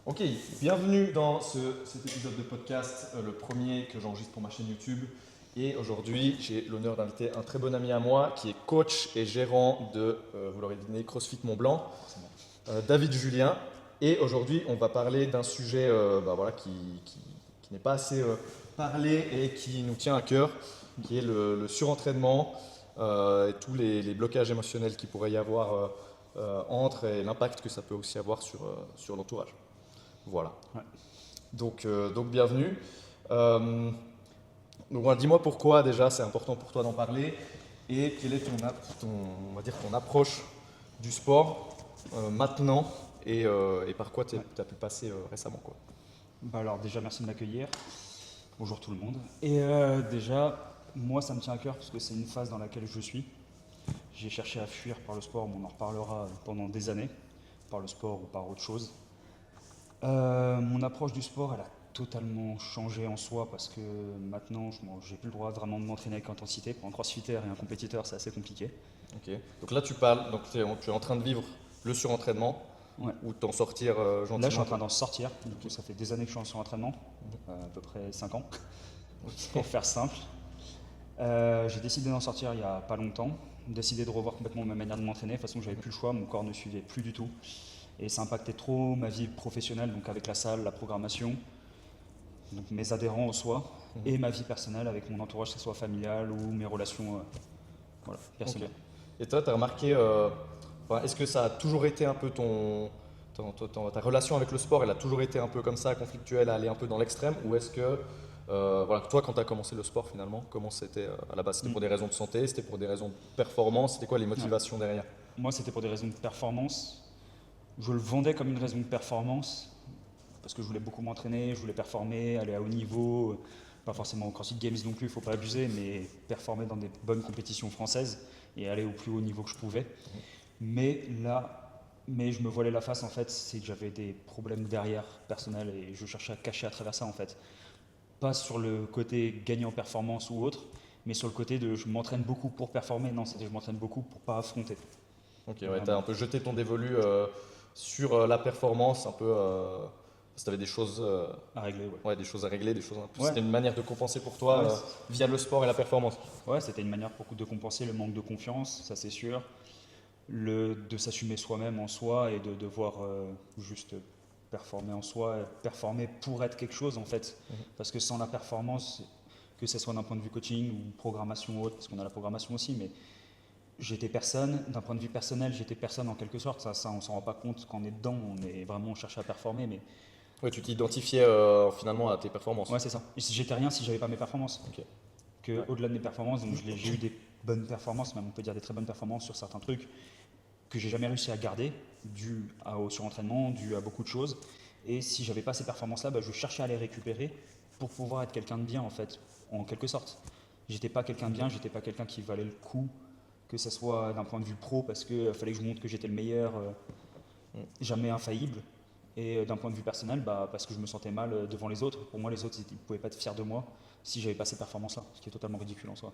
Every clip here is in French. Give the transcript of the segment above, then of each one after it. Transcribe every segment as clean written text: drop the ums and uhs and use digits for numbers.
Ok, bienvenue dans cet épisode de podcast, le premier que j'enregistre pour ma chaîne YouTube. Et aujourd'hui, j'ai l'honneur d'inviter un très bon ami à moi qui est coach et gérant de, vous l'aurez deviné, CrossFit Mont Blanc, David Julien. Et aujourd'hui, on va parler d'un sujet qui n'est pas assez parlé et qui nous tient à cœur, qui est le surentraînement et tous les blocages émotionnels qu'il pourrait y avoir entre et l'impact que ça peut aussi avoir sur l'entourage. Voilà. Ouais. Donc bienvenue. Dis-moi pourquoi déjà c'est important pour toi d'en parler et quelle est on va dire ton approche du sport maintenant et par quoi tu as pu passer récemment quoi. Alors déjà, merci de m'accueillir. Bonjour tout le monde. Et déjà, moi, ça me tient à cœur parce que c'est une phase dans laquelle je suis. J'ai cherché à fuir par le sport, mais on en reparlera pendant des années, par le sport ou par autre chose. Mon approche du sport, elle a totalement changé en soi parce que maintenant, j'ai plus le droit vraiment de m'entraîner avec intensité. Pour un crossfitter et un compétiteur, c'est assez compliqué. Ok. Donc là tu parles, donc tu es en train de vivre le surentraînement Ouais. ou t'en sortir gentiment. Là, je suis en train d'en sortir. Du coup, ça fait des années que je suis en surentraînement, à peu près 5 ans, pour faire simple. J'ai décidé d'en sortir il n'y a pas longtemps, décidé de revoir complètement ma manière de m'entraîner. De toute façon, j'avais plus le choix, mon corps ne suivait plus du tout. Et ça impactait trop ma vie professionnelle, donc avec la salle, la programmation, donc mes adhérents en soi, et ma vie personnelle avec mon entourage, que ce soit familial ou mes relations personnelles. Ok. Et toi, tu as remarqué, est-ce que ça a toujours été un peu ta relation avec le sport, elle a toujours été un peu comme ça, conflictuelle, à aller un peu dans l'extrême, ou est-ce que, toi, quand tu as commencé le sport finalement, comment c'était à la base? C'était pour des raisons de santé, c'était pour des raisons de performance, c'était quoi les motivations derrière? Moi, c'était pour des raisons de performance. Je le vendais comme une raison de performance, parce que je voulais beaucoup m'entraîner, je voulais performer, aller à haut niveau, pas forcément au CrossFit Games non plus, il ne faut pas abuser, mais performer dans des bonnes compétitions françaises et aller au plus haut niveau que je pouvais. Mais je me voilais la face en fait, c'est que j'avais des problèmes derrière personnels et je cherchais à cacher à travers ça en fait. Pas sur le côté gagner en performance ou autre, mais sur le côté de je m'entraîne beaucoup pour performer, non, c'était je m'entraîne beaucoup pour pas affronter. Ok, ouais, tu as un peu jeté ton dévolu sur la performance, un peu, parce que tu avais des choses, À régler, ouais. ouais, des choses à régler, Ouais. c'était une manière de compenser pour toi Ouais, via le sport et la performance. Ouais, c'était une manière pour de compenser le manque de confiance, ça c'est sûr. De s'assumer soi-même en soi et de devoir juste performer en soi, performer pour être quelque chose en fait. Parce que sans la performance, que ce soit d'un point de vue coaching ou programmation ou autre, parce qu'on a la programmation aussi, mais j'étais personne, d'un point de vue personnel, j'étais personne en quelque sorte. Ça on s'en rend pas compte quand on est dedans, on cherche à performer, mais Ouais, tu t'identifiais finalement à tes performances. ouais, c'est ça. J'étais rien si j'avais pas mes performances. Ok. Que Ouais. au-delà de mes performances, donc j'ai eu des bonnes performances, même on peut dire des très bonnes performances sur certains trucs que j'ai jamais réussi à garder, au surentraînement, dû à beaucoup de choses. Et si j'avais pas ces performances-là, je cherchais à les récupérer pour pouvoir être quelqu'un de bien en fait, en quelque sorte. J'étais pas quelqu'un de bien, j'étais pas quelqu'un qui valait le coup, que ce soit d'un point de vue pro parce que fallait que je montre que j'étais le meilleur, jamais infaillible. Et d'un point de vue personnel, parce que je me sentais mal devant les autres. Pour moi, les autres, ils ne pouvaient pas être fiers de moi si j'avais pas ces performances-là, ce qui est totalement ridicule en soi.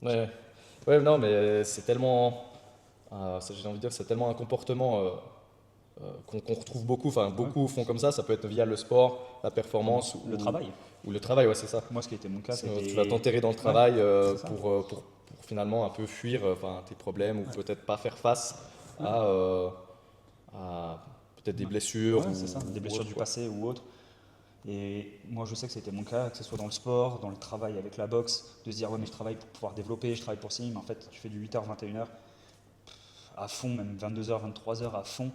Ouais, ouais, non, mais c'est tellement, j'ai envie de dire, c'est tellement un comportement qu'on retrouve beaucoup. Enfin, beaucoup font comme ça. Ça peut être via le sport, la performance Le travail. ou le travail. Ouais, c'est ça. Moi, ce qui a été mon cas, Sinon, c'était. tu vas t'enterrer dans le travail c'est ça. pour finalement un peu fuir tes problèmes ou peut-être pas faire face à peut-être des blessures Ouais, c'est ça, des ou blessures autre, du quoi. passé ou autre. Et moi, je sais que c'était mon cas, que ce soit dans le sport, dans le travail avec la boxe, de se dire, ouais, mais je travaille pour pouvoir développer, je travaille pour ci, mais en fait, tu fais du 8h, 21h, à fond, même 22h, 23h à fond.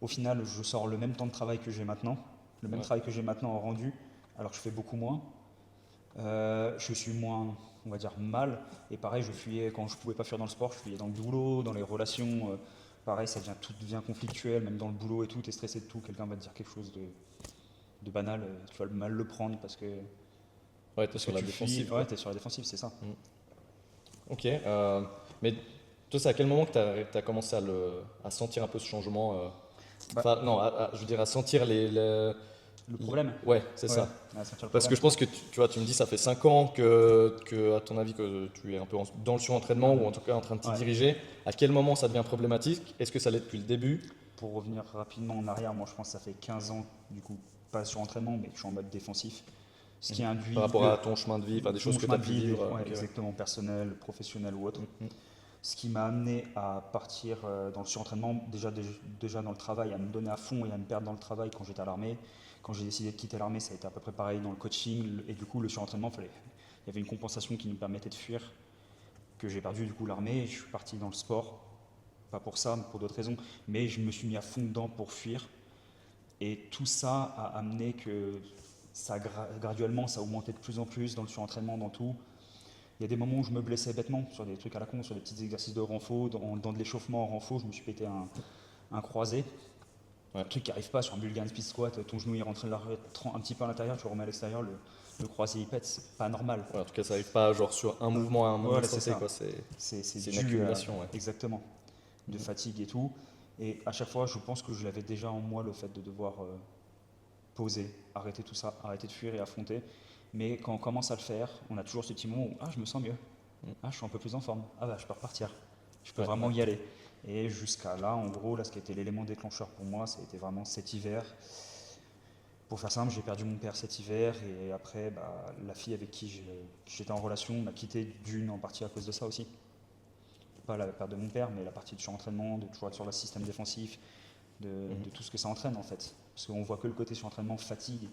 Au final, je sors le même temps de travail que j'ai maintenant, le même Ouais. travail que j'ai maintenant en rendu, alors que je fais beaucoup moins. Je suis moins, on va dire, mal. Et pareil, je fuyais quand je pouvais pas fuir dans le sport, je fuyais dans le boulot, dans les relations. Pareil, tout devient conflictuel, même dans le boulot et tout, t'es stressé de tout, quelqu'un va te dire quelque chose de banal, tu vas mal le prendre Ouais, t'es parce sur que la tu défensive, fuis. quoi. Ouais, t'es sur la défensive, c'est ça. Ok, mais toi, c'est à quel moment que tu as commencé à sentir un peu ce changement Bah, enfin, non, je veux dire, à sentir le problème, Ouais, c'est ouais, ça. à sentir le Parce que problème. je pense que tu vois, tu me dis, ça fait 5 ans à ton avis, que tu es un peu dans le surentraînement ou en tout cas en train de t'y Ouais. diriger. À quel moment ça devient problématique? Est-ce que ça l'est depuis le début? pour revenir rapidement en arrière, moi je pense que ça fait 15 ans, du coup, pas sur entraînement, mais que je suis en mode défensif. Ce qui induit Par rapport à ton chemin de vie, des choses que tu as pu vivre. ouais, Ok, ouais. exactement, personnel, professionnel ou autre. Mhm. Ce qui m'a amené à partir dans le surentraînement, déjà dans le travail, à me donner à fond et à me perdre dans le travail quand j'étais à l'armée. Quand j'ai décidé de quitter l'armée, ça a été à peu près pareil dans le coaching. Et du coup, le surentraînement, il y avait une compensation qui nous permettait de fuir, que j'ai perdu du coup l'armée. Et je suis parti dans le sport, pas pour ça, mais pour d'autres raisons. Mais je me suis mis à fond dedans pour fuir. Et tout ça a amené que ça, graduellement, ça augmentait de plus en plus dans le surentraînement, dans tout. Il y a des moments où je me blessais bêtement sur des trucs à la con, sur des petits exercices de renfo, dans de l'échauffement en renfo, je me suis pété un croisé. Ouais. Un truc qui n'arrive pas sur un Bulgarian Speed Squat, ton genou il rentre un petit peu à l'intérieur, tu le remets à l'extérieur, le croisé il pète, c'est pas normal. Ouais, en tout cas, ça n'arrive pas genre sur un mouvement à un moment Voilà, c'est sauté, ça. quoi. C'est C'est une dû accumulation. Ouais. exactement, de fatigue et tout. Et à chaque fois, je pense que je l'avais déjà en moi, le fait de devoir poser, arrêter tout ça, arrêter de fuir et affronter. Mais quand on commence à le faire, on a toujours ce petit moment où je me sens mieux. Je suis un peu plus en forme. Je peux repartir. Je peux vraiment y aller. Et jusqu'à là, en gros, là, ce qui a été l'élément déclencheur pour moi, ça a été vraiment cet hiver. Pour faire simple, j'ai perdu mon père cet hiver et après, la fille avec qui j'étais en relation m'a quitté en partie à cause de ça aussi. Pas la perte de mon père, mais la partie de surentraînement, de toujours être sur le système défensif, de tout ce que ça entraîne en fait. Parce qu'on voit que le côté surentraînement fatigue,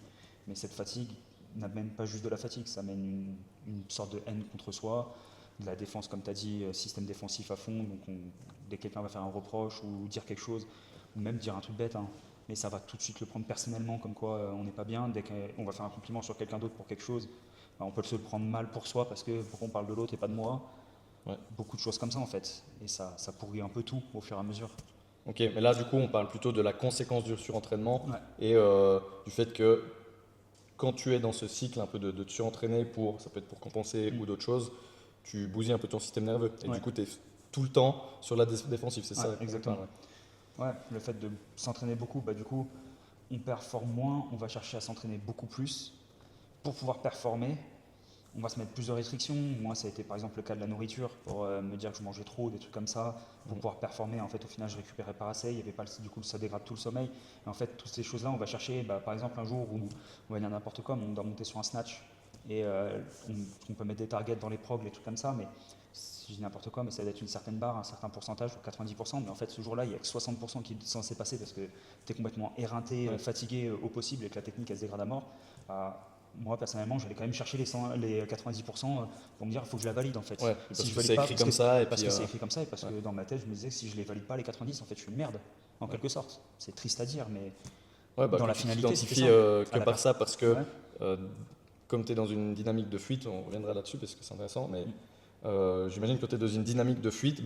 mais cette fatigue n'amène pas juste de la fatigue, ça amène une sorte de haine contre soi, de la défense, comme tu as dit, système défensif à fond. Donc dès que quelqu'un va faire un reproche ou dire quelque chose, ou même dire un truc bête, mais ça va tout de suite le prendre personnellement, comme quoi on n'est pas bien. Dès qu'on va faire un compliment sur quelqu'un d'autre pour quelque chose, on peut se le prendre mal pour soi parce que pourquoi on parle de l'autre et pas de moi. Ouais. Beaucoup de choses comme ça en fait. Et ça pourrit un peu tout au fur et à mesure. Ok, mais là, du coup, on parle plutôt de la conséquence du surentraînement et du fait que quand tu es dans ce cycle un peu de te surentraîner ça peut être pour compenser ou d'autres choses, tu bousilles un peu ton système nerveux. Et du coup, tu es tout le temps sur la défensive, c'est ça? Exactement. Ouais, le fait de s'entraîner beaucoup, du coup, on performe moins, on va chercher à s'entraîner beaucoup plus. Pour pouvoir performer, on va se mettre plus de restrictions. Moi, ça a été par exemple le cas de la nourriture, pour me dire que je mangeais trop, des trucs comme ça. Pour pouvoir performer, en fait, au final, je récupérais pas assez. Il y avait pas, du coup, ça dégrade tout le sommeil. Et en fait, toutes ces choses-là, on va chercher, par exemple, un jour où on va dire n'importe quoi, on doit monter sur un snatch. Et on peut mettre des targets dans les progs, les trucs comme ça, mais si je dis n'importe quoi, mais ça doit être une certaine barre, un certain pourcentage, 90%, mais en fait ce jour-là, il n'y a que 60% qui est censé passer parce que tu es complètement éreinté, fatigué au possible et que la technique elle se dégrade à mort. Moi personnellement, j'allais quand même chercher les 90% pour me dire il faut que je la valide en fait. Ouais, si parce que c'est écrit comme ça. Et parce puis, que c'est écrit comme ça et parce que dans ma tête, je me disais que si je les valide pas les 90, en fait je suis une merde, en quelque sorte. C'est triste à dire, mais dans la finalité, c'est que par ça, parce que comme tu es dans une dynamique de fuite, on reviendra là-dessus parce que c'est intéressant, mais j'imagine que tu es dans une dynamique de fuite,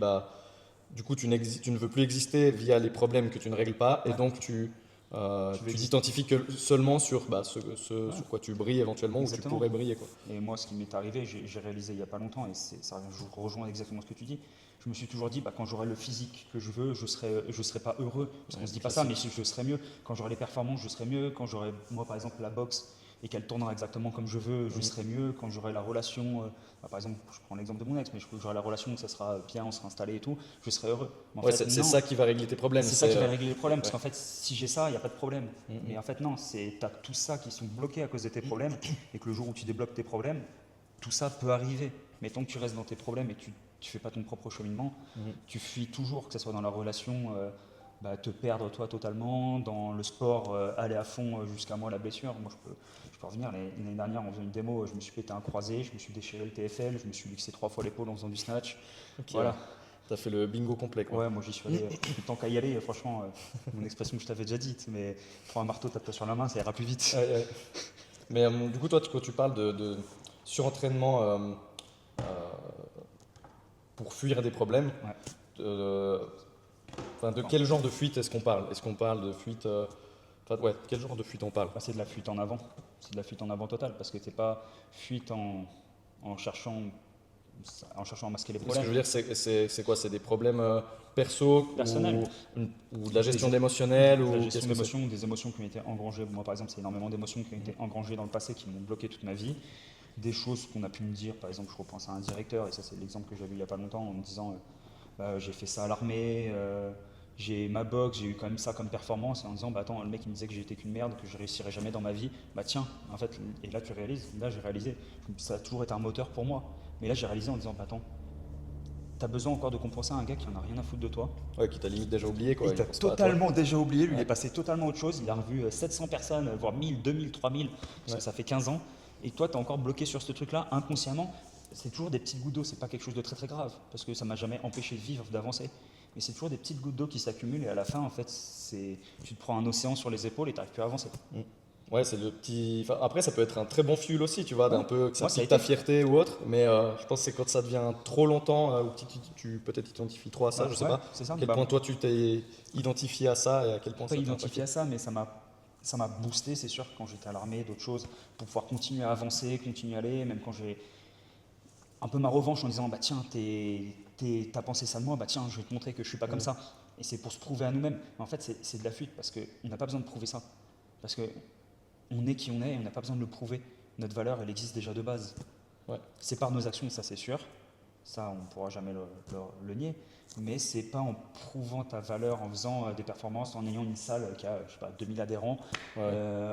du coup tu ne veux plus exister via les problèmes que tu ne règles pas, et donc tu t'identifies que seulement sur sur quoi tu brilles éventuellement. Exactement. Où tu pourrais briller, quoi. Et moi, ce qui m'est arrivé, j'ai réalisé il n'y a pas longtemps, et ça rejoint exactement ce que tu dis. Je me suis toujours dit, quand j'aurai le physique que je veux, je serai pas heureux, parce qu'on se dit pas ça, mais je serai mieux. Quand j'aurai les performances, je serai mieux. Quand j'aurai, moi par exemple, la boxe, et qu'elle tournera exactement comme je veux, je serai mieux. Quand j'aurai la relation, par exemple, je prends l'exemple de mon ex, mais j'aurai la relation où ça sera bien, on sera installé et tout, je serai heureux. C'est ça qui va régler tes problèmes. C'est ça qui va régler les problèmes, parce qu'en fait, si j'ai ça, il n'y a pas de problème. Mais en fait, non, tu as tout ça qui sont bloqués à cause de tes problèmes, et que le jour où tu débloques tes problèmes, tout ça peut arriver. Mais tant que tu restes dans tes problèmes et tu fais pas ton propre cheminement, tu fuis toujours, que ce soit dans la relation, te perdre toi totalement, dans le sport, aller à fond jusqu'à moi la blessure. Moi je peux revenir, l'année dernière on faisait une démo, je me suis pété un croisé, je me suis déchiré le TFL, je me suis luxé 3 fois l'épaule en faisant du snatch. Okay, voilà. T'as fait le bingo complet, quoi. Ouais, moi j'y suis allé, tant qu'à y aller, franchement, une expression que je t'avais déjà dite, mais prends un marteau, tape-toi sur la main, ça ira plus vite. Mais du coup toi quand tu parles de surentraînement pour fuir des problèmes, de quel genre de fuite est-ce qu'on parle? Est-ce qu'on parle de fuite quel genre de fuite on parle? C'est de la fuite en avant. C'est de la fuite en avant totale, parce que t'es pas fuite en cherchant à masquer les problèmes. Ce que je veux dire, c'est quoi? C'est des problèmes personnels ou de la gestion d'émotionnel, ou la gestion d'émotions, des émotions qui ont été engrangées. Moi, par exemple, c'est énormément d'émotions qui ont été engrangées dans le passé, qui m'ont bloqué toute ma vie. Des choses qu'on a pu me dire, par exemple, je repense à un directeur, et ça c'est l'exemple que j'ai vu il n'y a pas longtemps, en me disant j'ai fait ça à l'armée, j'ai ma boxe, j'ai eu quand même ça comme performance en disant bah attends, le mec il me disait que j'étais qu'une merde, que je réussirais jamais dans ma vie, bah tiens, en fait, et là tu réalises, là j'ai réalisé, ça a toujours été un moteur pour moi, mais là j'ai réalisé en disant bah attends, t'as besoin encore de compenser un gars qui en a rien à foutre de toi. Ouais, qui t'a limite déjà oublié, quoi. Il t'a pense pas à toi. totalement déjà oublié, lui il Ouais. est passé totalement à autre chose, il a revu 700 personnes, voire 1000, 2000, 3000, parce Ouais. que ça fait 15 ans, et toi t'es encore bloqué sur ce truc-là inconsciemment. C'est toujours des petites gouttes d'eau, c'est pas quelque chose de très très grave, parce que ça m'a jamais empêché de vivre, d'avancer. Mais c'est toujours des petites gouttes d'eau qui s'accumulent et à la fin, en fait, tu te prends un océan sur les épaules et t'arrives plus à avancer. Ouais, c'est le petit. Enfin, après, ça peut être un très bon fuel aussi, tu vois, d'un Ouais. peu que ça Moi, ça a pique ta été. fierté ou autre. Mais je pense que c'est quand ça devient trop longtemps ou que tu peut-être t'identifies trop à ça, je sais Ouais, pas. c'est ça. À quel Bah, point toi tu t'es identifié à ça et à quel point pas ça t'a identifié impacté. à ça, mais ça m'a boosté, c'est sûr, quand j'étais à l'armée, d'autres choses, pour pouvoir continuer à avancer, continuer à aller, même quand j'ai un peu ma revanche en disant bah tiens, t'as pensé ça de moi, bah tiens, je vais te montrer que je suis pas comme ça. Et c'est pour se prouver à nous-mêmes. Mais en fait, c'est de la fuite parce qu'on n'a pas besoin de prouver ça. Parce que on est qui on est et on n'a pas besoin de le prouver. Notre valeur, elle existe déjà de base. Ouais. C'est par nos actions, ça c'est sûr. Ça, on ne pourra jamais le nier. Mais c'est pas en prouvant ta valeur, en faisant des performances, en ayant une salle qui a, je sais pas, 2000 adhérents, Ouais.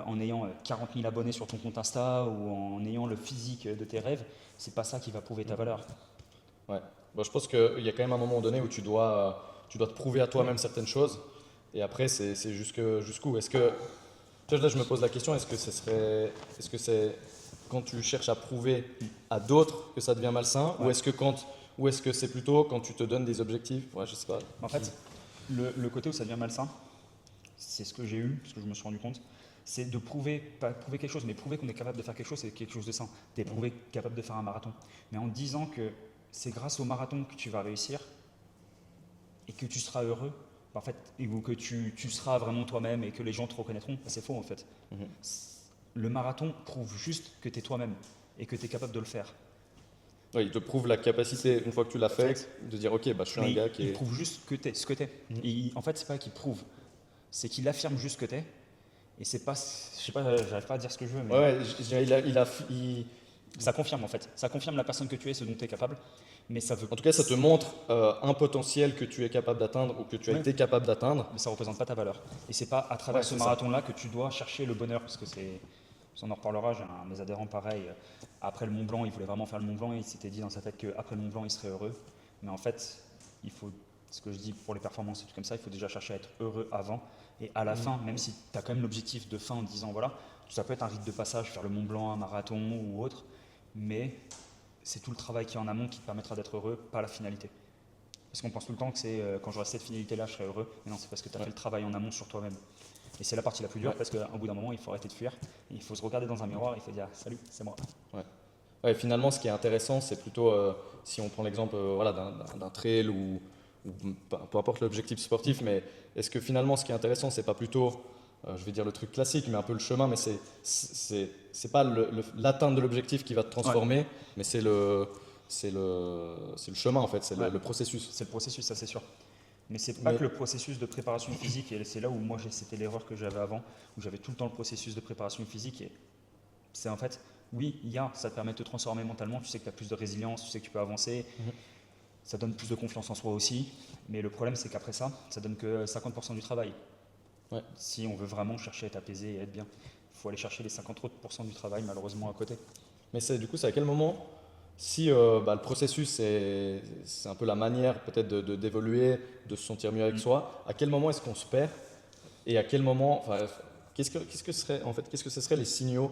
en ayant 40 000 abonnés sur ton compte Insta ou en ayant le physique de tes rêves. C'est pas ça qui va prouver ta valeur. Ouais. Bon, je pense qu'il y a quand même un moment donné où tu dois te prouver à toi-même certaines choses. Et après, c'est jusqu'où. Est-ce que, tu vois, là, je me pose la question, est-ce que c'est quand tu cherches à prouver à d'autres que ça devient malsain, Ouais. ou est-ce que c'est plutôt quand tu te donnes des objectifs? Ouais, je sais pas. En fait, le côté où ça devient malsain, c'est ce que j'ai eu, ce que je me suis rendu compte, c'est de prouver, pas prouver quelque chose, mais prouver qu'on est capable de faire quelque chose, c'est quelque chose de sain. T'es prouvé capable de faire un marathon. Mais en disant que c'est grâce au marathon que tu vas réussir et que tu seras heureux, en fait, ou que tu seras vraiment toi-même et que les gens te reconnaîtront, c'est faux en fait. Mhm. Le marathon prouve juste que tu es toi-même et que tu es capable de le faire. Ouais, il te prouve la capacité, une fois que tu l'as fait, Exact. de dire ok, bah, je suis un Mais gars qui il est. prouve juste que tu es ce que tu es. En fait, c'est pas qu'il prouve, c'est qu'il affirme juste que tu es. Et c'est pas, je sais pas, j'arrive pas à dire ce que je veux, mais Ouais, je dirais, ça confirme en fait. Ça confirme la personne que tu es, ce dont tu es capable. Mais ça veut. en tout cas, ça te montre un potentiel que tu es capable d'atteindre ou que tu as Ouais. été capable d'atteindre. Mais ça représente pas ta valeur. Et c'est pas à travers Ouais, ce c'est ça. marathon-là que tu dois chercher le bonheur, parce que c'est. On en reparlera, j'ai un de mes adhérents pareil. Après le Mont Blanc, il voulait vraiment faire le Mont Blanc et il s'était dit dans sa tête qu'après le Mont Blanc, il serait heureux. Mais en fait, il faut, ce que je dis pour les performances et tout comme ça, il faut déjà chercher à être heureux avant. Et à la fin, même si tu as quand même l'objectif de fin en disant voilà, ça peut être un rite de passage, faire le Mont Blanc, un marathon ou autre, mais c'est tout le travail qui est en amont qui te permettra d'être heureux, pas la finalité. Parce qu'on pense tout le temps que c'est quand j'aurai cette finalité-là, je serai heureux. Mais non, c'est parce que tu as fait le travail en amont sur toi-même. Et c'est la partie la plus dure parce qu'au bout d'un moment, il faut arrêter de fuir. Il faut se regarder dans un miroir et il faut dire salut, c'est moi. Ouais, finalement, ce qui est intéressant, c'est plutôt, si on prend l'exemple voilà, d'un trail ou peu importe l'objectif sportif, mais est-ce que finalement, ce qui est intéressant, c'est pas plutôt, je vais dire le truc classique, mais un peu le chemin, mais c'est pas l'atteinte de l'objectif qui va te transformer, mais c'est le chemin en fait, c'est Ouais. le processus. C'est le processus, ça c'est sûr. Mais c'est pas Mais- que le processus de préparation physique, et c'est là où moi c'était l'erreur que j'avais avant, où j'avais tout le temps le processus de préparation physique. Et c'est en fait, oui, ça te permet de te transformer mentalement, tu sais que tu as plus de résilience, tu sais que tu peux avancer, ça donne plus de confiance en soi aussi. Mais le problème, c'est qu'après ça, ça donne que 50% du travail. Ouais. Si on veut vraiment chercher à être apaisé et être bien, il faut aller chercher les 50 autres % du travail, malheureusement, à côté. Mais du coup, c'est à quel moment, si le processus, c'est un peu la manière peut-être d'évoluer, de se sentir mieux avec soi, à quel moment est-ce qu'on se perd et à quel moment, enfin, qu'est-ce que ce seraient les signaux,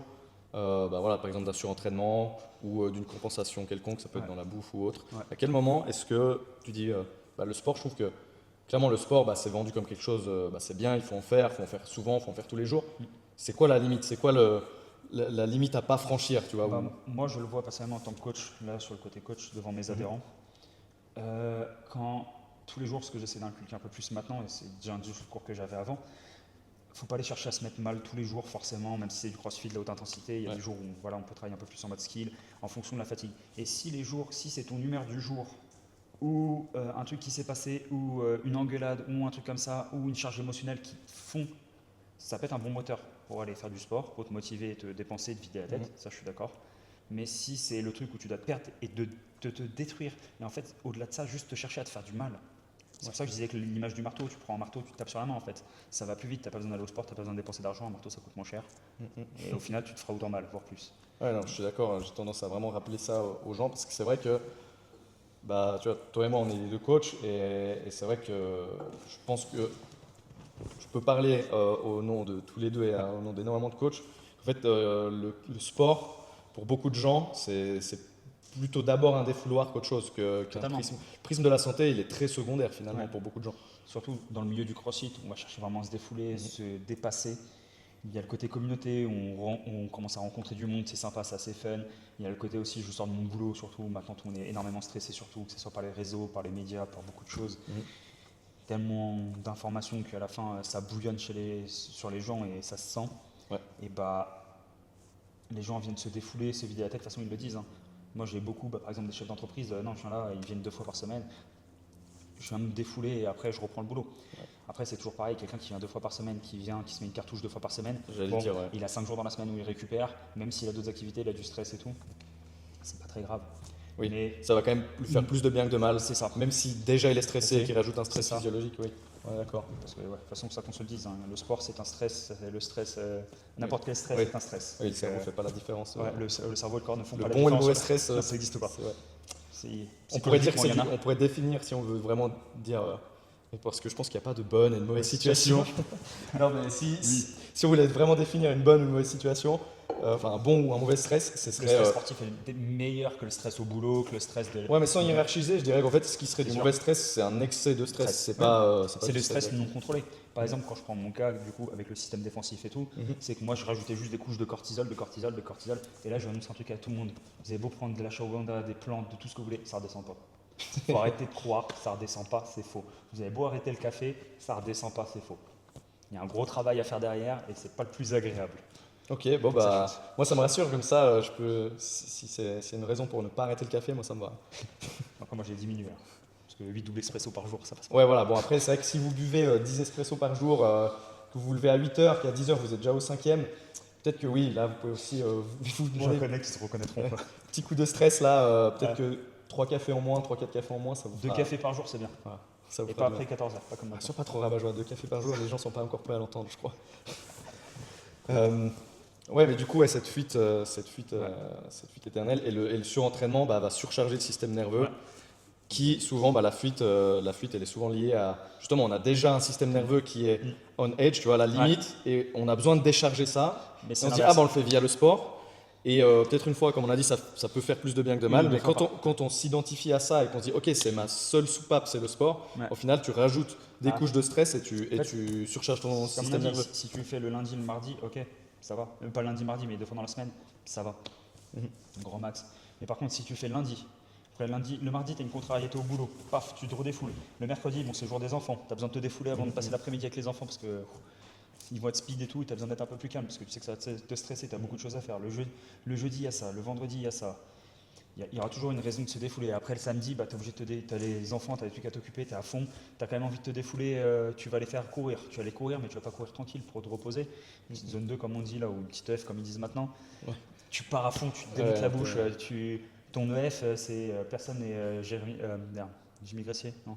voilà, par exemple d'un surentraînement ou d'une compensation quelconque, ça peut être Ouais. dans la bouffe ou autre. Ouais. À quel moment est-ce que tu dis, le sport, je trouve que clairement le sport, c'est vendu comme quelque chose, c'est bien, il faut en faire souvent, il faut en faire tous les jours. C'est quoi la limite? C'est quoi la limite à pas franchir, tu vois? Bah, moi, je le vois personnellement en tant que coach, là, sur le côté coach, devant mes adhérents. Quand tous les jours, ce que j'essaie d'inculquer un peu plus maintenant, et c'est déjà un discours que j'avais avant, faut pas aller chercher à se mettre mal tous les jours forcément, même si c'est du crossfit de la haute intensité. Il y a des jours où voilà, on peut travailler un peu plus en mode skill en fonction de la fatigue. Et si c'est ton humeur du jour, ou un truc qui s'est passé, ou une engueulade, ou un truc comme ça, ou une charge émotionnelle qui te font, ça peut être un bon moteur pour aller faire du sport, pour te motiver et te dépenser, te vider la tête, ça je suis d'accord. Mais si c'est le truc où tu dois te perdre et de te détruire, et en fait, au-delà de ça, juste te chercher à te faire du mal, C'est pour ça que je disais que l'image du marteau, tu prends un marteau, tu te tapes sur la main en fait. Ça va plus vite, tu n'as pas besoin d'aller au sport, tu n'as pas besoin de dépenser d'argent, un marteau ça coûte moins cher. Et au final, tu te feras autant mal, voire plus. Ouais, non, je suis d'accord, j'ai tendance à vraiment rappeler ça aux gens parce que c'est vrai que bah, tu vois, toi et moi on est les deux coachs et c'est vrai que je pense que je peux parler au nom de tous les deux et au nom d'énormément de coachs. En fait, le sport, pour beaucoup de gens, c'est plutôt d'abord un défouloir qu'autre chose, qu'un Totalement. prisme. Le prisme de la santé, il est très secondaire finalement Ouais. pour beaucoup de gens. Surtout dans le milieu du crossfit, on va chercher vraiment à se défouler, se dépasser. Il y a le côté communauté, on commence à rencontrer du monde, c'est sympa, c'est assez fun. Il y a le côté aussi, je sors de mon boulot, surtout maintenant on est énormément stressé, surtout que ce soit par les réseaux, par les médias, par beaucoup de choses. Tellement d'informations qu'à la fin ça bouillonne sur les gens et ça se sent. Ouais. Et bah, les gens viennent se défouler, se vider la tête, de toute façon ils le disent. Hein. Moi j'ai beaucoup, par exemple des chefs d'entreprise, non je viens là, ils viennent 2 fois par semaine. Je viens me défouler et après je reprends le boulot. Ouais. Après c'est toujours pareil, quelqu'un qui vient 2 fois par semaine, qui se met une cartouche 2 fois par semaine, J'allais dire, ouais. il a 5 jours dans la semaine où il récupère, même s'il a d'autres activités, il a du stress et tout, c'est pas très grave. Oui, Mais ça va quand même lui faire plus de bien que de mal. c'est ça. Même si déjà il est stressé et qu'il rajoute un stress C'est ça. physiologique, oui. Ouais, d'accord. Parce que de toute façon, ça qu'on se le dise, hein, le sport c'est un stress, le stress, n'importe quel stress Oui. est un stress. Oui, le Donc, cerveau ne fait pas la différence. ouais, le cerveau et le corps ne font Le pas la bon et le différence. mauvais stress, Ça n'existe pas. c'est vrai. C'est- On pourrait dire que psychologiquement, il y en a. on pourrait définir si on veut vraiment dire. Parce que je pense qu'il n'y a pas de bonne et de mauvaise situation. Non, mais si on voulait vraiment définir une bonne ou une mauvaise situation, enfin un bon ou un mauvais stress, ce Le serait. stress sportif est meilleur que le stress au boulot, que le stress de. Ouais, mais sans hiérarchiser, je dirais qu'en fait, ce qui serait C'est du sûr. mauvais stress, c'est un excès de stress. Stress. C'est pas. C'est du le stress direct. non contrôlé. Par exemple, quand je prends mon cas, du coup, avec le système défensif et tout, c'est que moi, je rajoutais juste des couches de cortisol, et là, je annonce un truc à tout le monde. Vous avez beau prendre de l'ashwagandha, des plantes, de tout ce que vous voulez, ça redescend pas. Faut arrêter de croire, ça redescend pas, c'est faux. Vous avez beau arrêter le café, ça redescend pas, c'est faux. Il y a un gros travail à faire derrière et c'est pas le plus agréable. Ok, bon bah, moi ça me rassure comme ça, je peux, si c'est une raison pour ne pas arrêter le café, moi ça me va. Après, moi, j'ai diminué. Hein. Parce que 8 doubles espresso par jour, ça passe pas. Ouais, voilà, bon après, c'est vrai que si vous buvez 10 espressos par jour, que vous vous levez à 8 heures, qu'à 10 heures vous êtes déjà au 5e, peut-être que oui, là vous pouvez aussi vous demander un qui se reconnaîtront pas. petit coup de stress là, peut-être que 3 cafés en moins, 3-4 cafés en moins, ça vous 2 fera- cafés par jour, c'est bien. voilà, ça vous Et fera pas du après bien. 14 heures, pas comme maintenant. Sois pas trop rabat-joie, 2 cafés par jour, les gens sont pas encore prêts à l'entendre, je crois. Ouais, mais du coup, ouais, cette fuite éternelle et le surentraînement va surcharger le système nerveux. Ouais. Qui souvent, la fuite, elle est souvent liée à justement, on a déjà un système nerveux qui est on edge, tu vois, à la limite, et on a besoin de décharger ça. Mais Et c'est on se dit l'inverse. on le fait via le sport. Et peut-être une fois, comme on a dit, ça peut faire plus de bien que de mal. Oui, Mais des fois quand on s'identifie à ça et qu'on se dit ok, c'est ma seule soupape, c'est le sport. Ouais. Au final, tu rajoutes des Ah. couches de stress et tu En fait, surcharges ton Comme on a système dit, nerveux. si tu le fais le lundi, le mardi, ok, ça va. Pas lundi, mardi, mais 2 fois dans la semaine, ça va. Grand max. Mais par contre, si tu fais le lundi, après le mardi, tu as une contrariété au boulot, paf, tu te redéfoules. Le mercredi, bon, c'est le jour des enfants, tu as besoin de te défouler avant de passer l'après-midi avec les enfants parce que ils vont être speed et tout, tu as besoin d'être un peu plus calme parce que tu sais que ça va te stresser, tu as beaucoup de choses à faire. Le jeudi, il y a ça, le vendredi, il y a ça. Il y aura toujours une raison de se défouler. Après le samedi, bah, tu es obligé de t'as les enfants, tu as des trucs à t'occuper, tu es à fond, tu as quand même envie de te défouler, tu vas les faire courir. Tu vas les courir, mais tu vas pas courir tranquille pour te reposer. Petite zone 2 comme on dit là, ou petite EF comme ils disent maintenant. Ouais. Tu pars à fond, tu te délites Ouais, la bouche. ouais. Ton EF, c'est personne n'est Jimmy Gressier, non.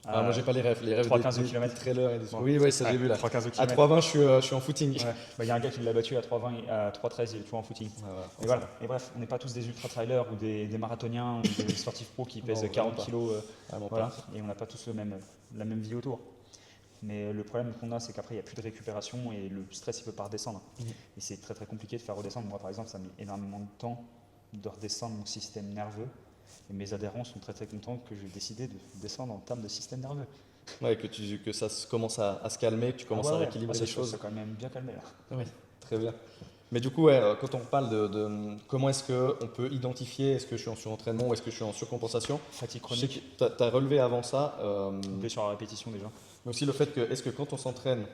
Moi j'ai pas les rêves 3,15 au des kilomètre. trailers et des Bon. Oui, ça j'ai vu là. 3,15 au À kilomètre. 3,20 je suis en footing. Ouais. Bah, y a un gars qui l'a battu à 3,20, à 3,13, il est toujours en footing. Ouais, voilà. Et voilà. Et bref, on n'est pas tous des ultra-trailers ou des marathoniens ou des sportifs pro qui pèsent Non, 40 vraiment pas. kilos. Vraiment Voilà. pas. Et on n'a pas tous la même vie autour. Mais le problème qu'on a, c'est qu'après, il n'y a plus de récupération et le stress, il ne peut pas redescendre. Et c'est très très compliqué de faire redescendre. Moi, par exemple, ça a mis énormément de temps de redescendre mon système nerveux. Et mes adhérents sont très très contents que j'ai décidé de descendre en termes de système nerveux. Ouais, que ça commence à se calmer, que tu commences à rééquilibrer les choses. Ça a quand même bien calmé là. Oui, très bien. Mais du coup, ouais, quand on parle de comment est-ce qu'on peut identifier est-ce que je suis en surentraînement ou est-ce que je suis en surcompensation, Fatigue je sais chronique, que tu as relevé avant ça, blessure à répétition déjà. mais aussi le fait que est-ce que quand on s'entraîne,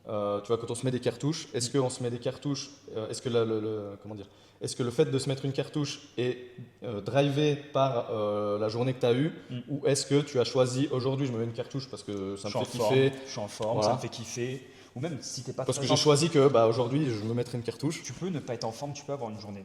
tu vois, quand on se met des cartouches, est-ce qu'on se met des cartouches, est-ce que comment dire, est-ce que le fait de se mettre une cartouche est drivé par la journée que tu as eue ou est-ce que tu as choisi aujourd'hui je me mets une cartouche parce que ça me fait kiffer, Je suis en forme, Voilà. ça me fait kiffer. Ou même si t'es pas parce que très j'ai en- choisi que aujourd'hui je me mettrai une cartouche. Tu peux ne pas être en forme, tu peux avoir une journée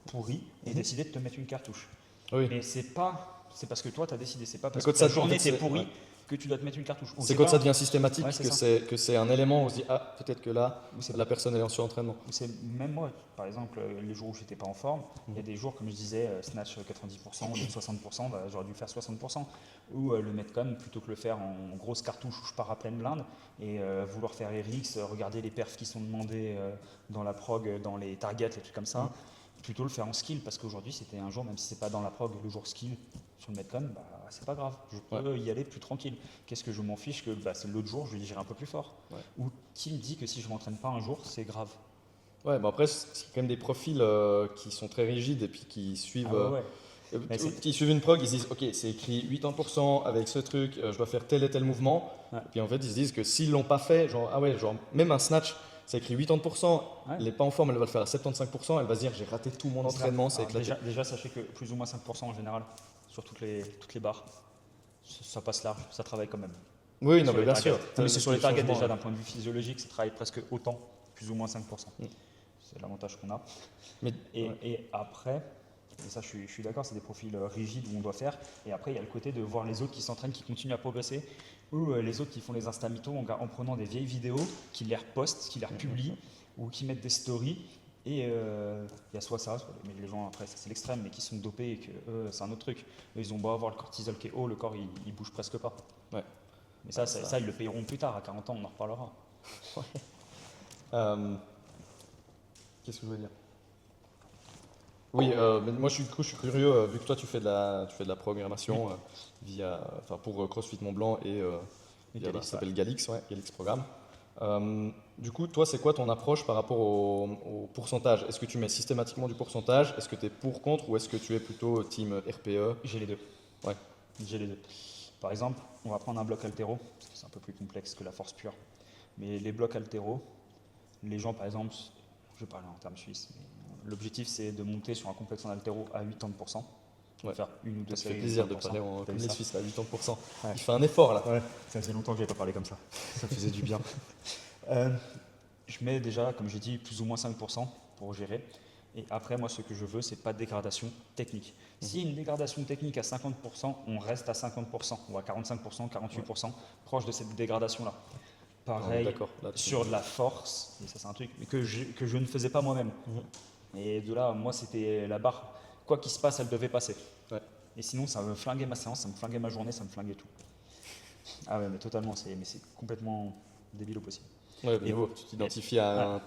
pourrie et décider de te mettre une cartouche. Oui. Mais c'est parce que toi tu as décidé, c'est pas parce quand que ta ça- en journée fait, t'es c'est- pourrie ouais. que tu dois te mettre une cartouche. C'est quand ça devient systématique Ouais, c'est que ça. que c'est un élément où on se dit ah peut-être que là C'est la personne elle est en surentraînement. même moi, par exemple, les jours où j'étais pas en forme, il y a des jours, comme je disais, snatch 90%, 60%, bah, j'aurais dû faire 60%. Ou le Metcon, plutôt que le faire en grosse cartouche où je pars à pleine blinde, et vouloir faire RX, regarder les perfs qui sont demandés dans la prog, dans les targets, les trucs comme ça, plutôt le faire en skill, parce qu'aujourd'hui c'était un jour, même si c'est pas dans la prog, le jour skill sur le Metcon, bah, c'est pas grave, je peux y aller plus tranquille. Qu'est-ce que je m'en fiche que bah, c'est l'autre jour, je vais gérer un peu plus fort. Ou qui me dit que si je m'entraîne pas un jour, c'est grave. Ouais, mais après c'est quand même des profils qui sont très rigides et puis qui suivent qui suivent une prog, ils se disent ok c'est écrit 80% avec ce truc, je dois faire tel et tel mouvement. Et puis en fait ils se disent que s'ils l'ont pas fait, genre ah ouais genre même un snatch c'est écrit 80%, elle n'est pas en forme, elle va le faire à 75%, elle va se dire j'ai raté tout mon entraînement, c'est éclaté. Déjà sachez que plus ou moins 5% en général sur toutes les barres, ça passe large, ça travaille quand même. Oui, non, mais bien sûr. Mais c'est sur les targets déjà, d'un point de vue physiologique, ça travaille presque autant, plus ou moins 5%. C'est l'avantage qu'on a. Et après, et ça je suis d'accord, c'est des profils rigides où on doit faire. Et après, il y a le côté de voir les autres qui s'entraînent, qui continuent à progresser, ou les autres qui font les Insta-mythos en prenant des vieilles vidéos, qui les repostent, qui les republient, ou qui mettent des stories. Et il y a soit ça, mais les gens après, ça c'est l'extrême, mais qui sont dopés et que c'est un autre truc. Eux, ils ont beau avoir le cortisol qui est haut, le corps il bouge presque pas. Ouais. Mais ça, ils le payeront plus tard, à 40 ans, on en reparlera. Qu'est-ce que je veux dire? Oui, mais moi je suis curieux, vu que toi tu fais de la programmation pour CrossFit Mont Blanc et ça s'appelle Galix, Galix Programme. Du coup, toi, c'est quoi ton approche par rapport au pourcentage? Est-ce que tu mets systématiquement du pourcentage? Est-ce que tu es pour, contre, ou est-ce que tu es plutôt team RPE? J'ai les deux. Ouais. J'ai les deux. Par exemple, on va prendre un bloc haltéro, parce que c'est un peu plus complexe que la force pure. Mais les blocs haltéro, les gens, par exemple, je vais parler en termes suisses, mais l'objectif c'est de monter sur un complexe en haltéro à 80%. Faire une ou deux séries. Ça fait plaisir de parler comme les Suisses à 80%. Ouais. Il fait un effort là. Ouais, ça faisait longtemps que je n'avais pas parlé comme ça. Ça faisait du bien. Je mets déjà, comme j'ai dit, plus ou moins 5% pour gérer. Et après, moi, ce que je veux, c'est pas de dégradation technique. S'il y a une dégradation technique à 50%, on reste à 50%, ou à 45%, 48%, proche de cette dégradation-là. Pareil, sur de la force, et ça c'est un truc que je ne faisais pas moi-même. Et de là, moi, c'était la barre. Quoi qu'il se passe, elle devait passer. Ouais. Et sinon, ça me flinguait ma séance, ça me flinguait ma journée, ça me flinguait tout. Ah ouais, mais totalement, c'est complètement débile au possible. Ouais, mais tu t'identifies à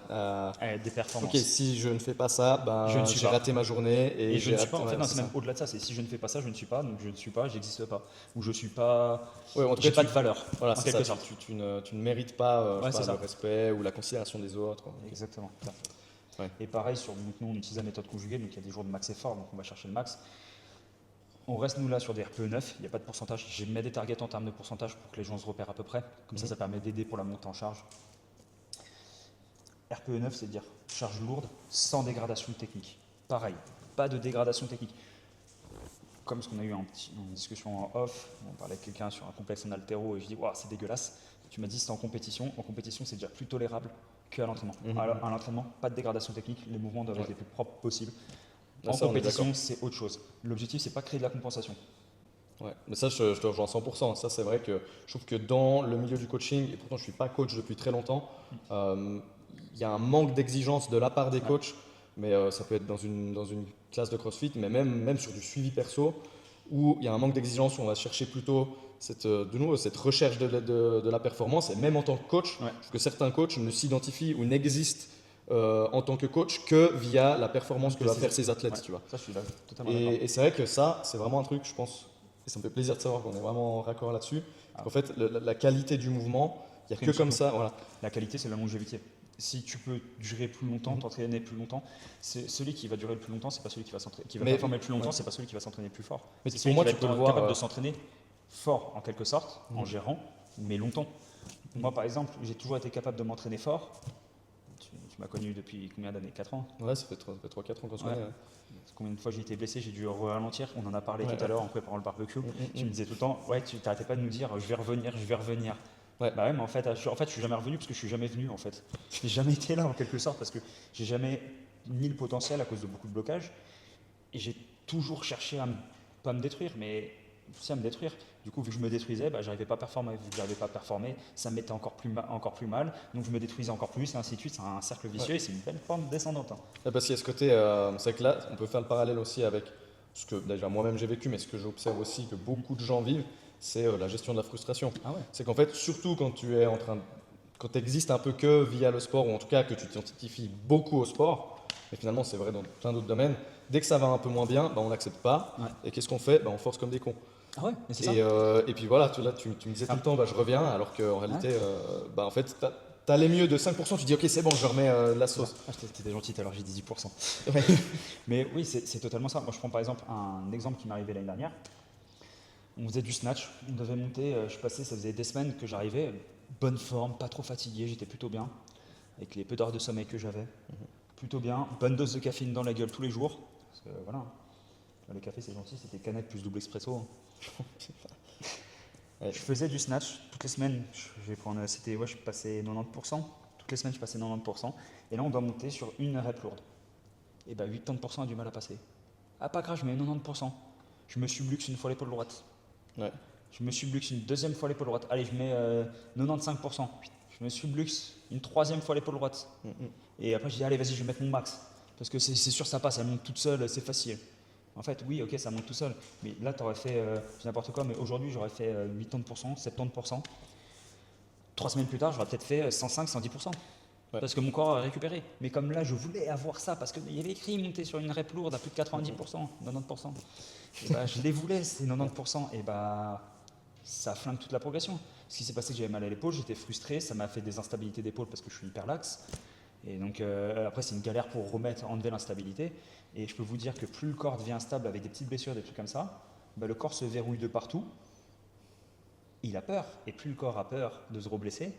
des performances. Ok, si je ne fais pas ça, j'ai raté ma journée. Et je ne suis pas, en fait, non, c'est même au-delà de ça. C'est si je ne fais pas ça, je ne suis pas, donc je ne suis pas, j'existe pas. Ou je ne suis pas, j'ai pas de valeur. Voilà, c'est ça, tu ne mérites pas, le respect ou la considération des autres. Exactement. Ouais. Et pareil, nous on utilise la méthode conjuguée, donc il y a des jours de max effort, donc on va chercher le max. On reste nous là sur des RPE 9, il n'y a pas de pourcentage. J'ai mis des targets en termes de pourcentage pour que les gens se repèrent à peu près. Comme ça permet d'aider pour la montée en charge. RPE 9, c'est dire charge lourde sans dégradation technique. Pareil, pas de dégradation technique. Comme ce qu'on a eu en discussion en off, on parlait avec quelqu'un sur un complexe en haltéro et je dis wow, c'est dégueulasse. Tu m'as dit c'est en compétition. En compétition, c'est déjà plus tolérable qu'à l'entraînement. À l'entraînement, pas de dégradation technique, les mouvements doivent être les plus propres possibles. En compétition, c'est autre chose. L'objectif, c'est pas créer de la compensation. Ouais, mais ça, je te rejoins 100%. Ça, c'est vrai que je trouve que dans le milieu du coaching, et pourtant je ne suis pas coach depuis très longtemps, il y a un manque d'exigence de la part des coachs, mais ça peut être dans une classe de CrossFit, mais même sur du suivi perso, où il y a un manque d'exigence, où on va chercher plutôt cette recherche de la performance. Et même en tant que coach, je trouve que certains coachs ne s'identifient ou n'existent en tant que coach que via la performance que va faire ses athlètes. Tu vois. Ça, je suis là, totalement d'accord. Et c'est vrai que ça, c'est vraiment un truc, je pense, et ça me fait plaisir de savoir qu'on est vraiment en raccord là-dessus. En fait, la qualité du mouvement, il n'y a que comme ça. Voilà. La qualité, c'est la longévité. Si tu peux durer plus longtemps, t'entraîner plus longtemps, c'est celui qui va durer le plus longtemps, c'est pas celui qui va s'entraîner. Qui va performer le plus longtemps, c'est pas celui qui va s'entraîner plus fort. Mais pour moi, tu peux le voir capable de s'entraîner fort en quelque sorte, en gérant, mais longtemps. Moi, par exemple, j'ai toujours été capable de m'entraîner fort. Tu m'as connu depuis combien d'années? 4 ans? Ouais, ça fait 3-4 ans qu'on se connaît. Combien de fois j'ai été blessé, j'ai dû ralentir. On en a parlé tout à l'heure en préparant le barbecue. Tu me disais tout le temps, tu n'arrêtais pas de nous dire, je vais revenir. Ouais. Bah ouais, mais en fait, je suis jamais revenu parce que je suis jamais venu en fait. Je n'ai jamais été là en quelque sorte parce que j'ai jamais mis le potentiel à cause de beaucoup de blocages et j'ai toujours cherché à pas me détruire, mais aussi à me détruire. Du coup, vu que je me détruisais, j'arrivais pas à performer. Vu que j'arrivais pas à performer, ça me mettait encore plus mal. Donc je me détruisais encore plus, et ainsi de suite. C'est un cercle vicieux et c'est une belle pente descendante. Hein. Parce qu'il y a ce côté, c'est vrai que là, on peut faire le parallèle aussi avec ce que déjà moi-même j'ai vécu, mais ce que j'observe aussi que beaucoup de gens vivent, c'est la gestion de la frustration. Ah ouais. C'est qu'en fait, surtout quand tu es en train quand tu existes un peu que via le sport, ou en tout cas que tu t'identifies beaucoup au sport, mais finalement c'est vrai dans plein d'autres domaines, dès que ça va un peu moins bien, on n'accepte pas. Ouais. Et qu'est-ce qu'on fait? On force comme des cons. Ah ouais, mais c'est ça. Et puis voilà, tu me disais tout le temps, je reviens, alors qu'en réalité, en fait, t'allais mieux de 5%, tu dis ok, c'est bon, je remets la sauce. Ah, t'étais gentil, alors j'ai dit 10%. Ouais. Mais oui, c'est totalement ça. Moi, je prends par exemple un exemple qui m'est arrivé l'année dernière. On faisait du snatch, on devait monter, ça faisait des semaines que j'arrivais, bonne forme, pas trop fatigué, j'étais plutôt bien, avec les peu d'heures de sommeil que j'avais, plutôt bien, bonne dose de caféine dans la gueule tous les jours, parce que voilà, le café c'est gentil, c'était canette plus double espresso. Ouais. Je faisais du snatch toutes les semaines, je passais 90%, toutes les semaines je passais 90%, et là on doit monter sur une rep lourde. Et 80% a du mal à passer. Ah pas grave, je mets 90%. Je me subluxe une fois l'épaule droite. Ouais. Je me subluxe une deuxième fois l'épaule droite. Allez, je mets 95%. Je me subluxe une troisième fois l'épaule droite. Et après je dis allez vas-y je vais mettre mon max. Parce que c'est sûr ça passe, elle monte toute seule, c'est facile. En fait, oui, ok, ça monte tout seul. Mais là, tu aurais fait n'importe quoi, mais aujourd'hui, j'aurais fait 80%, 70%. 3 semaines plus tard, j'aurais peut-être fait 105, 110%. Ouais. Parce que mon corps a récupéré. Mais comme là, je voulais avoir ça, parce qu'il y avait écrit monter sur une rep lourde à plus de 90%, 90%. Et je les voulais, ces 90%. Et ça flingue toute la progression. Ce qui s'est passé, j'avais mal à l'épaule, j'étais frustré, ça m'a fait des instabilités d'épaule parce que je suis hyper laxe. Et donc après, c'est une galère pour enlever l'instabilité. Et je peux vous dire que plus le corps devient instable avec des petites blessures, des trucs comme ça, le corps se verrouille de partout. Il a peur. Et plus le corps a peur de se reblesser,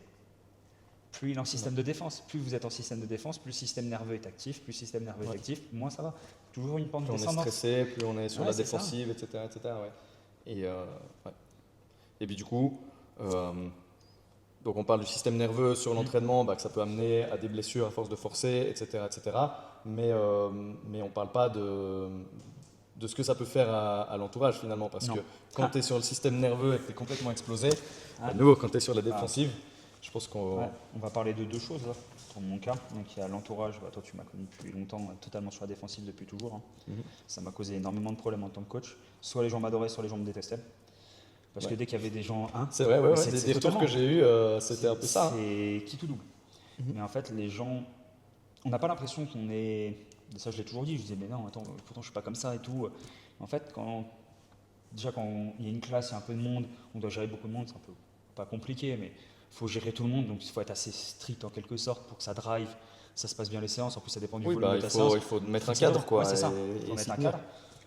plus il est en système de défense. Plus vous êtes en système de défense, plus le système nerveux est actif. Plus le système nerveux est actif, moins ça va. Toujours une pente Plus on est descendante. stressé, plus on est sur la défensive, etc. Ouais. Et puis du coup, donc on parle du système nerveux sur l'entraînement, que ça peut amener à des blessures à force de forcer, etc. Mais on ne parle pas de ce que ça peut faire à l'entourage finalement. Parce que quand tu es sur le système nerveux et que tu es complètement explosé, à nouveau, quand tu es sur la défensive, je pense qu'on... Ouais, on va parler de deux choses là, pour mon cas. Donc il y a l'entourage, toi tu m'as connu depuis longtemps, totalement sur la défensive depuis toujours. Ça m'a causé énormément de problèmes en tant que coach. Soit les gens m'adoraient, soit les gens me détestaient. Parce que dès qu'il y avait des gens... c'est vrai, des retours que j'ai eus, c'était un peu ça. C'est qui tout double. Mais en fait, les gens... On n'a pas l'impression qu'on est... Ça, je l'ai toujours dit. Je disais, mais non, attends, pourtant, je suis pas comme ça et tout. En fait, quand il y a une classe, il y a un peu de monde, on doit gérer beaucoup de monde, c'est un peu pas compliqué, mais il faut gérer tout le monde. Donc, il faut être assez strict en quelque sorte pour que ça drive, ça se passe bien les séances. En plus, ça dépend du volume de ta séance. Il faut mettre un cadre, quoi. Ouais, c'est ça. Il faut mettre un cadre.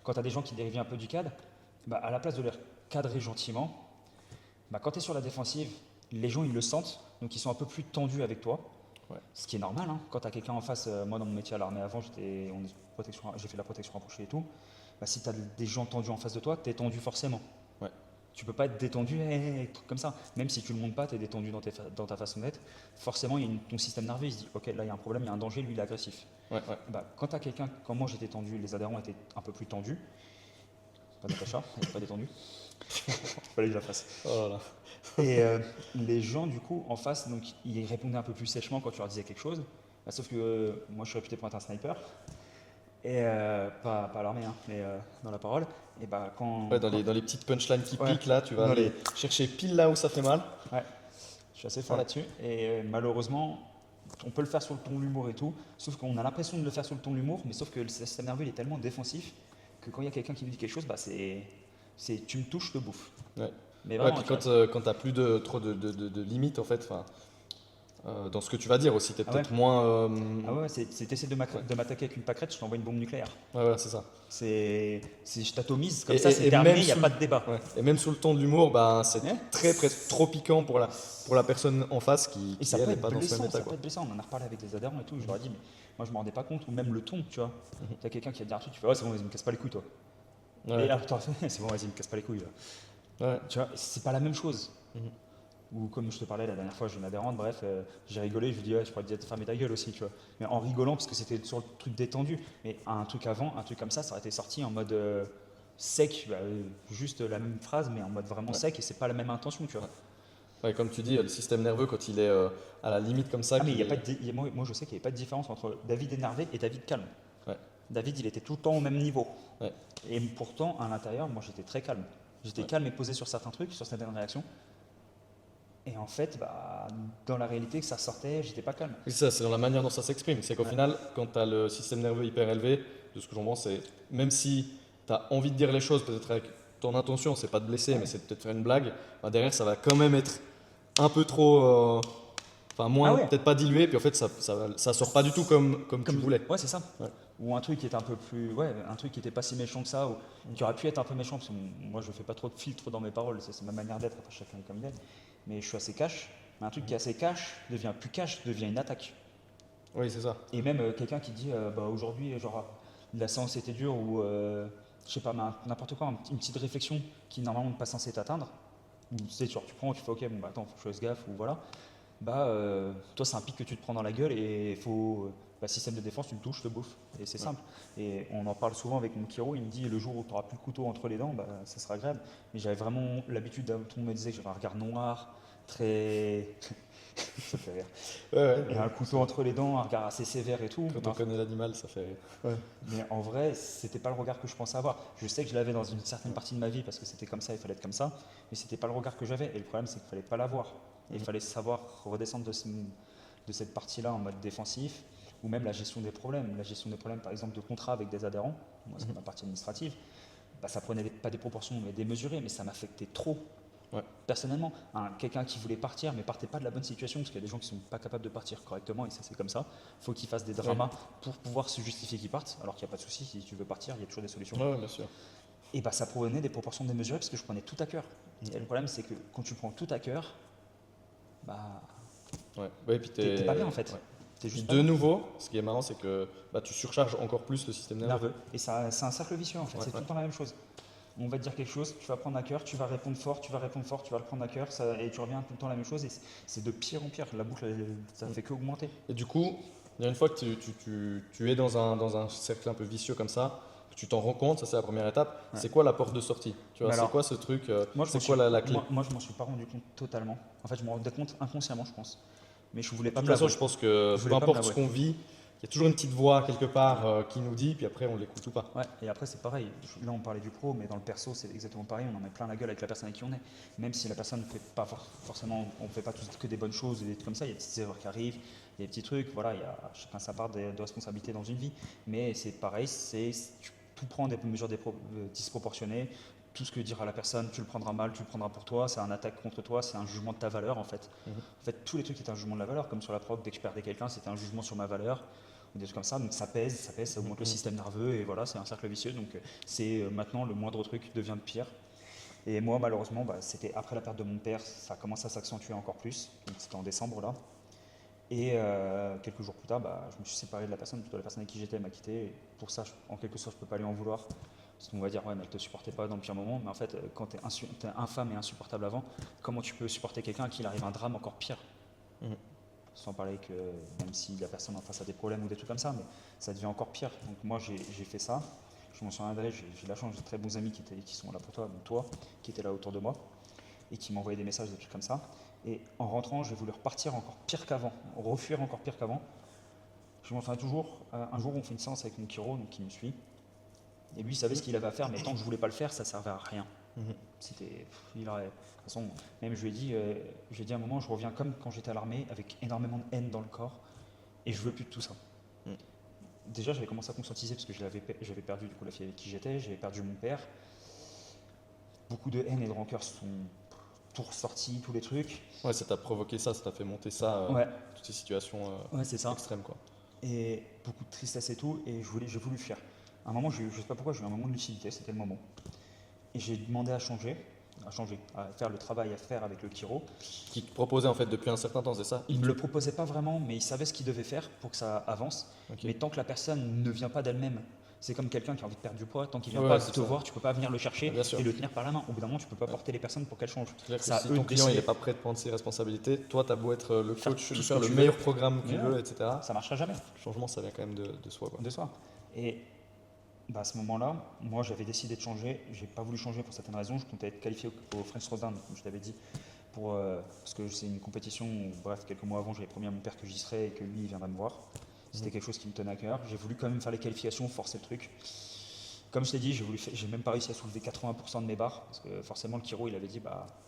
Quand tu as des gens qui dérivent un peu du cadre, à la place de leur cadrer gentiment, quand tu es sur la défensive, les gens ils le sentent, donc ils sont un peu plus tendus avec toi. Ouais. Ce qui est normal, hein. Quand tu as quelqu'un en face, moi dans mon métier à l'armée avant, j'ai fait la protection rapprochée et tout. Si tu as des gens tendus en face de toi, tu es tendu forcément. Ouais. Tu peux pas être détendu comme ça. Même si tu le montres pas, tu es détendu dans ta façon d'être. Forcément, ton système nerveux il se dit ok, là il y a un problème, il y a un danger, lui il est agressif. Ouais. Quand tu as quelqu'un, quand moi j'étais tendu, les adhérents étaient un peu plus tendus. Pas Natacha, elle n'est pas détendue. Fallait que je la fasse. Oh là. Et les gens, du coup, en face, donc, ils répondaient un peu plus sèchement quand tu leur disais quelque chose. Sauf que moi, je suis réputé pour être un sniper. Et pas à l'armée, hein, mais dans la parole. Et dans les petites punchlines qui piquent, là, tu vas aller chercher pile là où ça fait mal. Ouais, je suis assez fort là-dessus. Et malheureusement, on peut le faire sur le ton de l'humour et tout. Sauf qu'on a l'impression de le faire sur le ton de l'humour, mais sauf que le système nerveux il est tellement défensif que quand il y a quelqu'un qui me dit quelque chose, c'est tu me touches, je te bouffe. Ouais. Mais vraiment, puis quand tu n'as plus trop de limites, en fait, dans ce que tu vas dire aussi, tu es peut-être moins. tu essaies de m'attaquer avec une pâquerette, je t'envoie une bombe nucléaire. Ouais, voilà, c'est ça. Je t'atomise, comme ça, c'est terminé, il n'y a pas de débat. Ouais. Et même sous le ton de l'humour, c'est presque trop piquant pour la personne en face qui n'est pas dans ce même état. Ça peut être blessant, on en a reparlé avec des adhérents et tout, je leur ai dit, mais moi je me rendais pas compte, ou même le ton, tu vois. Tu as quelqu'un qui va te dire un truc, tu fais, ouais, c'est bon, vas-y, me casse pas les couilles, toi. Ouais. Et là, c'est bon, vas-y, me casse pas les couilles. Là. Ouais. Tu vois, c'est pas la même chose. Ou comme je te parlais la dernière fois, j'ai une adhérente, bref, j'ai rigolé, je lui dis, ouais, je pourrais te dire de fermer ta gueule aussi, tu vois. Mais en rigolant, parce que c'était sur le truc détendu. Mais un truc avant, un truc comme ça aurait été sorti en mode, sec, juste la même phrase, mais en mode vraiment sec, et c'est pas la même intention, tu vois. Ouais, comme tu dis, le système nerveux, quand il est à la limite comme ça. Ah, mais il y a pas moi, je sais qu'il n'y avait pas de différence entre David énervé et David calme. Ouais. David, il était tout le temps au même niveau. Ouais. Et pourtant, à l'intérieur, moi, j'étais très calme. J'étais calme et posé sur certains trucs, sur certaines réactions. Et en fait, dans la réalité, que ça sortait, j'étais pas calme. C'est ça, c'est dans la manière dont ça s'exprime. C'est qu'au final, quand tu as le système nerveux hyper élevé, de ce que j'en pense, c'est même si tu as envie de dire les choses, peut-être avec ton intention, c'est pas de blesser, mais c'est peut-être faire une blague, derrière, ça va quand même être un peu trop. Enfin, moins, peut-être pas dilué, puis en fait, ça sort pas du tout comme tu voulais. Ouais, c'est ça. Ouais. Ou un truc qui était un peu plus. Ouais, un truc qui était pas si méchant que ça, ou qui aurait pu être un peu méchant, parce que moi, je fais pas trop de filtres dans mes paroles, c'est ma manière d'être, après chacun comme il est. Mais je suis assez cash. Mais un truc qui est assez cash devient plus cash, devient une attaque. Oui, c'est ça. Et même quelqu'un qui dit aujourd'hui, genre, la séance était dure, ou je sais pas, n'importe quoi, une petite réflexion qui normalement n'est pas censée t'atteindre. Ou tu sais, genre, tu prends, tu fais ok, bon, attends, faut que je fasse gaffe, ou voilà. Toi, c'est un pic que tu te prends dans la gueule et il faut. Système de défense, tu me touches, je te bouffe. Et c'est simple. Et on en parle souvent avec mon chiro, il me dit le jour où tu n'auras plus le couteau entre les dents, ça sera agréable. Mais j'avais vraiment l'habitude, tout le monde me disait que j'avais un regard noir, très. Ça fait rire. Ouais. Et un couteau entre les dents, un regard assez sévère et tout. Quand on connaît l'animal, ça fait rire. Ouais. Mais en vrai, c'était pas le regard que je pensais avoir. Je sais que je l'avais dans une certaine partie de ma vie parce que c'était comme ça, il fallait être comme ça. Mais c'était pas le regard que j'avais. Et le problème, c'est qu'il fallait pas l'avoir. Et il fallait savoir redescendre de cette partie-là en mode défensif, ou même la gestion des problèmes. La gestion des problèmes, par exemple, de contrat avec des adhérents, moi c'est ma partie administrative, ça prenait pas des proportions mais démesurées, mais ça m'affectait trop. Ouais. Personnellement, quelqu'un qui voulait partir mais partait pas de la bonne situation, parce qu'il y a des gens qui sont pas capables de partir correctement, et ça c'est comme ça. Il faut qu'ils fassent des dramas pour pouvoir se justifier qu'ils partent, alors qu'il n'y a pas de souci, si tu veux partir, il y a toujours des solutions. Ouais, bien sûr. Et ça prenait des proportions démesurées parce que je prenais tout à cœur. Et le problème, c'est que quand tu prends tout à cœur, puis t'es pas bien en fait. Ouais. T'es juste de nouveau, ce qui est marrant, c'est que tu surcharges encore plus le système nerveux. Et c'est un cercle vicieux en fait, c'est tout le temps la même chose. On va te dire quelque chose, tu vas prendre à cœur, tu vas répondre fort, tu vas le prendre à cœur, et tu reviens tout le temps la même chose, et c'est de pire en pire. La boucle, ça ne fait qu'augmenter. Et du coup, il y a une fois que tu es dans un cercle un peu vicieux comme ça, que tu t'en rends compte, ça c'est la première étape, c'est quoi la porte de sortie? Tu vois, c'est quoi ce truc? C'est quoi la clé? Moi, je m'en suis pas rendu compte totalement. En fait, je me rendais compte inconsciemment, je pense. Mais je voulais pas De me toute façon, l'avouer. je pense que peu importe ce qu'on vit, il y a toujours une petite voix quelque part qui nous dit, puis après on l'écoute ou pas. Ouais, et après c'est pareil. Là on parlait du pro, mais dans le perso c'est exactement pareil. On en met plein la gueule avec la personne avec qui on est. Même si la personne ne fait pas forcément, on ne fait pas que des bonnes choses et des trucs comme ça. Il y a des petites erreurs qui arrivent, il y a des petits trucs. Voilà, il y a chacun sa part de responsabilité dans une vie. Mais c'est pareil, tout prend des mesures disproportionnées. Tout ce que dira la personne, tu le prendras mal, tu le prendras pour toi, c'est un attaque contre toi, c'est un jugement de ta valeur en fait. En fait, tous les trucs étaient un jugement de la valeur, comme sur la prog, dès que je perdais quelqu'un, c'était un jugement sur ma valeur, ou des trucs comme ça, donc ça pèse, ça augmente le système nerveux, et voilà, c'est un cercle vicieux, donc c'est maintenant le moindre truc devient pire. Et moi, malheureusement, c'était après la perte de mon père, ça a commencé à s'accentuer encore plus, donc c'était en décembre là. Et quelques jours plus tard, je me suis séparé de la personne, plutôt la personne avec qui j'étais m'a quitté, et pour ça, en quelque sorte, je ne peux pas lui en vouloir. Parce qu'on va dire, ouais, mais elle ne te supportait pas dans le pire moment. Mais en fait, quand tu es infâme et insupportable avant, comment tu peux supporter quelqu'un à qui il arrive un drame encore pire? Sans parler que même si la personne en face a des problèmes ou des trucs comme ça, mais ça devient encore pire. Donc moi, j'ai fait ça. Je m'en souviendrai, j'ai la chance, j'ai de très bons amis qui sont là pour toi, donc toi, qui étaient là autour de moi, et qui m'envoyaient des messages, des trucs comme ça. Et en rentrant, j'ai voulu repartir encore pire qu'avant, refuir encore pire qu'avant. Je m'en souviens toujours, un jour, on fait une séance avec mon chiro, donc qui me suit. Et lui, il savait ce qu'il avait à faire, mais tant que je voulais pas le faire, ça servait à rien. C'était, de toute façon, même je lui ai dit à un moment, je reviens comme quand j'étais à l'armée, avec énormément de haine dans le corps, et je veux plus de tout ça. Déjà, j'avais commencé à conscientiser parce que j'avais perdu du coup la fille avec qui j'étais, j'avais perdu mon père. Beaucoup de haine et de rancœur sont tout ressortis, tous les trucs. Ouais, ça t'a provoqué ça t'a fait monter ça, toutes ces situations extrêmes quoi. Et beaucoup de tristesse et tout, et j'ai voulu fuir. À un moment, je ne sais pas pourquoi, j'ai eu un moment de lucidité, c'était le moment. Et j'ai demandé à changer, à faire le travail à faire avec le chiro. Qui te proposait en fait depuis un certain temps, c'est ça? Il ne me le proposait pas vraiment, mais il savait ce qu'il devait faire pour que ça avance. Okay. Mais tant que la personne ne vient pas d'elle-même, c'est comme quelqu'un qui a envie de perdre du poids, tant qu'il ne vient pas te voir, tu ne peux pas venir le chercher et le tenir par la main. Au bout d'un moment, tu ne peux pas porter les personnes pour qu'elles changent. Ça, si ton client n'est pas prêt de prendre ses responsabilités, toi tu as beau être le coach, faire le meilleur programme qu'il veut, etc. Ça ne marchera jamais. Le changement, ça vient quand même de soi. Quoi. De soi. Et À ce moment-là, moi j'avais décidé de changer. J'ai pas voulu changer pour certaines raisons. Je comptais être qualifié au French Throwdown, comme je t'avais dit, parce que c'est une compétition où, bref, quelques mois avant, j'avais promis à mon père que j'y serais et que lui il viendrait me voir. C'était quelque chose qui me tenait à cœur. J'ai voulu quand même faire les qualifications, forcer le truc. Comme je t'ai dit, j'ai même pas réussi à soulever 80% de mes barres parce que forcément le chiro il avait dit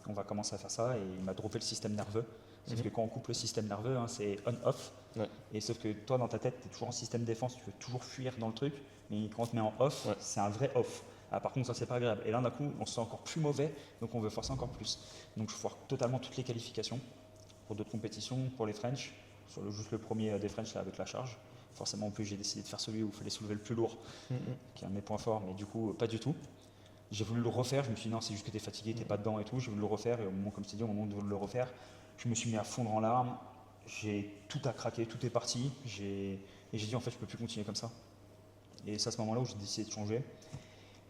on va commencer à faire ça et il m'a droppé le système nerveux. Sauf que quand on coupe le système nerveux, hein, c'est on-off. Ouais. Et sauf que toi dans ta tête, tu es toujours en système défense, tu veux toujours fuir dans le truc, mais quand on te met en off, Ouais. c'est un vrai off. Ah, par contre, ça c'est pas agréable. Et là d'un coup, on se sent encore plus mauvais, donc on veut forcer encore plus. Donc je foire totalement toutes les qualifications pour d'autres compétitions, pour les French, juste le premier des French là avec la charge. Forcément, en plus, j'ai décidé de faire celui où il fallait soulever le plus lourd, qui est un de mes points forts, mais du coup, pas du tout. J'ai voulu le refaire, je me suis dit non, c'est juste que t'es fatigué, t'es pas dedans et tout. J'ai voulu le refaire, et au moment, comme je t'ai dit, au moment de le refaire, je me suis mis à fondre en larmes. J'ai tout à craquer, tout est parti. Et j'ai dit en fait, je peux plus continuer comme ça. Et c'est à ce moment-là où j'ai décidé de changer.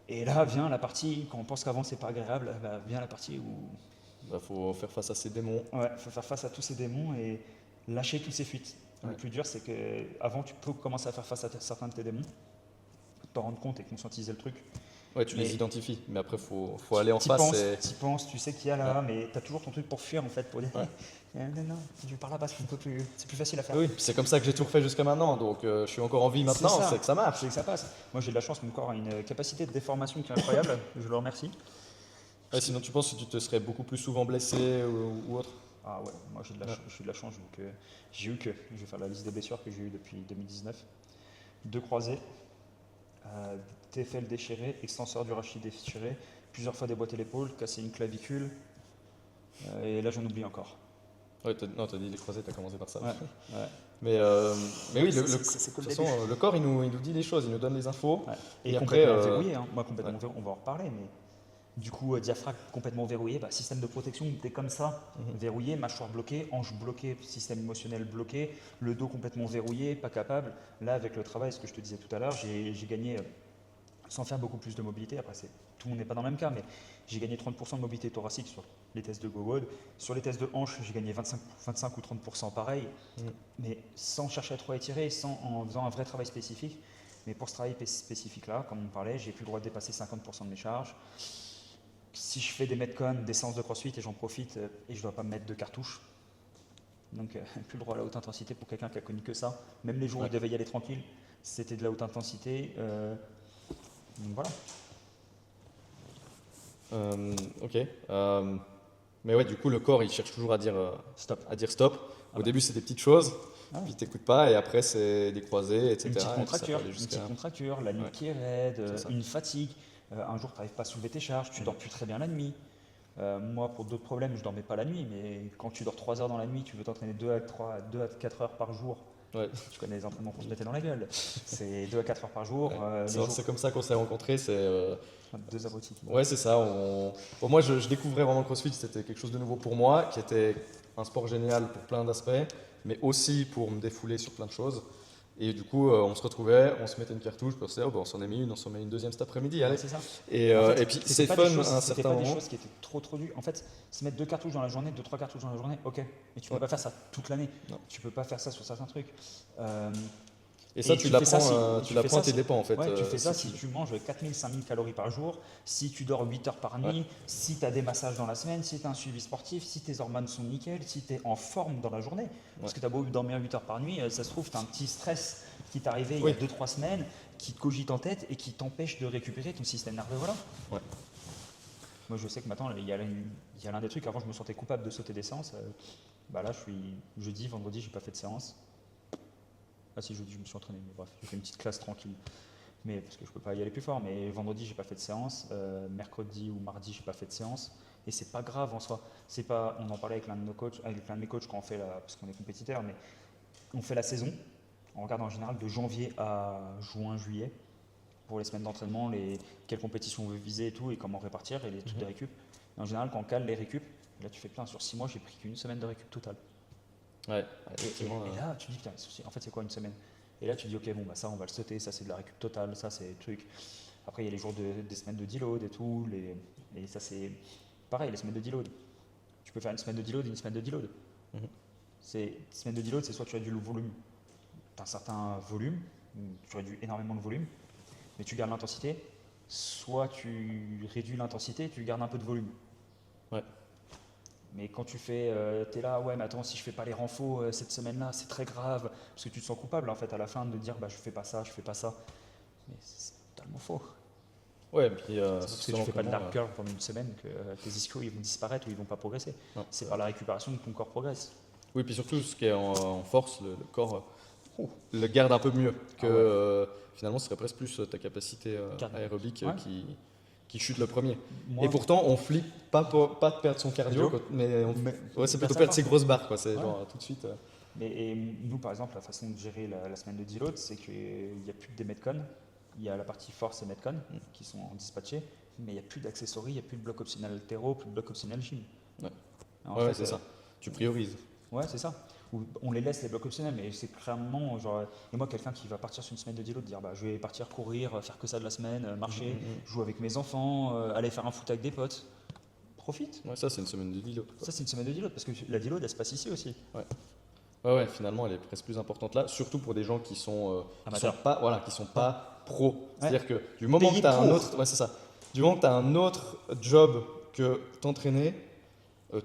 Et là vient la partie, quand on pense qu'avant c'est pas agréable, vient la partie où Faut faire face à ces démons. faut faire face à tous ces démons et lâcher toutes ces fuites. Ouais. Le plus dur, c'est que avant tu peux commencer à faire face à certains de tes démons, t'en rendre compte et conscientiser le truc. Ouais, tu Mais les identifies, mais après, faut aller en t'y face. penses, t'y penses, tu sais qu'il y a là, mais t'as toujours ton truc pour fuir en fait, pour dire Ouais. non, je vais par là-bas, c'est plus facile à faire. Oui, puis c'est comme ça que j'ai tout refait jusqu'à maintenant, donc je suis encore en vie maintenant, C'est ça. c'est que ça marche. C'est que ça passe. Moi j'ai de la chance, mon corps a une capacité de déformation qui est incroyable, je le remercie. Ouais, sinon, tu penses que tu te serais beaucoup plus souvent blessé ou autre? Ah ouais, moi j'ai de la chance, donc j'ai eu je vais faire la liste des blessures que j'ai eues depuis 2019. 2 croisés, TFL déchiré, extenseur du rachis déchiré, plusieurs fois déboîté l'épaule, cassé une clavicule, et là j'en oublie encore. Ouais, non, t'as dit les croisés, t'as commencé par ça. Ouais, ouais. Mais oui, C'est de cool toute façon, le corps, il nous dit les choses, il nous donne les infos. Ouais. Et après, complètement verrouillé, hein. Moi complètement ouais. verrouillé, on va en reparler, mais du coup diaphragme complètement verrouillé, système de protection, t'es comme ça, verrouillé, mâchoire bloquée, hanche bloquée, système émotionnel bloqué, le dos complètement verrouillé, pas capable. Là avec le travail, ce que je te disais tout à l'heure, j'ai gagné, sans faire beaucoup plus de mobilité, après tout le monde n'est pas dans le même cas, mais j'ai gagné 30% de mobilité thoracique sur les tests de GoWood. Sur les tests de hanche, j'ai gagné 25 ou 30% pareil, mais sans chercher à trop étirer, en faisant un vrai travail spécifique. Mais pour ce travail spécifique là, comme on parlait, j'ai plus le droit de dépasser 50% de mes charges. Si je fais des metcon, des séances de crossfit et j'en profite et je ne dois pas me mettre de cartouches, donc plus le droit à la haute intensité pour quelqu'un qui a connu que ça. Même les jours où il devait y aller tranquille, c'était de la haute intensité. Donc voilà. Ok. Mais ouais, du coup, le corps, il cherche toujours à dire Stop. stop. Au début, c'est des petites choses, puis t'écoutes pas, et après, c'est des croisés, etc. Une petite et puis ça peut aller contracture, la nuit qui est raide, C'est ça. une fatigue. Un jour, tu n'arrives pas à soulever tes charges, tu dors plus très bien la nuit. Moi, pour d'autres problèmes, je dormais pas la nuit, mais quand tu dors 3 heures dans la nuit, tu veux t'entraîner 2 à 4 heures par jour. Ouais. Tu connais les entraînements qu'on se mettait dans la gueule. C'est 2 à 4 heures par jour. C'est comme ça qu'on s'est rencontrés. Deux abrutis. Ouais, c'est ça. Bon, moi, je découvrais vraiment le CrossFit. C'était quelque chose de nouveau pour moi, qui était un sport génial pour plein d'aspects, mais aussi pour me défouler sur plein de choses. Et du coup, on se retrouvait, on se mettait une cartouche, puis on s'en est mis une, on s'en met une deuxième cet après-midi. Allez. C'est ça. Et, En fait, et puis c'est fun à un c'était certain pas des moment. choses qui étaient trop dures. En fait, se mettre 2 cartouches dans la journée, 2-3 cartouches dans la journée, ok. Mais tu peux pas faire ça toute l'année. Non. Tu peux pas faire ça sur certains trucs. Et ça, tu l'apprends à tes dépens en fait. Ouais, tu fais ça si tu manges 4000-5000 calories par jour, si tu dors 8 heures par nuit, si tu as des massages dans la semaine, si tu as un suivi sportif, si tes hormones sont nickel, si tu es en forme dans la journée. Parce que tu as beau dormir 8 heures par nuit, ça se trouve, tu as un petit stress qui t'est arrivé il y a 2-3 semaines, qui te cogite en tête et qui t'empêche de récupérer ton système nerveux. Voilà. Ouais. Moi, je sais que maintenant, il y a l'un des trucs, avant, je me sentais coupable de sauter des séances. Là, je suis jeudi, vendredi, j'ai pas fait de séance. Ah si, jeudi je me suis entraîné, mais bref, j'ai fait une petite classe tranquille, mais parce que je peux pas y aller plus fort. Mais vendredi j'ai pas fait de séance, mercredi ou mardi j'ai pas fait de séance, et c'est pas grave en soi. C'est pas, on en parlait avec l'un de nos coachs, avec l'un de mes coachs quand on fait parce qu'on est compétiteur, mais on fait la saison. On regarde en général de janvier à juin, juillet pour les semaines d'entraînement, quelles compétitions on veut viser et tout, et comment répartir et les trucs de récup. Et en général quand on cale les récup, là tu fais plein, sur 6 mois j'ai pris qu'une semaine de récup totale. Ouais, et là, tu dis, putain, en fait, c'est quoi une semaine? Et là, tu dis, ok, bon, ça, on va le sauter, ça, c'est de la récup totale, ça, c'est le truc. Après, il y a les jours des semaines de deload et tout, et ça, c'est pareil, les semaines de deload. Tu peux faire une semaine de deload et une semaine de deload. Une semaine de deload, c'est soit tu réduis le volume d'un certain volume, tu réduis énormément le volume, mais tu gardes l'intensité, soit tu réduis l'intensité et tu gardes un peu de volume. Ouais. Mais quand tu fais, t'es là, ouais, mais attends, si je fais pas les renfos cette semaine-là, c'est très grave, parce que tu te sens coupable en fait à la fin de dire, bah je fais pas ça, je fais pas ça. Mais c'est totalement faux. Ouais, et puis C'est parce que tu fais pas de large curl pendant une semaine que tes ischios ils vont disparaître ou ils vont pas progresser. non, C'est par la récupération que ton corps progresse. oui, puis surtout, ce qui est en force, le corps le garde un peu mieux que Ah ouais. finalement, ce serait presque plus ta capacité Cardio. aérobique Ouais. qui chute le premier. Moi, Et pourtant, on flippe pas de perdre son cardio, Cardio. mais Mais ouais, c'est tu perds plutôt sa perdre force. ses grosses barres, quoi. C'est Ouais. genre tout de suite. et nous, par exemple, la façon de gérer la semaine de deload, c'est qu'il n'y a plus que des metcons. Il y a la partie force et metcon qui sont dispatchés, mais il n'y a plus d'accessoires, il n'y a plus de bloc optionnel altéro, plus de bloc optionnel gym. Ouais. En Ouais, fait, c'est ça. Tu priorises. Ouais, c'est ça. Ou on les laisse les blocs optionnels, mais c'est clairement genre. Et moi, quelqu'un qui va partir sur une semaine de deload, dire bah je vais partir courir, faire que ça de la semaine, marcher, jouer avec mes enfants, aller faire un foot avec des potes. Profite. Ouais, ça, c'est une semaine de deload, quoi. Ça, c'est une semaine de deload parce que la deload, elle se passe ici aussi. Ouais, finalement, elle est presque plus importante là, surtout pour des gens qui sont Amateurs. qui sont pas pro. C'est-à-dire que du moment Payés que tu as un pour. autre, ouais, c'est ça. Du moment que tu as un autre job que t'entraîner,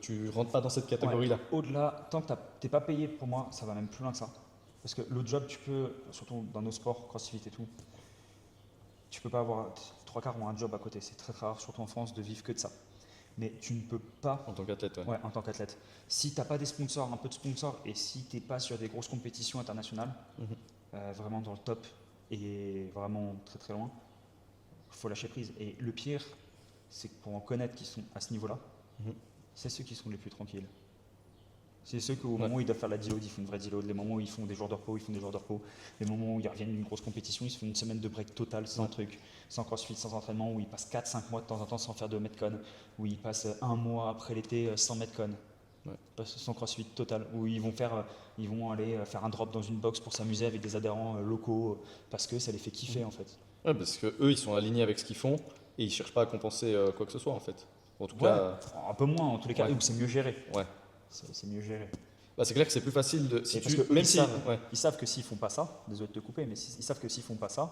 tu rentres pas dans cette catégorie-là. Ouais. Au-delà, tant que t'es pas payé, pour moi, ça va même plus loin que ça. Parce que le job, tu peux, surtout dans nos sports, crossfit et tout, tu peux pas avoir trois quarts ont un job à côté. C'est très très rare, surtout en France, de vivre que de ça. Mais tu ne peux pas, En tant qu'athlète, ouais. ouais, en tant qu'athlète, si tu n'as pas des sponsors, un peu de sponsors, et si tu n'es pas sur des grosses compétitions internationales, Mhm. vraiment dans le top et vraiment très très loin, il faut lâcher prise. Et le pire, c'est que pour en connaître qui sont à ce niveau-là, Mhm. c'est ceux qui sont les plus tranquilles. C'est ceux qu'au Ouais. moment où ils doivent faire la deload, ils font une vraie deload. Les moments où ils font des jours de repos, ils font des jours de repos. Les moments où ils reviennent d'une grosse compétition, ils se font une semaine de break total, sans truc, sans crossfit, sans entraînement, où ils passent 4-5 mois de temps en temps sans faire de metcon, où ils passent un mois après l'été sans metcon, sans crossfit total, où ils vont aller faire un drop dans une box pour s'amuser avec des adhérents locaux parce que ça les fait kiffer en fait. Ouais, parce que eux, ils sont alignés avec ce qu'ils font et ils cherchent pas à compenser quoi que ce soit en fait. En tout Ouais, cas, un peu moins en tous les cas, ouais. où c'est mieux géré. ouais. C'est mieux géré. Bah, c'est clair que c'est plus facile de. Si Et parce tu, que eux, même ils, si, savent, ouais. ils savent que s'ils font pas ça, désolé de te couper, mais ils savent que s'ils font pas ça,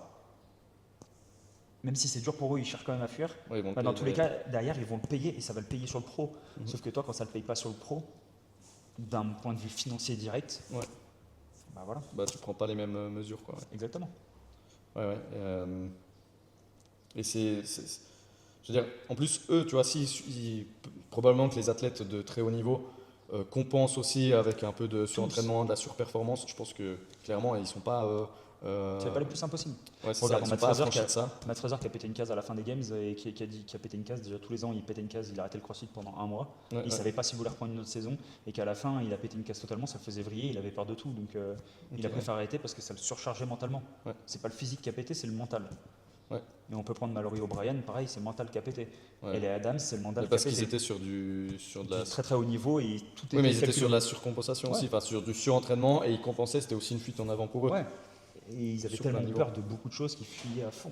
même si c'est dur pour eux, ils cherchent quand même à fuir. Ouais, ils vont Bah, dans payer tous les derrière. cas, derrière, ils vont le payer et ça va le payer sur le pro. Sauf que toi, quand ça ne le paye pas sur le pro, d'un point de vue financier direct, Ouais. bah voilà, Bah, tu prends pas les mêmes mesures, quoi. exactement. Ouais, ouais. Et je veux dire, en plus, eux, tu vois, probablement que les athlètes de très haut niveau compensent aussi avec un peu de surentraînement, de la surperformance. Je pense que clairement, ils sont pas. C'est pas le plus impossible. Ouais, c'est Regarde, ça, ils Matt sont pas Fraser, affranchis de ça. Matt Fraser qui a pété une case à la fin des games et qui a pété une case. Déjà tous les ans, il pétait une case, il a arrêté le crossfit pendant un mois. Ouais, Il ouais. savait pas s'il voulait reprendre une autre saison et qu'à la fin, il a pété une case totalement, ça le faisait vriller, il avait peur de tout. Donc il a Ok, préféré arrêter parce que ça le surchargeait mentalement. Ouais. C'est pas le physique qui a pété, c'est le mental. Ouais. Et on peut prendre Mallory O'Brien, pareil, c'est le mental qui a pété. Ouais. Et les Adams, c'est le mental Mais qui a parce qu'ils pété. étaient sur de la. Du très très haut niveau et tout était Oui, mais ils étaient calculé. sur de la surcompensation Ouais. aussi, enfin sur du surentraînement et ils compensaient, c'était aussi une fuite en avant pour eux. Ouais. Et ils avaient Sur plein tellement de peur de beaucoup de choses qu'ils fuyaient à fond.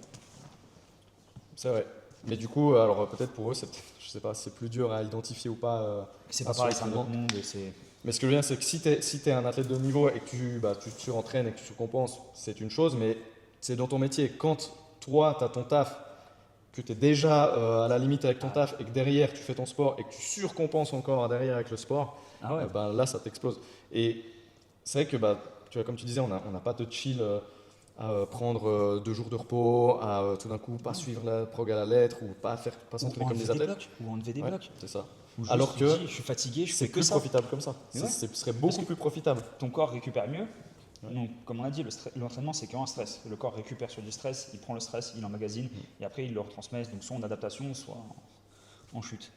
C'est vrai. Mais du coup, alors peut-être pour eux, je sais pas, c'est plus dur à identifier ou pas. C'est un pas pareil, c'est un surentraînement. autre monde et c'est. Mais ce que je veux dire, c'est que si tu es un athlète de haut niveau et que tu te surentraînes et que tu surcompenses, c'est une chose, mais c'est dans ton métier. Quand toi, tu as ton taf, que tu es déjà à la limite avec ton taf et que derrière, tu fais ton sport et que tu surcompenses encore derrière avec le sport, Ah ouais. ben, là, ça t'explose. Et c'est vrai que, tu vois, comme tu disais, on n'a pas de chill à prendre 2 jours de repos, à tout d'un coup pas suivre la prog à la lettre ou pas s'entraîner comme des athlètes. Ou enlever des Ouais, blocs. c'est ça. Ou juste Alors tu que dis, je suis fatigué, je c'est fais que plus ça. profitable comme ça. Mais ouais. Ce serait beaucoup plus profitable. Ton corps récupère mieux. Ouais. Donc, comme on a dit, l'entraînement, c'est qu'un stress. Le corps récupère sur du stress, il prend le stress, il emmagasine et après il le retransmet, donc soit en adaptation, soit en chute.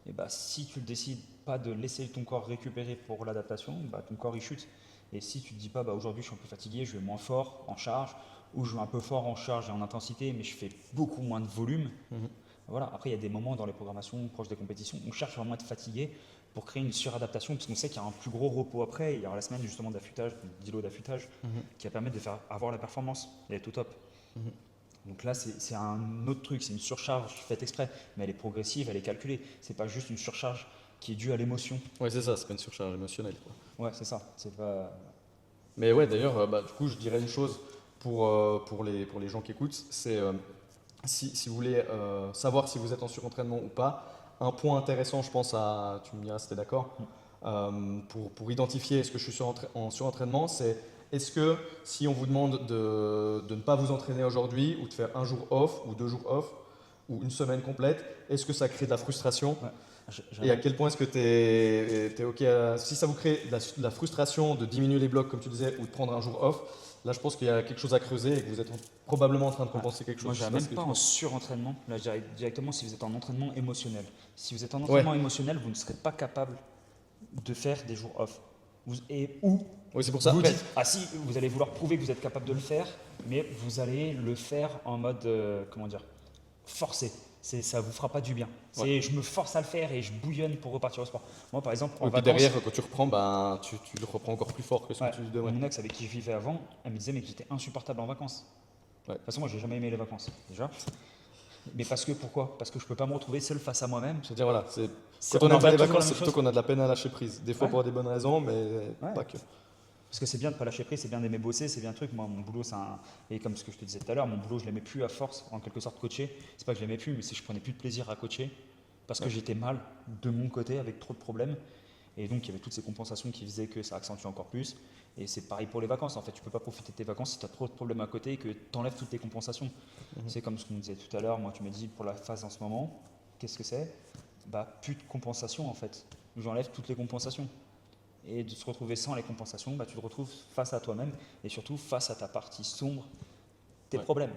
Et bah, si tu décides pas de laisser ton corps récupérer pour l'adaptation, bah, ton corps il chute. Et si tu te dis pas, bah, aujourd'hui je suis un peu fatigué, je vais moins fort en charge, ou je vais un peu fort en charge et en intensité, mais je fais beaucoup moins de volume. Mhm. Voilà. Après, il y a des moments dans les programmations proches des compétitions où on cherche vraiment à être fatigué pour créer une suradaptation, parce qu'on sait qu'il y a un plus gros repos après. Il y aura la semaine justement d'affûtage, d'îlot d'affûtage, qui va permettre de faire avoir la performance et être au top. Mhm. Donc là, c'est un autre truc, c'est une surcharge faite exprès, mais elle est progressive, elle est calculée. C'est pas juste une surcharge qui est due à l'émotion. Ouais, c'est ça, c'est pas une surcharge émotionnelle, quoi. Ouais, c'est ça. C'est pas. Mais ouais, d'ailleurs, du coup, je dirais une chose pour les gens qui écoutent, c'est si vous voulez savoir si vous êtes en surentraînement ou pas, un point intéressant, je pense, tu me diras si tu es d'accord, pour identifier est-ce que je suis en surentraînement, c'est est-ce que si on vous demande de ne pas vous entraîner aujourd'hui ou de faire un jour off ou 2 jours off ou une semaine complète, est-ce que ça crée de la frustration? Ouais. Et à quel point est-ce que tu es OK si ça vous crée de la frustration de diminuer les blocs, comme tu disais, ou de prendre un jour off, là, je pense qu'il y a quelque chose à creuser et que vous êtes probablement en train de compenser quelque chose. Moi, je dirais même pas en surentraînement. Là, je dirais directement si vous êtes en entraînement émotionnel. Si vous êtes en entraînement émotionnel, vous ne serez pas capable de faire des jours off. Oui, c'est pour ça. Vous dites, si, vous allez vouloir prouver que vous êtes capable de le faire, mais vous allez le faire en mode, comment dire, forcé. Ça vous fera pas du bien. Je me force à le faire et je bouillonne pour repartir au sport. Moi, par exemple, en vacances, derrière, quand tu reprends, tu le reprends encore plus fort que ce que tu devrais. Mon ex avec qui je vivais avant, elle me disait mais que j'étais insupportable en vacances. De toute façon, moi, j'ai jamais aimé les vacances déjà. Mais pourquoi? Parce que je peux pas me retrouver seul face à moi-même. C'est-à-dire voilà, quand on n'aime pas les vacances, c'est plutôt qu'on a de la peine à lâcher prise. Des fois pour des bonnes raisons, mais pas que. Parce que c'est bien de pas lâcher prise, c'est bien d'aimer bosser, c'est bien un truc. Moi, mon boulot, et comme ce que je te disais tout à l'heure, mon boulot, je l'aimais plus à force, en quelque sorte, coacher. C'est pas que je l'aimais plus, mais c'est que je prenais plus de plaisir à coacher parce que j'étais mal de mon côté avec trop de problèmes. Et donc, il y avait toutes ces compensations qui faisaient que ça accentue encore plus. Et c'est pareil pour les vacances. En fait, tu peux pas profiter de tes vacances si tu as trop de problèmes à côté et que tu enlèves toutes tes compensations. C'est comme ce qu'on disait tout à l'heure. Moi, tu me dis pour la phase en ce moment, qu'est-ce que c'est? Plus de compensation en fait. J'enlève toutes les compensations. Et de se retrouver sans les compensations, tu te retrouves face à toi-même et surtout face à ta partie sombre, tes problèmes.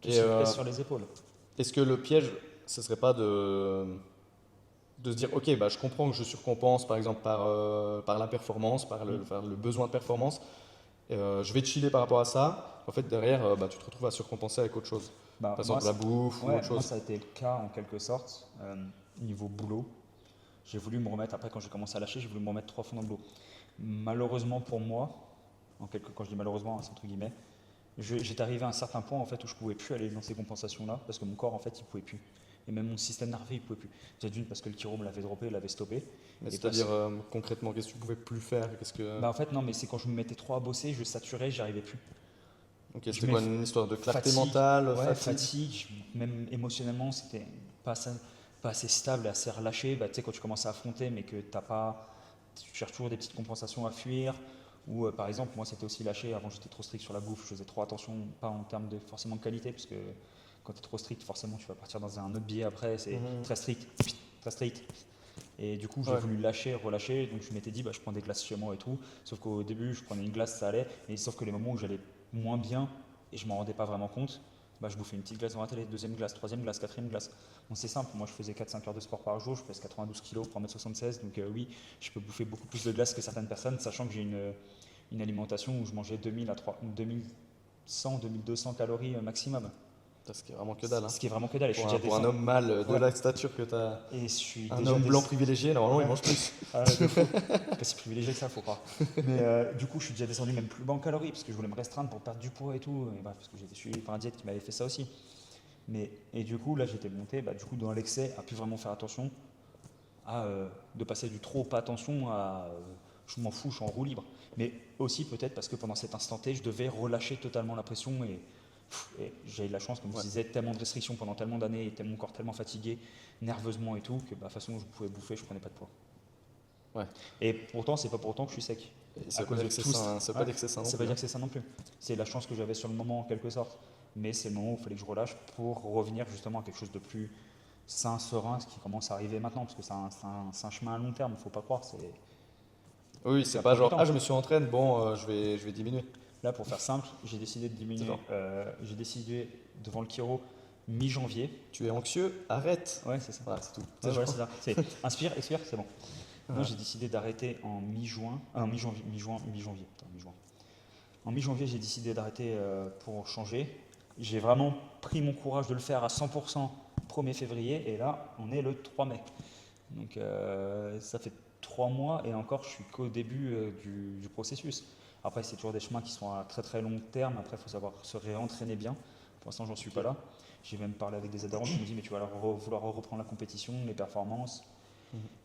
Tout se pèse sur les épaules. Est-ce que le piège, ce serait pas de se dire ok, je comprends que je surcompense par exemple par la performance, par le besoin de performance, je vais chiller par rapport à ça. En fait, derrière, tu te retrouves à surcompenser avec autre chose. Par exemple, la bouffe ou autre chose. Moi, ça a été le cas en quelque sorte, niveau boulot. J'ai voulu me remettre, après quand j'ai commencé à lâcher, j'ai voulu me remettre 3 fois dans le boulot. Malheureusement pour moi, quand je dis malheureusement, c'est entre guillemets, j'étais arrivé à un certain point en fait, où je ne pouvais plus aller dans ces compensations-là, parce que mon corps en fait, il ne pouvait plus. Et même mon système nerveux, il ne pouvait plus. Déjà d'une, parce que le chiro me l'avait droppé, l'avait stoppé. C'est-à-dire concrètement, qu'est-ce que tu ne pouvais plus faire? En fait, non, mais c'est quand je me mettais trop à bosser, je saturais, j'y arrivais plus. Ok, c'était quoi, une histoire de clarté mentale? Fatigue, même émotionnellement, c'était pas assez stable, assez relâché. Tu sais, quand tu commences à affronter, mais que tu cherches toujours des petites compensations à fuir. Ou par exemple, moi, c'était aussi lâché. Avant, j'étais trop strict sur la bouffe. Je faisais trop attention, pas en termes de forcément de qualité, parce que quand tu es trop strict, forcément, tu vas partir dans un autre biais après. C'est très strict, très strict. Et du coup, j'ai voulu relâcher. Donc, je m'étais dit, je prends des glaces chez moi et tout. Sauf qu'au début, je prenais une glace, ça allait. Et sauf que les moments où j'allais moins bien et je m'en rendais pas vraiment compte, je bouffais une petite glace devant la télé, deuxième glace, troisième glace, quatrième glace. Bon, c'est simple, moi je faisais 4-5 heures de sport par jour, je pèse 92 kg pour 1m76, donc oui, je peux bouffer beaucoup plus de glace que certaines personnes, sachant que j'ai une alimentation où je mangeais 2100, 2200 calories maximum. Ce qui est vraiment que dalle. Ce qui est vraiment que dalle. Pour un homme mâle de la stature que tu as, un homme blanc privilégié, normalement il mange plus. Pas si privilégié que ça, faut croire. Mais du coup, je suis déjà descendu même plus bas en calories parce que je voulais me restreindre pour perdre du poids et tout. Et parce que j'étais suivi par un diète qui m'avait fait ça aussi. Et du coup, là, j'étais monté dans l'excès, à plus vraiment faire attention, de passer du trop pas attention à je m'en fous, je suis en roue libre. Mais aussi peut-être parce que pendant cet instant T, je devais relâcher totalement la pression et j'ai eu de la chance, comme je disais, tellement de restrictions pendant tellement d'années et mon corps tellement fatigué, nerveusement et tout, que de toute façon, je pouvais bouffer, je prenais pas de poids. Et pourtant, c'est pas pour autant que je suis sec. Ça veut pas dire que c'est sain. Ça veut dire que c'est ça non plus. C'est la chance que j'avais sur le moment en quelque sorte. Mais c'est le moment où il fallait que je relâche pour revenir justement à quelque chose de plus sain, serein, ce qui commence à arriver maintenant, parce que c'est un chemin à long terme, il ne faut pas croire. Oui, c'est pas genre, je me suis entraîné, je vais diminuer. Là, pour faire simple, j'ai décidé de diminuer. J'ai décidé devant le chiro mi-janvier. Tu es anxieux? Arrête. Ouais, c'est ça. Voilà, c'est tout. C'est ça. Inspire, expire, c'est bon. Moi, j'ai décidé d'arrêter en mi-juin. Mi-janvier. En mi-janvier, j'ai décidé d'arrêter pour changer. J'ai vraiment pris mon courage de le faire à 100% 1er février. Et là, on est le 3 mai. Donc, ça fait 3 mois et encore, je suis qu'au début du processus. Après, c'est toujours des chemins qui sont à très très long terme. Après, il faut savoir se réentraîner bien. Pour l'instant, j'en suis pas là. J'ai même parlé avec des adhérents qui me disent mais tu vas vouloir reprendre la compétition, les performances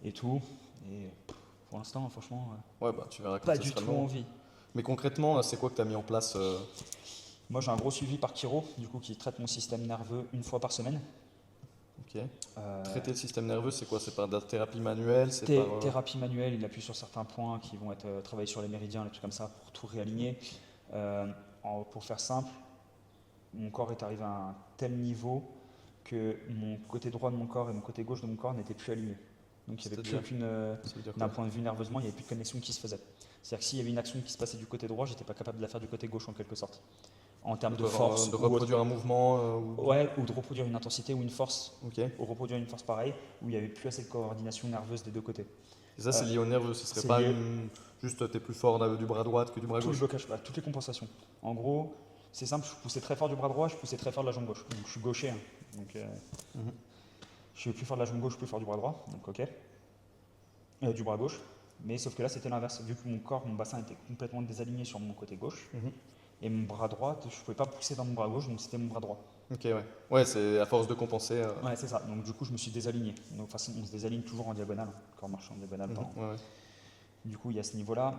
et tout. Et pour l'instant, franchement, tu verras pas du tout envie. Mais concrètement, c'est quoi que tu as mis en place Moi, j'ai un gros suivi par chiro, du coup, qui traite mon système nerveux une fois par semaine. Ok. Euh, Traiter le système nerveux, c'est quoi? C'est par de la thérapie manuelle? C'est par. Thérapie manuelle, il appuie sur certains points qui vont être travaillés sur les méridiens, des trucs comme ça, pour tout réaligner. Euh, pour faire simple, mon corps est arrivé à un tel niveau que mon côté droit de mon corps et mon côté gauche de mon corps n'étaient plus alignés. Donc il n'y avait plus C'est-à-dire aucune, Ça veut dire d'un quoi? point de vue nerveusement, il n'y avait plus de connexion qui se faisait. C'est-à-dire que s'il y avait une action qui se passait du côté droit, j'étais pas capable de la faire du côté gauche en quelque sorte. En termes de force De ou autre. reproduire un mouvement Ouais, ou de reproduire une intensité ou une force, Ok. Et ou reproduire une force pareille, où il n'y avait plus assez de coordination nerveuse des deux côtés. ça, c'est lié au nerveux. Ce serait c'est pas lié- juste t'es plus fort du bras droit que du bras Tout le gauche. blocage, toutes les compensations. En gros, c'est simple, je poussais très fort du bras droit, je poussais très fort de la jambe gauche. Donc je suis gaucher, hein. Donc Mhm. je suis plus fort de la jambe gauche, plus fort du bras droit, donc ok. Du bras gauche. Mais sauf que là, c'était l'inverse. Vu que mon corps, mon bassin était complètement désaligné sur mon côté gauche, Mhm. et mon bras droit, je ne pouvais pas pousser dans mon bras gauche, donc c'était mon bras droit. Ok, ouais. Ouais, c'est à force de compenser. Ouais, c'est ça. Donc du coup, je me suis désaligné. Donc de toute façon, on se désaligne toujours en diagonale. Le corps marche en diagonale. Mhm. Ouais, ouais. Du coup, il y a ce niveau-là.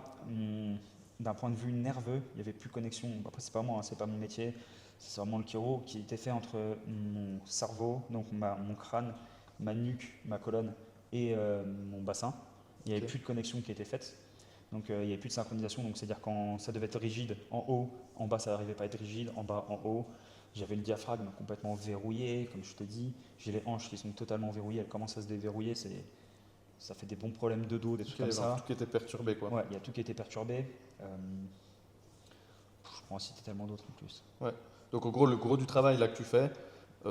D'un point de vue nerveux, il n'y avait plus de connexion. Après, c'est pas moi, hein, c'est pas mon métier. C'est vraiment le chiro qui était fait entre mon cerveau, donc mon crâne, ma nuque, ma colonne et mon bassin. Il n'y avait Ok. plus de connexion qui était faite. Donc il n'y avait plus de synchronisation. Donc c'est-à-dire quand ça devait être rigide en haut, en bas ça n'arrivait pas à être rigide, en bas, en haut. J'avais le diaphragme complètement verrouillé, comme je te dis. J'ai les hanches qui sont totalement verrouillées. Elles commencent à se déverrouiller. Ça fait des bons problèmes de dos, des trucs Ok, comme donc ça. tout qui était perturbé, quoi. Ouais, il y a tout qui a été perturbé. Je pourrais en citer tellement d'autres en plus. Ouais. Donc, au gros, le gros du travail là que tu fais,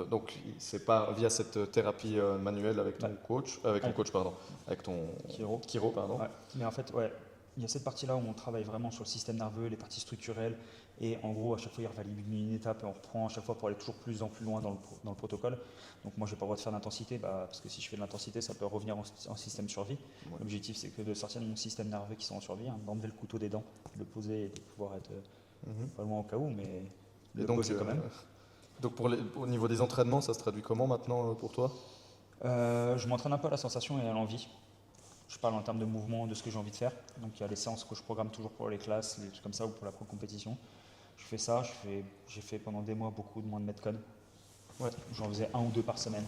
donc c'est pas via cette thérapie manuelle avec ton Ouais. coach, avec ton Ouais. coach, pardon, avec ton Chiro. chiro, pardon. Ouais. Mais en fait, ouais, il y a cette partie-là où on travaille vraiment sur le système nerveux, les parties structurelles. Et en gros, à chaque fois, il revalide une étape et on reprend à chaque fois pour aller toujours plus en plus loin dans le protocole. Donc moi, je n'ai pas le droit de faire d'intensité, parce que si je fais de l'intensité, ça peut revenir en système survie. Ouais. L'objectif, c'est que de sortir de mon système nerveux qui sont en survie, hein, d'enlever le couteau des dents, de le poser et de pouvoir être Mhm. pas loin au cas où, mais Et le donc, poser quand même. donc au niveau des entraînements, ça se traduit comment maintenant pour toi? Je m'entraîne un peu à la sensation et à l'envie. Je parle en termes de mouvement, de ce que j'ai envie de faire. Donc il y a les séances que je programme toujours pour les classes, des trucs comme ça, ou pour la compétition. Je fais ça, j'ai fait pendant des mois beaucoup de moins de Metcon. Ouais. J'en faisais 1 ou 2 par semaine.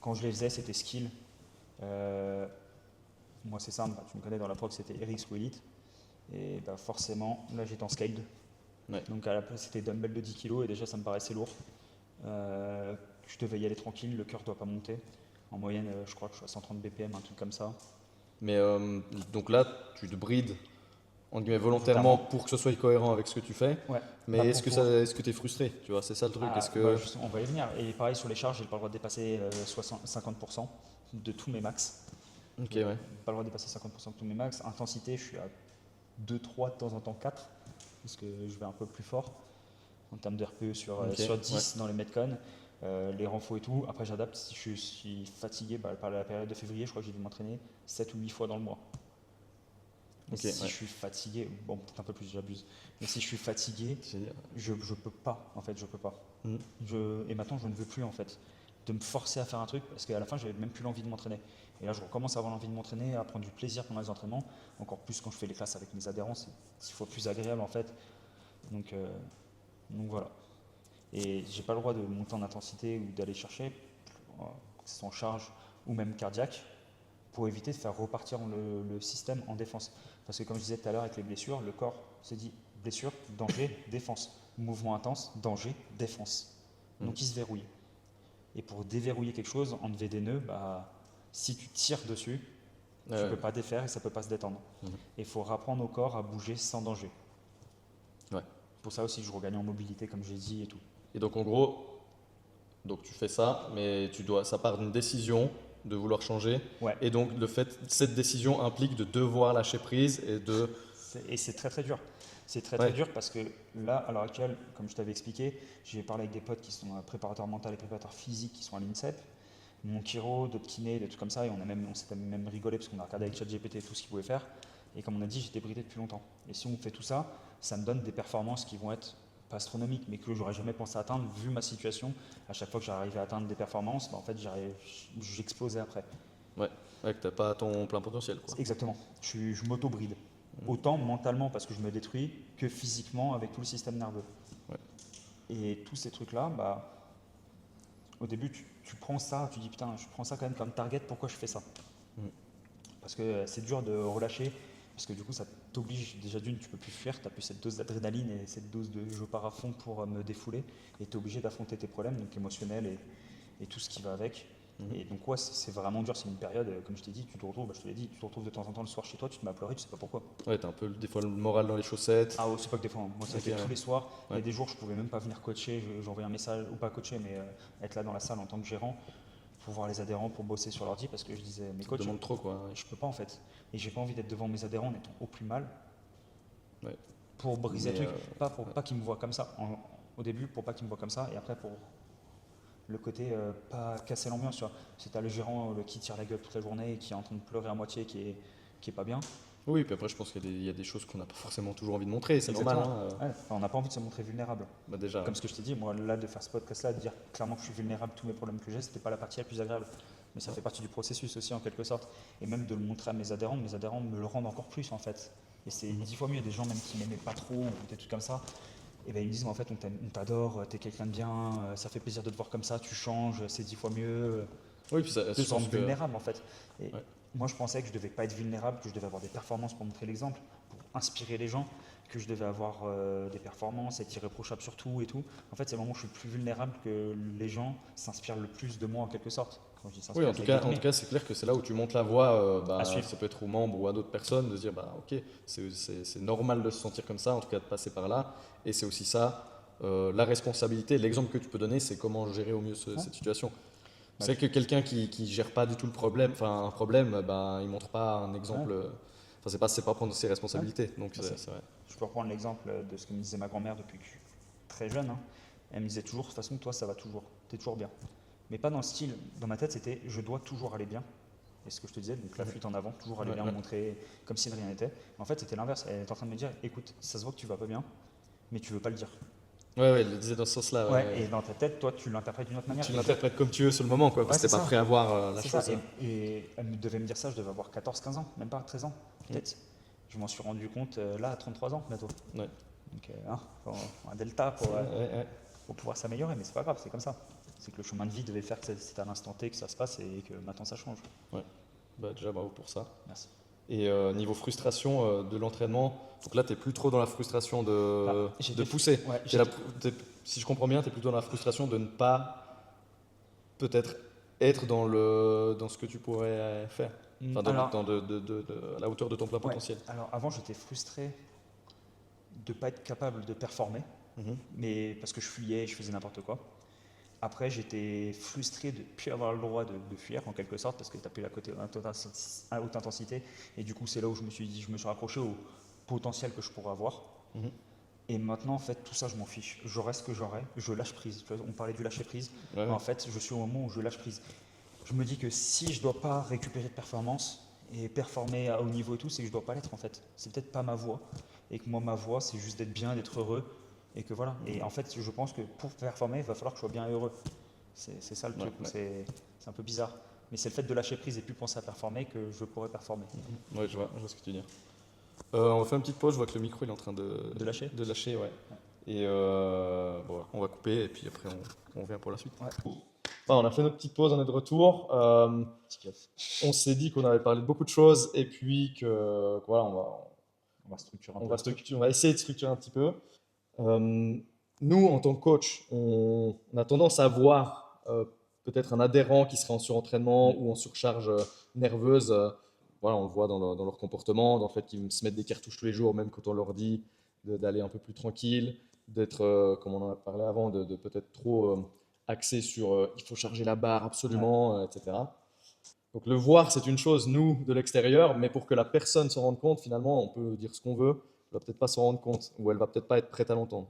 Quand je les faisais, c'était skill. Moi c'est simple, tu me connais dans la prog, c'était RX ou Elite. Et forcément, là j'étais en scaled. Ouais. Donc à la place c'était dumbbell de 10 kg et déjà ça me paraissait lourd. Je devais y aller tranquille, le cœur ne doit pas monter. En moyenne, je crois que je suis à 130 BPM, un truc comme ça. Mais donc là, tu te brides en guillemets volontairement pour que ce soit cohérent avec ce que tu fais. Ouais. Mais Bah, est-ce que est-ce que tu es frustré? Tu vois, c'est ça le truc. Est-ce que Justement, on va y venir. Et pareil sur les charges, j'ai pas le droit de dépasser 50% de tous mes max. Ok, J'ai ouais. pas le droit de dépasser 50% de tous mes max. Intensité, je suis à 2, 3, de temps en temps 4, parce que je vais un peu plus fort en termes de RPE sur, Ok, sur 10 dans les Metcon. Les renfos et tout. Après, j'adapte si je suis fatigué. Par la période de février, je crois que j'ai dû m'entraîner 7 ou 8 fois dans le mois. Et Ok, si ouais. je suis fatigué, bon, peut-être un peu plus, j'abuse. Mais si je suis fatigué, Génial. je peux pas, en fait, je peux pas. Mhm. Et maintenant, je ne veux plus, en fait, de me forcer à faire un truc, parce qu'à la fin, j'avais même plus l'envie de m'entraîner. Et là, je recommence à avoir l'envie de m'entraîner, à prendre du plaisir pendant les entraînements, encore plus quand je fais les classes avec mes adhérents, c'est 10 fois plus agréable, en fait. Donc voilà. Et j'ai pas le droit de monter en intensité ou d'aller chercher, que ce soit en charge ou même cardiaque, pour éviter de faire repartir le système en défense. Parce que comme je disais tout à l'heure avec les blessures, le corps se dit blessure, danger, défense. Mouvement intense, danger, défense. Donc il se verrouille. Et pour déverrouiller quelque chose, enlever des nœuds, si tu tires dessus, tu ne peux pas défaire et ça ne peut pas se détendre. Et il faut rapprendre au corps à bouger sans danger. Ouais. Pour ça aussi, je regagne en mobilité, comme j'ai dit et tout. Et donc en gros, donc tu fais ça, mais ça part d'une décision de vouloir changer. Ouais. Et donc cette décision implique de devoir lâcher prise et de. Et c'est très très dur. C'est très Ouais. très dur parce que là, à l'heure actuelle, comme je t'avais expliqué, j'ai parlé avec des potes qui sont préparateurs mentaux et préparateurs physiques qui sont à l'INSEP, mon chiro, d'autres kinés, des trucs comme ça, et on s'était même rigolé parce qu'on a regardé avec ChatGPT tout ce qu'il pouvait faire. Et comme on a dit, j'étais bridé depuis longtemps. Et si on fait tout ça, ça me donne des performances qui vont être pas astronomiques, mais que j'aurais jamais pensé atteindre vu ma situation. À chaque fois que j'arrivais à atteindre des performances, en fait, j'explosais après. Ouais, que t'as pas ton plein potentiel, quoi. Exactement. Je m'auto-bride. autant mentalement parce que je me détruis que physiquement avec tout le système nerveux. Ouais. Et tous ces trucs-là, bah, au début, tu prends ça, tu dis putain, je prends ça quand même comme target, pourquoi je fais ça? Parce que c'est dur de relâcher, parce que du coup, ça t'oblige, déjà d'une, tu peux plus fuir, tu n'as plus cette dose d'adrénaline et cette dose de je pars à fond pour me défouler, et tu es obligé d'affronter tes problèmes, donc émotionnels et tout ce qui va avec. Et donc, ouais, c'est vraiment dur, c'est une période, comme je t'ai dit, tu te retrouves, bah, je te l'ai dit, tu te retrouves de temps en temps le soir chez toi, tu te mets à pleurer, tu sais pas pourquoi. Ouais, t'as un peu des fois le moral dans les chaussettes. Ah, c'est pas que des fois, hein. Moi, ça Ok, fait ouais. tous les soirs. Il y Ouais. a des jours, je pouvais même pas venir coacher, j'envoyais un message, ou pas coacher, mais être là dans la salle en tant que gérant pour voir les adhérents, pour bosser sur l'ordi, parce que je disais, mes Ça te coachs, demande trop, quoi. je peux pas en fait. Et j'ai pas envie d'être devant mes adhérents en étant au plus mal Ouais. pour briser Mais, le truc, pas pour pas qu'ils me voient comme ça. Au début, pour pas qu'ils me voient comme ça, et après pour le côté pas casser l'ambiance. Tu vois. Si t'as le gérant qui tire la gueule toute la journée et qui est en train de pleurer à moitié, qui est pas bien. Oui, puis après, je pense qu'il y a des choses qu'on n'a pas forcément toujours envie de montrer, c'est normal. Exactement. Hein. Ouais, enfin, on n'a pas envie de se montrer vulnérable. Bah déjà, Comme ce que je t'ai dit, moi là de faire ce podcast là, de dire clairement que je suis vulnérable, tous mes problèmes que j'ai, c'était pas la partie la plus agréable. Mais ça fait partie du processus aussi en quelque sorte. Et même de le montrer à mes adhérents me le rendent encore plus en fait. Et c'est 10 fois mieux. Il y a des gens même qui m'aimaient pas trop, ou des trucs comme ça. Et ben ils me disent, mais en fait on t'adore, t'es quelqu'un de bien, ça fait plaisir de te voir comme ça, tu changes, c'est 10 fois mieux. oui, puis ça, De je se pense rendre que. vulnérable en fait. Et Ouais. moi je pensais que je devais pas être vulnérable, que je devais avoir des performances pour montrer l'exemple, pour inspirer les gens, que je devais avoir des performances, être irréprochable sur tout et tout. En fait c'est le moment où je suis le plus vulnérable que les gens s'inspirent le plus de moi en quelque sorte. Quand je dis Oui, s'inspirent, en tout avec cas, des en tout guillemets. cas, c'est clair que c'est là où tu montes la voie. À suivre. Ça peut être aux membres ou à d'autres personnes de se dire, bah ok, c'est normal de se sentir comme ça, en tout cas de passer par là. Et c'est aussi ça, la responsabilité. L'exemple que tu peux donner, c'est comment gérer au mieux cette situation. Bah, C'est que quelqu'un qui gère pas du tout le problème, enfin un problème, ben il montre pas un ouais, exemple. Enfin, c'est pas prendre ses responsabilités. Donc bah, c'est vrai. je peux reprendre l'exemple de ce que me disait ma grand-mère depuis que je suis très jeune. Hein. Elle me disait toujours, de toute façon, toi, ça va toujours, t'es toujours bien. Mais pas dans le style, dans ma tête, c'était je dois toujours aller bien. Et ce que je te disais, donc la fuite en avant, toujours aller Ouais, bien, ouais. montrer comme si de rien n'était. En fait, c'était l'inverse. Elle était en train de me dire, écoute, ça se voit que tu vas pas bien, mais tu veux pas le dire. Ouais, ouais, il le disait dans ce sens-là. Ouais, Ouais, ouais. et dans ta tête, toi, tu l'interprètes d'une autre manière. Tu Et l'interprètes comme tu veux sur le moment, quoi, parce ouais, que c'est t'es pas ça. prêt à voir la C'est chose. ça. Et elle devait me dire ça, je devais avoir 14-15 ans, même pas 13 ans, peut-être. Je m'en suis rendu compte là à 33 ans bientôt. Ouais. Donc, un delta Ouais, ouais. pour pouvoir s'améliorer, mais c'est pas grave, c'est comme ça. C'est que le chemin de vie devait faire que c'était à l'instant T que ça se passe et que maintenant ça change. Ouais. Bah, déjà, bravo pour ça. Merci. Et niveau frustration de l'entraînement, donc là, tu n'es plus trop dans la frustration de j'étais- pousser. ouais, T'es si je comprends bien, tu es plutôt dans la frustration de ne pas peut-être être dans ce que tu pourrais faire. Enfin, Alors, à la hauteur de ton plein ouais, potentiel. alors avant j'étais frustré de ne pas être capable de performer, Mhm. mais parce que je fuyais, je faisais n'importe quoi. Après j'étais frustré de ne plus avoir le droit de fuir en quelque sorte parce que tu as plus la côté à haute intensité et du coup c'est là où je me suis dit, je me suis raccroché au potentiel que je pourrais avoir. Mhm. Et maintenant, en fait, tout ça, je m'en fiche. J'aurai ce que j'aurai, je lâche prise. Tu vois, on parlait du lâcher prise. Ouais, ouais. En fait, je suis au moment où je lâche prise. Je me dis que si je ne dois pas récupérer de performance et performer à haut niveau et tout, c'est que je ne dois pas l'être en fait. C'est peut-être pas ma voie. Et que moi, ma voie, c'est juste d'être bien, d'être heureux. Et que voilà. Et en fait, je pense que pour performer, il va falloir que je sois bien heureux. C'est ça le truc. Ouais. C'est un peu bizarre. Mais c'est le fait de lâcher prise et plus penser à performer que je pourrais performer. Ouais, je vois ce que tu veux dire. On va faire une petite pause, je vois que le micro il est en train De lâcher. de lâcher, ouais. Et bon, on va couper et puis après on revient pour la suite. Ouais. On a fait notre petite pause, on est de retour. On s'est dit qu'on avait parlé de beaucoup de choses et puis que voilà, On va structurer un on peu. va essayer de structurer un petit peu. Nous, en tant que coach, on a tendance à voir peut-être un adhérent qui serait en surentraînement ou en surcharge nerveuse. Voilà, on le voit dans leur comportement, dans le fait qu'ils se mettent des cartouches tous les jours, même quand on leur dit d'aller un peu plus tranquille, d'être, comme on en a parlé avant, de peut-être trop axé sur il faut charger la barre absolument, etc. Donc le voir, c'est une chose, nous, de l'extérieur, mais pour que la personne s'en rende compte, finalement, on peut dire ce qu'on veut, elle va peut-être pas s'en rendre compte, ou elle va peut-être pas être prête à l'entendre.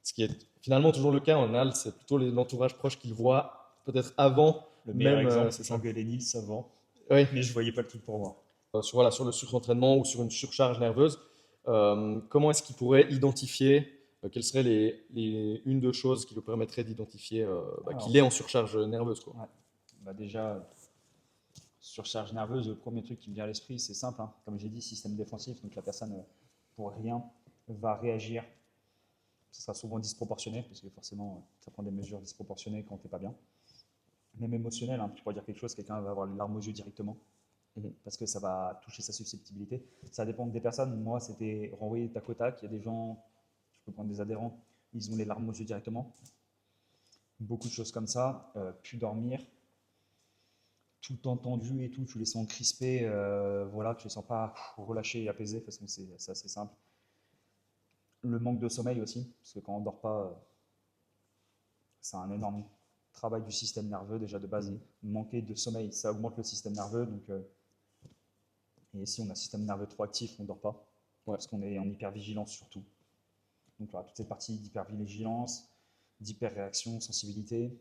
Ce qui est finalement toujours le cas en général, c'est plutôt l'entourage proche qui le voit, peut-être avant, Le meilleur même. exemple, C'est ça. j'engueulais Nils avant, Oui, mais je voyais pas le truc pour moi. sur le surentraînement ou sur une surcharge nerveuse, comment est-ce qu'il pourrait identifier, quelles seraient une, deux choses qui lui permettraient d'identifier qu'il est en surcharge nerveuse, quoi. Ouais. Bah déjà, surcharge nerveuse, le premier truc qui me vient à l'esprit, c'est simple, hein. Comme j'ai dit, système défensif, donc la personne, pour rien, va réagir. Ce sera souvent disproportionné, parce que forcément, ça prend des mesures disproportionnées quand t'es pas bien. Même émotionnel, hein, tu pourrais dire quelque chose, quelqu'un va avoir les larmes aux yeux directement, parce que ça va toucher sa susceptibilité. Ça dépend des personnes. Moi, c'était renvoyé tac au tac. Il y a des gens, je peux prendre des adhérents, ils ont les larmes aux yeux directement. Beaucoup de choses comme ça. Pu dormir, tout le temps tendu et tout, tu les sens crispés, voilà, tu les sens pas relâchés et apaisés. De toute façon, c'est assez simple. Le manque de sommeil aussi, parce que quand on dort pas, c'est un énorme travail du système nerveux déjà de base. Manquer de sommeil, ça augmente le système nerveux. Donc, et si on a un système nerveux trop actif, on ne dort pas, parce qu'on est en hypervigilance surtout. Donc voilà, toute cette partie d'hypervigilance, d'hyperréaction, sensibilité,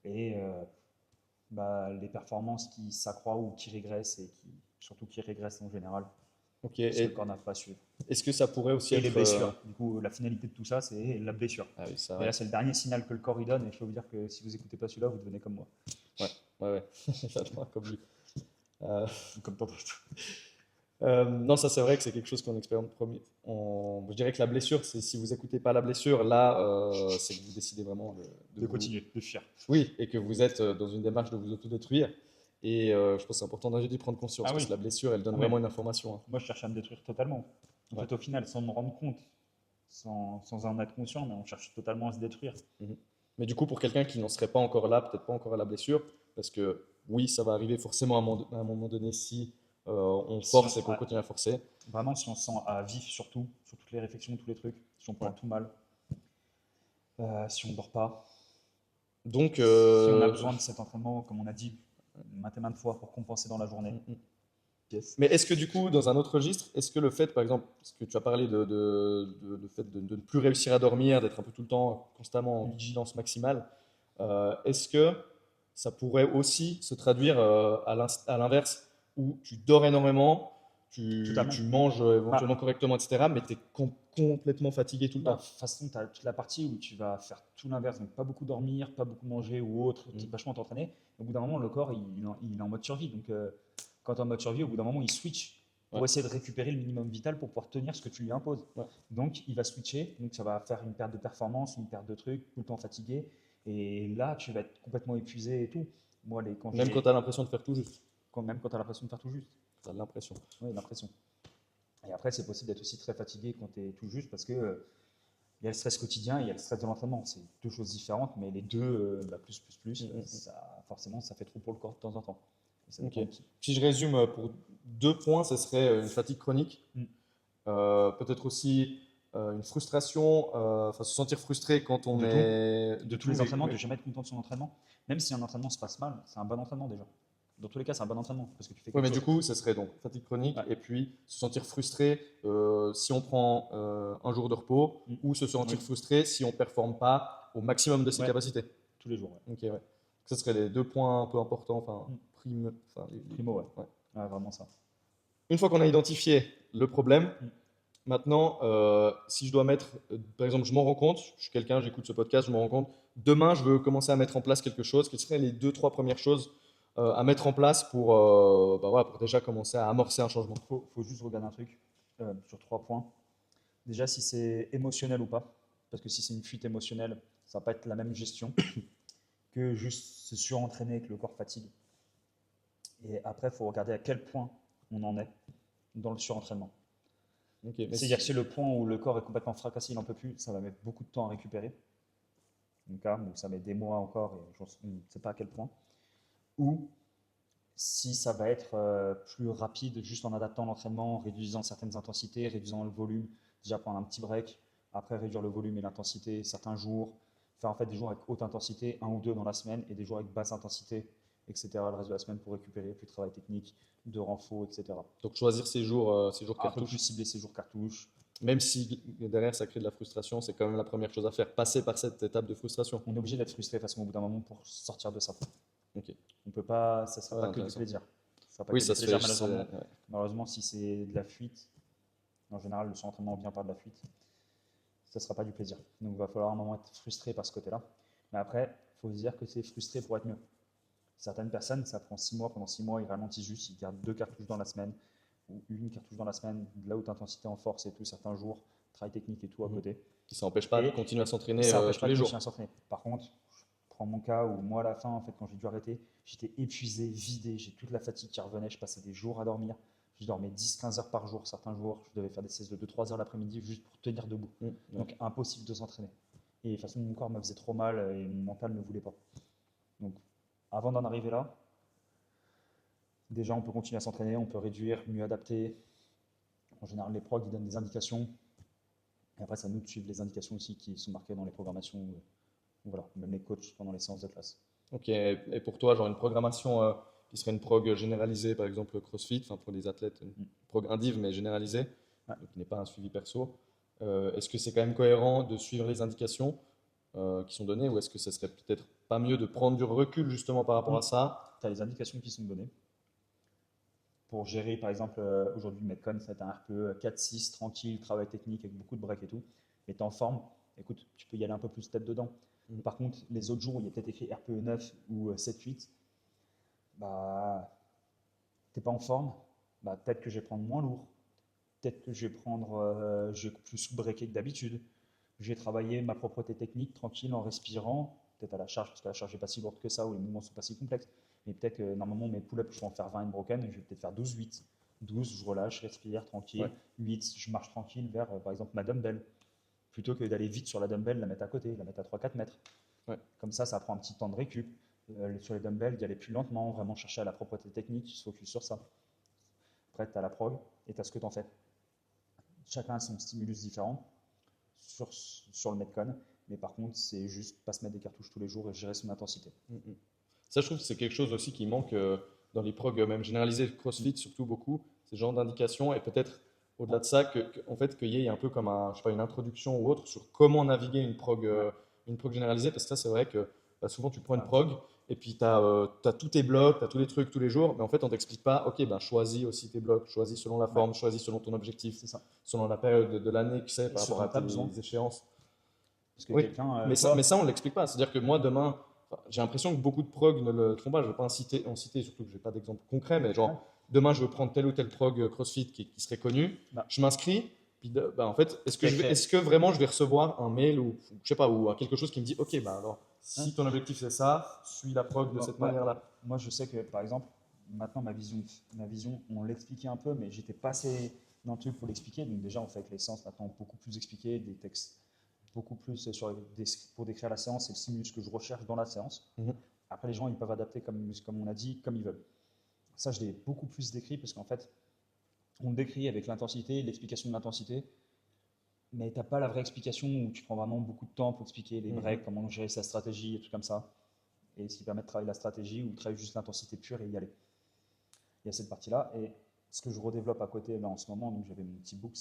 et les performances qui s'accroissent ou qui régressent, et surtout qui régressent en général, Ok, parce que le corps n'a pas su. est-ce que ça pourrait aussi Et être... les blessures. Du coup, la finalité de tout ça, c'est la blessure. Ah oui, ça, Et ouais. là, c'est le dernier signal que le corps il donne, et je peux vous dire que si vous n'écoutez pas celui-là, vous devenez comme moi. Ouais. J'adore comme lui. Euh, Comme toi. non, ça c'est vrai que c'est quelque chose qu'on expérimente premier. Je dirais que la blessure, c'est si vous écoutez pas la blessure, là, c'est que vous décidez vraiment De continuer, de fuir. Oui, et que vous êtes dans une démarche de vous autodétruire. Et je pense que c'est important d'y prendre conscience, Ah parce oui. que la blessure, elle donne Ah, vraiment mais une information. Hein. moi, je cherche à me détruire totalement. En fait, au final, sans me rendre compte, sans en être conscient, mais on cherche totalement à se détruire. Mhm. Mais du coup, pour quelqu'un qui n'en serait pas encore là, peut-être pas encore à la blessure, parce que oui, ça va arriver forcément à un moment donné si on force et qu'on continue à forcer. Vraiment, si on se sent à vif surtout, sur toutes les réflexions, tous les trucs, si on prend tout mal, si on ne dort pas, Donc, si on a besoin de cet entraînement, comme on a dit maintes et maintes fois, pour compenser dans la journée. Yes. Mais est-ce que du coup, dans un autre registre, est-ce que le fait, par exemple, parce que tu as parlé de fait de ne plus réussir à dormir, d'être un peu tout le temps constamment en vigilance maximale, est-ce que ça pourrait aussi se traduire à l'inverse, où tu dors énormément, tu manges éventuellement correctement, etc., mais tu es complètement fatigué tout le De temps? toute façon, tu as toute la partie où tu vas faire tout l'inverse, donc pas beaucoup dormir, pas beaucoup manger ou autre, vachement t'entraîner. Au bout d'un moment, le corps, il est en mode survie. Donc, quand tu es en mode survie, au bout d'un moment, il switch pour essayer de récupérer le minimum vital pour pouvoir tenir ce que tu lui imposes. Donc, il va switcher, donc ça va faire une perte de performance, une perte de trucs, tout le temps fatigué. Et là, tu vas être complètement épuisé et tout. Moi, Même quand tu as l'impression de faire tout juste. Même quand tu as l'impression de faire tout juste. Tu as l'impression. Oui, l'impression. Et après, c'est possible d'être aussi très fatigué quand tu es tout juste parce que il y a le stress quotidien et il y a le stress de l'entraînement. C'est deux choses différentes, mais les deux, plus, ça, forcément, ça fait trop pour le corps de temps en temps. Okay. Si je résume pour 2 points, ce serait une fatigue chronique, peut-être aussi une frustration, se sentir frustré quand on est... De tous les entraînements, de jamais être content de son entraînement. Même si un entraînement se passe mal, c'est un bon entraînement déjà. Dans tous les cas, c'est un bon entraînement parce que tu fais quelque chose. Du coup, ce serait donc fatigue chronique et puis se sentir frustré si on prend un jour de repos ou se sentir frustré si on ne performe pas au maximum de ses capacités. Tous les jours. Ok. Ce seraient les 2 points un peu importants. Primo, vraiment ça. Une fois qu'on a identifié le problème, maintenant, si je dois mettre, par exemple, je m'en rends compte, je suis quelqu'un, j'écoute ce podcast, je m'en rends compte, demain, je veux commencer à mettre en place quelque chose. Quelles seraient les 2-3 premières choses à mettre en place pour déjà commencer à amorcer un changement? Faut juste regarder un truc sur 3 points. Déjà, si c'est émotionnel ou pas. Parce que si c'est une fuite émotionnelle, ça va pas être la même gestion que juste se surentraîner avec le corps fatigue. Et après, il faut regarder à quel point on en est dans le surentraînement. C'est-à-dire que c'est le point où le corps est complètement fracassé, il n'en peut plus, ça va mettre beaucoup de temps à récupérer. Donc ça met des mois encore et je ne sais pas à quel point. Ou si ça va être plus rapide, juste en adaptant l'entraînement, en réduisant certaines intensités, réduisant le volume, déjà prendre un petit break, après réduire le volume et l'intensité certains jours, faire en fait des jours avec haute intensité, 1 ou 2 dans la semaine, et des jours avec basse intensité, etc. le reste de la semaine pour récupérer, plus de travail technique, de renfort, etc. Donc choisir ces jours cartouches. Un peu plus cibler ces jours cartouches. Même si derrière ça crée de la frustration, c'est quand même la première chose à faire, passer par cette étape de frustration. On est obligé d'être frustré façon au bout d'un moment pour sortir de ça. Okay. On peut pas, ça sera pas que du plaisir. Ça sera pas que du plaisir, malheureusement. Malheureusement, si c'est de la fuite, en général, le surentraînement vient par de la fuite, ça sera pas du plaisir. Donc, il va falloir un moment être frustré par ce côté-là. Mais après, il faut se dire que c'est frustré pour être mieux. Certaines personnes, ça prend 6 mois. Pendant 6 mois, ils ralentissent juste, ils gardent 2 cartouches dans la semaine ou une cartouche dans la semaine, de la haute intensité en force et tout, certains jours, travail technique et tout à côté. Ça n'empêche pas de Et continuer à s'entraîner ça n'empêche tous pas de les jours. continuer à s'entraîner. Par contre, je prends mon cas où moi, à la fin, en fait, quand j'ai dû arrêter, j'étais épuisé, vidé, j'ai toute la fatigue qui revenait, je passais des jours à dormir. Je dormais 10-15 heures par jour. Certains jours, je devais faire des siestes de 2-3 heures l'après-midi juste pour tenir debout. Ouais. Donc, impossible de s'entraîner. Et de toute façon, mon corps me faisait trop mal et mon mental ne voulait pas. Donc, avant d'en arriver là, déjà, on peut continuer à s'entraîner, on peut réduire, mieux adapter. En général, les progs, ils donnent des indications. Et après, c'est à nous de suivre les indications aussi qui sont marquées dans les programmations. Voilà, même les coachs pendant les séances de classe. Ok, et pour toi, genre une programmation qui serait une prog généralisée, par exemple CrossFit, enfin pour les athlètes, une prog indiv mais généralisée, Ouais. donc qui n'est pas un suivi perso, est-ce que c'est quand même cohérent de suivre les indications qui sont données ou est-ce que ça serait peut-être pas mieux de prendre du recul justement par rapport à ça? Tu as les indications qui sont données. Pour gérer, par exemple, aujourd'hui, le Metcon, c'est un RPE 4-6, tranquille, travail technique avec beaucoup de breaks et tout. Mais tu es en forme, écoute, tu peux y aller un peu plus tête dedans. Par contre, les autres jours où il y a peut-être écrit RPE 9 ou 7-8, bah, t'es pas en forme, bah, peut-être que je vais prendre moins lourd, peut-être que je vais plus breaker que d'habitude. Je vais travailler ma propreté technique tranquille en respirant, peut-être à la charge, parce que la charge n'est pas si lourde que ça, ou les mouvements ne sont pas si complexes. Mais peut-être que normalement, mes pull-ups, je vais en faire 20 broken, et je vais peut-être faire 12-8. 12, je relâche, je respire tranquille. Ouais. 8, je marche tranquille vers, par exemple, ma dumbbell. Plutôt que d'aller vite sur la dumbbell, la mettre à côté, la mettre à 3-4 mètres. Ouais. Comme ça prend un petit temps de récup. Sur les dumbbells, d'y aller plus lentement, vraiment chercher à la propreté technique, se focus sur ça. Après, tu as la prog et tu as ce que tu en fais. Chacun a son stimulus différent sur le Metcon, mais par contre, c'est juste pas se mettre des cartouches tous les jours et gérer son intensité. Ça, je trouve que c'est quelque chose aussi qui manque dans les progs, même généralisés, CrossFit surtout beaucoup, ces genres d'indications et peut-être au-delà de ça, en fait, qu'il y ait un peu comme je sais pas, une introduction ou autre sur comment naviguer une prog généralisée, parce que ça, c'est vrai que souvent tu prends une prog et puis tu as, tous tes blocs, tu as tous les trucs tous les jours, mais en fait, on t'explique pas, ok, ben, choisis aussi tes blocs, choisis selon la forme, choisis selon ton objectif, C'est ça. selon la période de l'année que c'est Et par ce rapport à dont tu as tes besoin. échéances. Parce que Oui, quelqu'un, mais ça, on ne l'explique pas. C'est-à-dire que moi, demain, enfin, j'ai l'impression que beaucoup de prog ne le font pas. Je ne vais pas en citer, surtout que je n'ai pas d'exemple concret, mais genre, demain, je veux prendre tel ou tel prog CrossFit qui serait connu. Bah. Je m'inscris. Puis, bah, en fait, Très, très. est-ce que vraiment je vais recevoir un mail ou je sais pas, ou quelque chose qui me dit, ok, bah alors, si ton objectif c'est ça, suis la prog de cette manière-là. Moi, je sais que, par exemple, maintenant, ma vision, on l'expliquait un peu, mais j'étais pas assez dans le truc pour l'expliquer. Donc déjà, on fait avec les séances maintenant beaucoup plus expliquées, des textes beaucoup plus pour décrire la séance et le stimulus que je recherche dans la séance. Après, les gens, ils peuvent adapter, comme on a dit, comme ils veulent. Ça, je l'ai beaucoup plus décrit parce qu'en fait, on le décrit avec l'intensité, l'explication de l'intensité, mais tu n'as pas la vraie explication où tu prends vraiment beaucoup de temps pour expliquer les breaks, comment gérer sa stratégie et tout comme ça. Et ce qui permet de travailler la stratégie ou de travailler juste l'intensité pure et y aller. Il y a cette partie-là. Et ce que je redéveloppe à côté là, en ce moment, donc j'avais mon petit books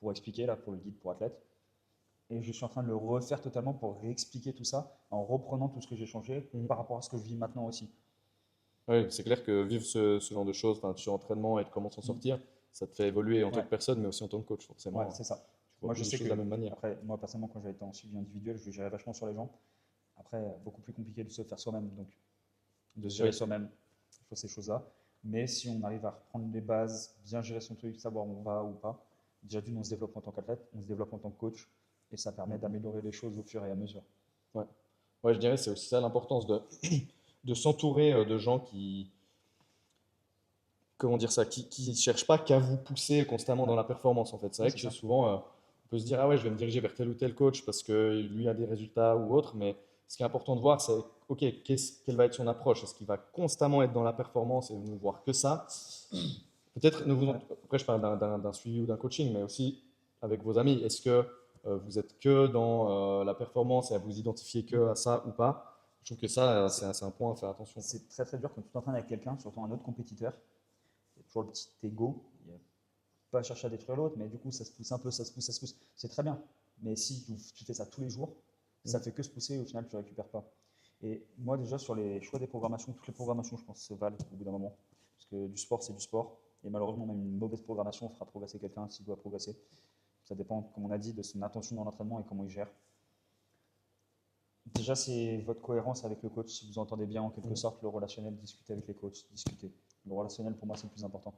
pour expliquer, là, pour le guide pour athlètes. Et je suis en train de le refaire totalement pour réexpliquer tout ça en reprenant tout ce que j'ai changé par rapport à ce que je vis maintenant aussi. Oui, c'est clair que vivre ce genre de choses, sur entraînement et de comment s'en sortir, ça te fait évoluer en tant que personne, mais aussi en tant que coach, forcément. Ouais, c'est ça. Tu vois Moi, je sais de que la même manière. après, moi personnellement, quand j'avais été en suivi individuel, je gérais vachement sur les gens. Après, beaucoup plus compliqué de se faire soi-même, donc de se gérer soi-même, il faut ces choses-là. Mais si on arrive à reprendre les bases, bien gérer son truc, savoir où on va ou pas, déjà d'une, on se développe en tant qu'athlète, on se développe en tant que coach, et ça permet d'améliorer les choses au fur et à mesure. Ouais, ouais, je dirais que c'est aussi ça l'importance de s'entourer de gens qui, comment dire ça, qui cherchent pas qu'à vous pousser constamment dans la performance en fait. C'est vrai que souvent on peut se dire ah ouais je vais me diriger vers tel ou tel coach parce que lui a des résultats ou autre, mais ce qui est important de voir c'est ok quelle va être son approche, est-ce qu'il va constamment être dans la performance et ne voir que ça? Peut-être après je parle d'un suivi ou d'un coaching, mais aussi avec vos amis. Est-ce que vous êtes que dans la performance et à vous identifier que à ça ou pas? Je trouve que ça c'est un point à faire attention. C'est très très dur quand tu t'entraînes avec quelqu'un, surtout un autre compétiteur. Il y a toujours le petit ego. Il y a pas chercher à détruire l'autre, mais du coup, ça se pousse un peu, ça se pousse, ça se pousse. C'est très bien. Mais si tu fais ça tous les jours, ça fait que se pousser et au final, tu ne récupères pas. Et moi, déjà, sur les choix des programmations, toutes les programmations, je pense, se valent au bout d'un moment. Parce que du sport, c'est du sport. Et malheureusement, même une mauvaise programmation fera progresser quelqu'un s'il doit progresser. Ça dépend, comme on a dit, de son intention dans l'entraînement et comment il gère. Déjà, c'est votre cohérence avec le coach. Si vous entendez bien, en quelque Mhm. sorte, le relationnel, discutez avec les coachs, discutez. Le relationnel, pour moi, c'est le plus important.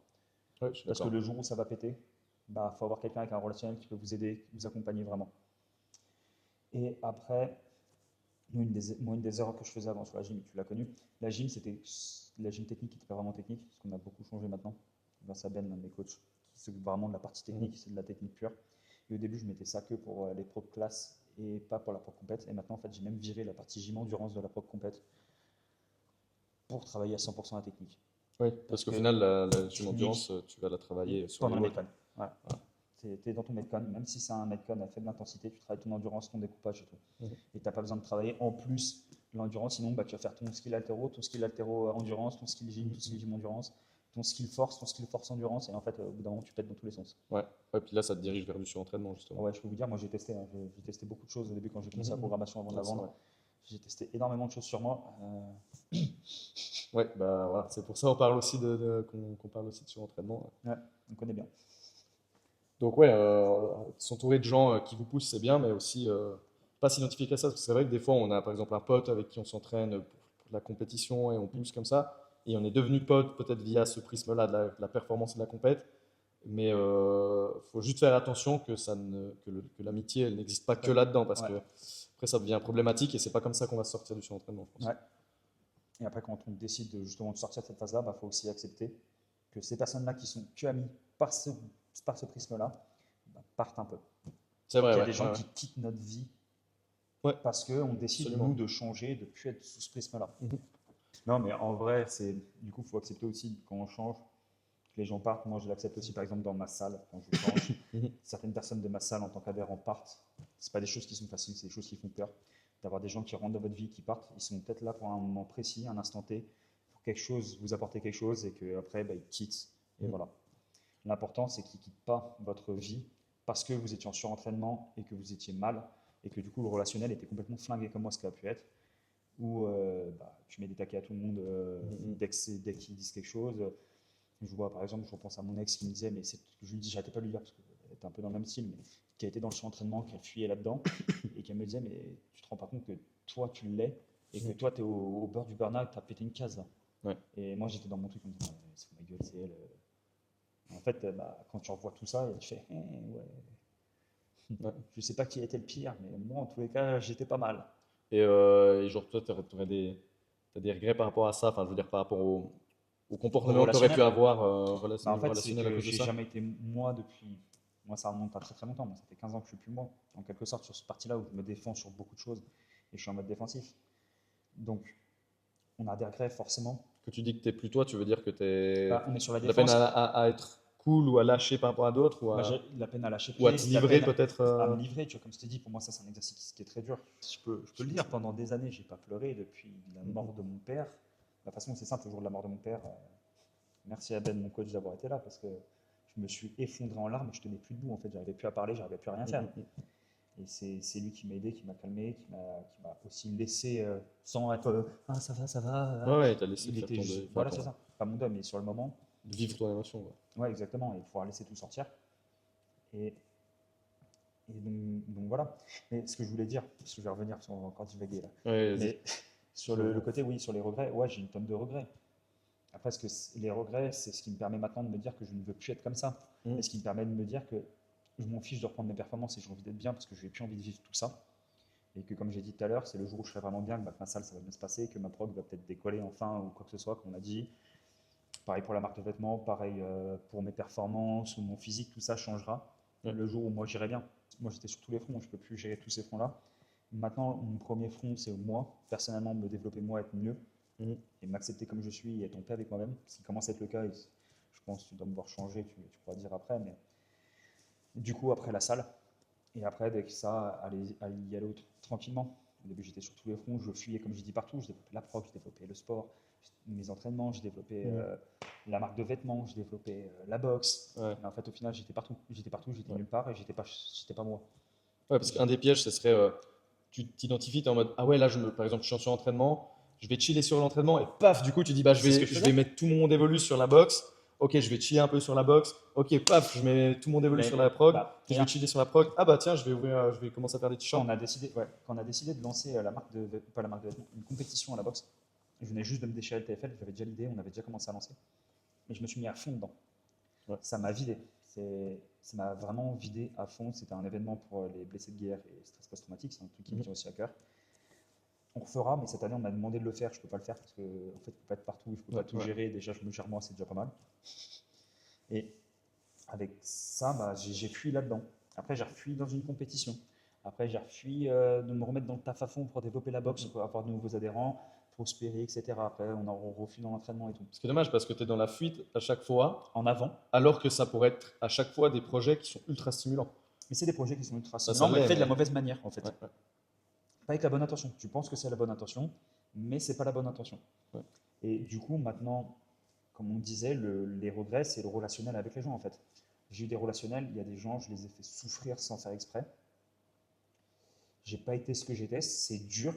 Ouais, je suis Parce que d'accord. le jour où ça va péter, bah, faut avoir quelqu'un avec un relationnel qui peut vous aider, vous accompagner vraiment. Et après, moi, une des erreurs que je faisais avant sur la gym, tu l'as connu, la gym, c'était la gym technique qui n'était pas vraiment technique, parce qu'on a beaucoup changé maintenant, grâce à Ben, l'un de mes coachs, qui s'occupe vraiment de la partie Mhm. technique, c'est de la technique pure. Et au début, je mettais ça que pour les propres classes et pas pour la propre compète. Et maintenant, en fait, j'ai même viré la partie gym endurance de la propre compète pour travailler à 100% la technique. Oui, parce Parce qu'au que final, la gym technique, endurance, tu vas la travailler sur pendant les le WOD. Metcon. Voilà. Tu es dans ton Metcon, même si c'est un Metcon à faible intensité, tu travailles ton endurance, ton découpage et tout. Mhm. Et tu n'as pas besoin de travailler en plus l'endurance, sinon bah, tu vas faire ton skill altéro, ton skill altéro endurance, ton skill gym, ton skill gym endurance, ton skill force endurance, et en fait, au bout d'un moment, tu pètes dans tous les sens. Ouais. Ouais, puis là, ça te dirige vers du surentraînement, Ah justement. ouais, je peux vous dire, moi j'ai testé, hein, j'ai testé beaucoup de choses au début quand j'ai commencé la Mhm. programmation avant de la Ouais, c'est vendre. vrai. J'ai testé énormément de choses sur moi. Ouais, bah voilà, c'est pour ça qu'on parle aussi qu'on parle aussi de surentraînement. Ouais, on connaît bien. Donc ouais, s'entourer de gens qui vous poussent, c'est bien, mais aussi pas s'identifier qu'à ça. Parce que c'est vrai que des fois, on a par exemple un pote avec qui on s'entraîne pour la compétition et on pousse comme ça. Et on est devenu pote peut-être via ce prisme-là de la performance et de la compète. Mais faut juste faire attention que l'amitié, elle n'existe pas C'est pas que que. là-dedans. Parce Ouais, que après, ça devient problématique et c'est pas comme ça qu'on va sortir du surentraînement, je pense. ouais. Et après, quand on décide justement de sortir de cette phase-là, il bah, faut aussi accepter que ces personnes-là qui sont que amies par ce prisme-là bah, partent un peu. C'est vrai, Qu'il y a ouais, des gens ouais, ouais. qui quittent notre vie Ouais, parce qu'on décide, absolument. nous, de changer, de ne plus être sous ce prisme-là. Mhm. Non, mais en vrai, du coup, il faut accepter aussi quand on change, que les gens partent. Moi, je l'accepte aussi, par exemple, dans ma salle, quand je change. Mhm. Certaines personnes de ma salle, en tant qu'adhérents, partent. C'est pas des choses qui sont faciles, c'est des choses qui font peur. D'avoir des gens qui rentrent dans votre vie, qui partent, ils sont peut-être là pour un moment précis, un instant T, pour quelque chose, vous apporter quelque chose, et qu'après, bah, ils quittent. Et Mhm. voilà. L'important, c'est qu'ils ne quittent pas votre vie parce que vous étiez en surentraînement et que vous étiez mal, et que du coup, le relationnel était complètement flingué comme moi, ce qui a pu être, où bah, tu mets des taquets à tout le monde Mhm. dès qu'ils disent quelque chose. Je vois par exemple, je repense à mon ex qui me disait, mais je lui dis, j'arrêtais pas de lui dire parce qu'elle était un peu dans le même style, mais qui a été dans le surentraînement, qui a fuyé là-dedans, et qui me disait, mais tu te rends pas compte que toi tu l'es, et que Mhm. toi tu es au bord du burn-out, tu as pété une case là. Ouais. Et moi j'étais dans mon truc, en me disant, c'est ma gueule, c'est elle. En fait, bah, quand tu revois tout ça, tu fais, ouais, Ouais. je sais pas qui a été le pire, mais moi en tous les cas, j'étais pas mal. Et genre, toi, t'as des regrets par rapport à ça, enfin, je veux dire, par rapport au Au comportement que tu aurais pu relationnel, avoir au bah, en niveau fait, c'est relationnel à que cause de j'ai ça. jamais été moi depuis. Moi, ça remonte à très très longtemps. Moi, ça fait 15 ans que je suis plus moi, en quelque sorte, sur ce parti-là où je me défends sur beaucoup de choses et je suis en mode défensif. Donc, on a des regrets forcément. Que tu dis que t'es plus toi, tu veux dire que Bah, on est sur la t'as de la peine défense. à être cool ou à lâcher par rapport à d'autres Bah, j'ai la peine à lâcher ou à te prise, la livrer peine peut-être. à me livrer. Tu vois, comme je t'ai dit, pour moi, ça, c'est un exercice qui est très dur. Je peux le dire, pendant des années, j'ai pas pleuré depuis la mort de mon père. De toute façon, c'est simple, le jour de la mort de mon père, merci à Ben, mon coach, d'avoir été là parce que je me suis effondré en larmes et je tenais plus debout. En fait, j'arrivais plus à parler, j'arrivais plus à rien faire. Et c'est lui qui m'a aidé, qui m'a calmé, qui m'a aussi laissé sans être ah ça va. Ouais, ouais, t'as laissé Il faire était ton juste, deuil, enfin, voilà, c'est ça, pas mon deuil, mais sur le moment, vivre ton émotion. Ouais. ouais, exactement, il faut laisser tout sortir. Et, donc voilà. Mais ce que je voulais dire, parce que je vais revenir, parce qu'on va encore divaguer là. Ouais, vas-y. Mais sur le côté, oui, sur les regrets, ouais, j'ai une tonne de regrets. Après, les regrets, c'est ce qui me permet maintenant de me dire que je ne veux plus être comme ça. Et Mhm. ce qui me permet de me dire que je m'en fiche de reprendre mes performances et j'ai envie d'être bien parce que je n'ai plus envie de vivre tout ça. Et que, comme j'ai dit tout à l'heure, c'est le jour où je serai vraiment bien, que ma salle, ça va bien se passer, que ma prog va peut-être décoller enfin ou quoi que ce soit, comme on a dit. Pareil pour la marque de vêtements, pareil pour mes performances ou mon physique, tout ça changera Ouais. le jour où moi j'irai bien. Moi j'étais sur tous les fronts, je ne peux plus gérer tous ces fronts-là. Maintenant, mon premier front, c'est moi, personnellement, me développer moi, être mieux Mhm. et m'accepter comme je suis et être en paix avec moi-même. Ce qui commence à être le cas, et je pense que tu dois me voir changer, tu pourras dire après. Mais du coup, après la salle, et après, avec ça, aller y aller tranquillement. Au début, j'étais sur tous les fronts, je fuyais comme j'ai dit partout. Je développais la prog, je développais le sport, mes entraînements, je développais Mhm. la marque de vêtements, je développais la boxe. Ouais. Mais en fait, au final, j'étais partout, j'étais Ouais. nulle part et j'étais pas moi. Ouais, parce qu'un des pièges, ce serait tu t'identifies, tu es en mode ah ouais, là, par exemple, je suis en surentraînement, je vais chiller sur l'entraînement et paf, du coup, tu dis bah, C'est ce que je je vais faisais. mettre tout mon dévolu sur la boxe. ok, je vais chiller un peu sur la boxe. Ok, paf, je mets tout mon dévolu Mais, sur la prog. bah, Je vais chiller sur la prog. Ah bah tiens, je vais commencer à faire des quand t-shirts. on a décidé de lancer la marque pas la marque de vêtements, une compétition à la boxe, je venais juste de me déchirer le TFL, j'avais déjà l'idée, on avait déjà commencé à lancer. Et je me suis mis à fond dedans. Ouais. Ça m'a vidé. Ça m'a vraiment vidé à fond. C'était un événement pour les blessés de guerre et stress post-traumatique. C'est un truc qui me tient aussi à cœur. On refera, mais cette année, on m'a demandé de le faire. Je ne peux pas le faire parce que en fait, je ne peux pas être partout, je ne peux pas tout gérer. Déjà, je me gère moi, c'est déjà pas mal. Et avec ça, bah, j'ai fui là-dedans. Après, j'ai refui dans une compétition. Après, j'ai refui de me remettre dans le taf à fond pour développer la boxe, pour avoir de nouveaux adhérents, prospérer, etc. Après, on a refui dans l'entraînement et tout. Ce qui est dommage parce que tu es dans la fuite à chaque fois, En avant. alors que ça pourrait être à chaque fois des projets qui sont ultra stimulants. Mais c'est des projets qui sont ultra Ça stimulants, mais l'est, faits de la mais- mauvaise manière, en fait. Ouais, ouais. Pas avec la bonne intention. Tu penses que c'est la bonne intention, mais c'est pas la bonne intention. Ouais. Et du coup, maintenant, comme on disait, les regrets, c'est le relationnel avec les gens, en fait. J'ai eu des relationnels, il y a des gens, je les ai fait souffrir sans faire exprès. J'ai pas été ce que j'étais, c'est dur,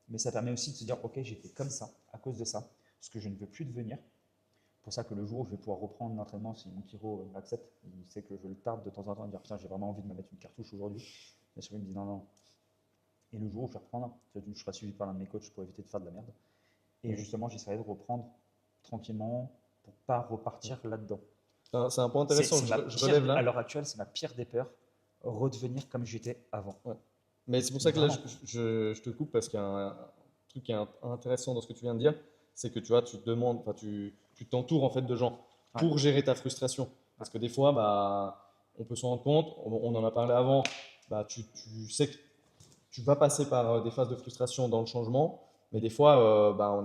mais ça permet aussi de se dire, ok, j'étais comme ça, à cause de ça, ce que je ne veux plus devenir. C'est pour ça que le jour où je vais pouvoir reprendre l'entraînement, si mon chiro m'accepte, il sait que je le tarde de temps en temps, de dire, putain, j'ai vraiment envie de me mettre une cartouche aujourd'hui. Bien sûr, il me dit, non, non. Et le jour où je vais reprendre, je serai suivi par l'un de mes coachs pour éviter de faire de la merde. Et justement, j'essaierai de reprendre tranquillement pour pas repartir là-dedans. C'est un point intéressant que je relève là. À l'heure actuelle, c'est ma pire des peurs, redevenir comme j'étais avant. Ouais. Mais c'est pour ça que là, Vraiment. je te coupe parce qu'il y a un truc qui est intéressant dans ce que tu viens de dire, c'est que tu vois, tu te demandes, enfin, tu t'entoures en fait de gens pour gérer ta frustration. Parce que des fois, bah, on peut s'en rendre compte, on en a parlé avant, bah, tu sais que tu vas passer par des phases de frustration dans le changement, mais des fois, bah, on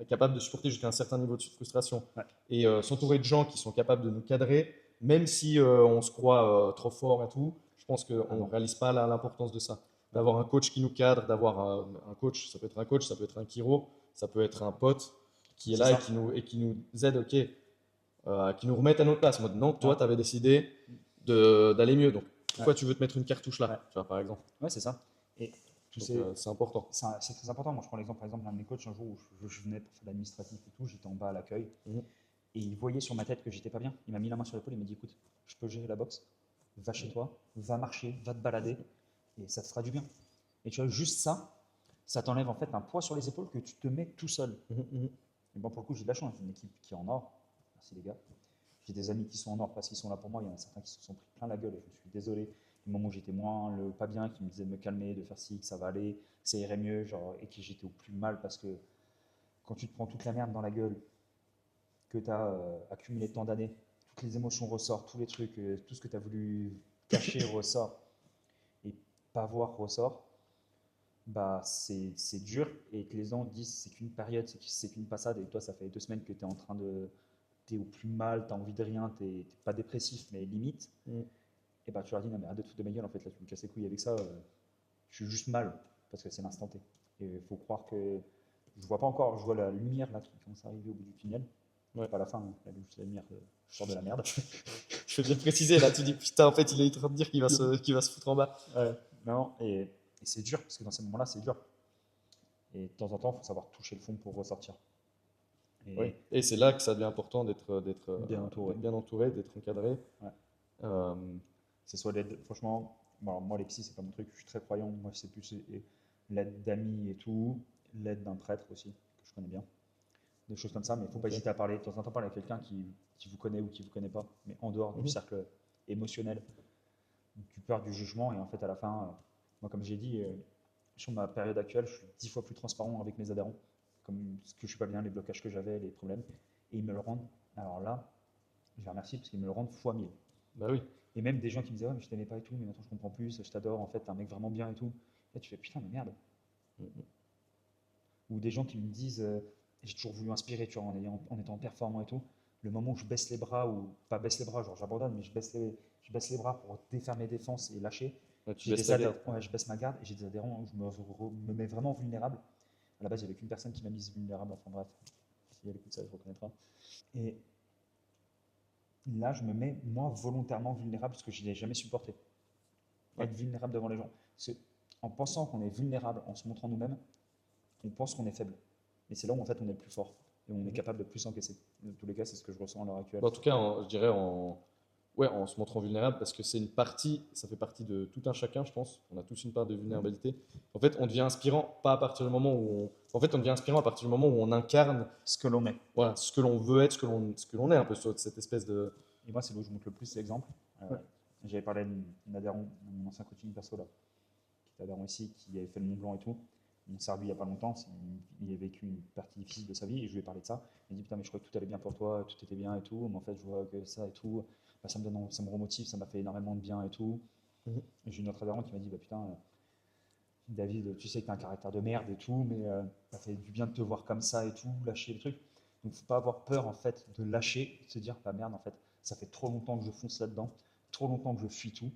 est capable de supporter jusqu'à un certain niveau de frustration. Ouais. Et s'entourer de gens qui sont capables de nous cadrer, même si on se croit trop fort et tout, je pense qu'on ne réalise pas l'importance de ça. D'avoir un coach qui nous cadre, d'avoir un coach, ça peut être un coach, ça peut être un chiro, ça peut être un pote qui est là et qui nous aide, ok, qui nous remette à notre place. En mode, non, toi, tu avais décidé d'aller mieux, donc pourquoi tu veux te mettre une cartouche là, tu vois, par exemple. Ouais, c'est ça. Et tu Donc, sais, c'est important. c'est très important. Moi, je prends l'exemple, par exemple, d'un de mes coachs, un jour où je venais pour faire l'administratif et tout, j'étais en bas à l'accueil, et il voyait sur ma tête que j'étais pas bien. Il m'a mis la main sur l'épaule, il m'a dit, écoute, je peux gérer la boxe, va chez toi, va marcher, va te balader, et ça te fera du bien. Et tu vois, juste ça t'enlève en fait un poids sur les épaules que tu te mets tout seul. Et bon, pour le coup, j'ai de la chance, j'ai une équipe qui est en or. Merci les gars. J'ai des amis qui sont en or parce qu'ils sont là pour moi. Il y en a certains qui se sont pris plein la gueule et je suis désolé. Au moment où j'étais moins pas bien, qui me disaient de me calmer, de faire ci, que ça va aller, que ça irait mieux, genre, et que j'étais au plus mal parce que quand tu te prends toute la merde dans la gueule, que tu as accumulé tant d'années, toutes les émotions ressortent, tous les trucs, tout ce que tu as voulu cacher ressort et pas voir ressort, bah c'est dur et que les gens disent c'est qu'une période, c'est qu'une passade et toi ça fait 2 semaines que tu es en train de t'es au plus mal, t'as envie de rien, t'es pas dépressif mais limite, et bah tu leur dis non mais arrête de te foutre de ma gueule en fait là tu me casses les couilles avec ça, je suis juste mal parce que c'est l'instant T. Et il faut croire que je vois pas encore, je vois la lumière là qui commence à arriver au bout du tunnel. Pas la fin, hein, la lumière, je sors de la merde. Je veux bien préciser là, tu dis putain en fait il est en train de dire qu'il va se foutre en bas. Non, et c'est dur parce que dans ces moments-là c'est dur. Et de temps en temps il faut savoir toucher le fond pour ressortir. Et Oui. Et c'est là que ça devient important d'être bien entouré, d'être encadré. Ouais. Euh, C'est soit l'aide, franchement, bon, moi les psys c'est pas mon truc, je suis très croyant, moi c'est plus l'aide d'amis et tout, l'aide d'un prêtre aussi, que je connais bien, des choses comme ça, mais il ne faut pas hésiter à parler, de temps en temps parler à quelqu'un qui vous connaît ou qui ne vous connaît pas, mais en dehors du cercle émotionnel, du peur du jugement, et en fait à la fin, moi comme j'ai dit, sur ma période actuelle, je suis 10 fois plus transparent avec mes adhérents, comme ce que je suis pas bien, les blocages que j'avais, les problèmes, et ils me le rendent, alors là, je les remercie parce qu'ils me le rendent fois 1000. Bah oui. Et même des gens qui me disaient, ouais, mais je t'aimais pas et tout, mais maintenant je comprends plus, je t'adore, en fait, t'es un mec vraiment bien et tout. Là, tu fais, putain, mais merde. Ou des gens qui me disent, j'ai toujours voulu inspirer, tu vois, en étant performant et tout. Le moment où je baisse les bras, ou pas baisse les bras, genre j'abandonne, mais je baisse les bras pour défaire mes défenses et lâcher. Ouais, tu baisses ta garde. Ouais, je baisse ma garde et j'ai des adhérents où je me mets vraiment vulnérable. À la base, il n'y avait qu'une personne qui m'a mise vulnérable, enfin bref, si elle écoute ça, elle reconnaîtra. Et là, je me mets, moi, volontairement vulnérable parce que je ne l'ai jamais supporté. Être vulnérable devant les gens. En pensant qu'on est vulnérable, en se montrant nous-mêmes, on pense qu'on est faible. Et c'est là où, en fait, on est le plus fort. et on est capable de plus encaisser. Dans tous les cas, c'est ce que je ressens à l'heure actuelle. En tout cas, je dirais en se montrant vulnérable, parce que ça fait partie de tout un chacun, je pense. On a tous une part de vulnérabilité. En fait, on devient inspirant, pas à partir du moment où en fait, on devient inspirant à partir du moment où on incarne Ce que l'on est. voilà, ce que l'on veut être, ce que l'on est, un peu cette espèce de. Et moi, c'est là où je montre le plus l'exemple. Ouais. J'avais parlé à une adhérent de mon ancien coaching perso, là, qui est adhérent ici, qui avait fait le Mont Blanc et tout. Il s'est revu il n'y a pas longtemps. Il a vécu une partie difficile de sa vie et je lui ai parlé de ça. Il m'a dit putain, mais je croyais que tout allait bien pour toi, tout était bien et tout. Mais en fait, je vois que ça et tout, bah, ça me remotive, ça m'a fait énormément de bien et tout. Mhm. Et j'ai une autre adhérente qui m'a dit bah putain, David, tu sais que tu as un caractère de merde et tout, mais ça fait du bien de te voir comme ça et tout, lâcher le truc. Donc, il ne faut pas avoir peur en fait de lâcher, de se dire bah merde, en fait, ça fait trop longtemps que je fonce là-dedans, trop longtemps que je fuis tout,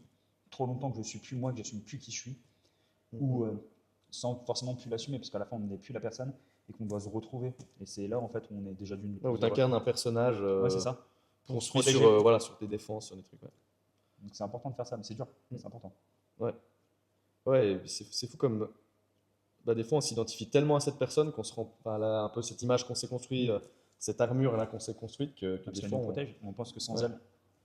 trop longtemps que je suis plus moi, que j'assume plus qui je suis, ou sans forcément plus l'assumer, parce qu'à la fin on n'est plus la personne et qu'on doit se retrouver. Et c'est là en fait où on est déjà d'une. Où tu incarnes un personnage Ouais, c'est ça. construit protéger. sur des défenses, sur des trucs. Ouais. Donc c'est important de faire ça, mais c'est dur, mais c'est important. Ouais. Ouais, et puis c'est fou comme des fois on s'identifie tellement à cette personne qu'on se rend pas là, un peu cette image qu'on s'est construite, cette armure là qu'on s'est construite que Parce des qu'elle fois nous protège, on pense que sans Ouais. elle.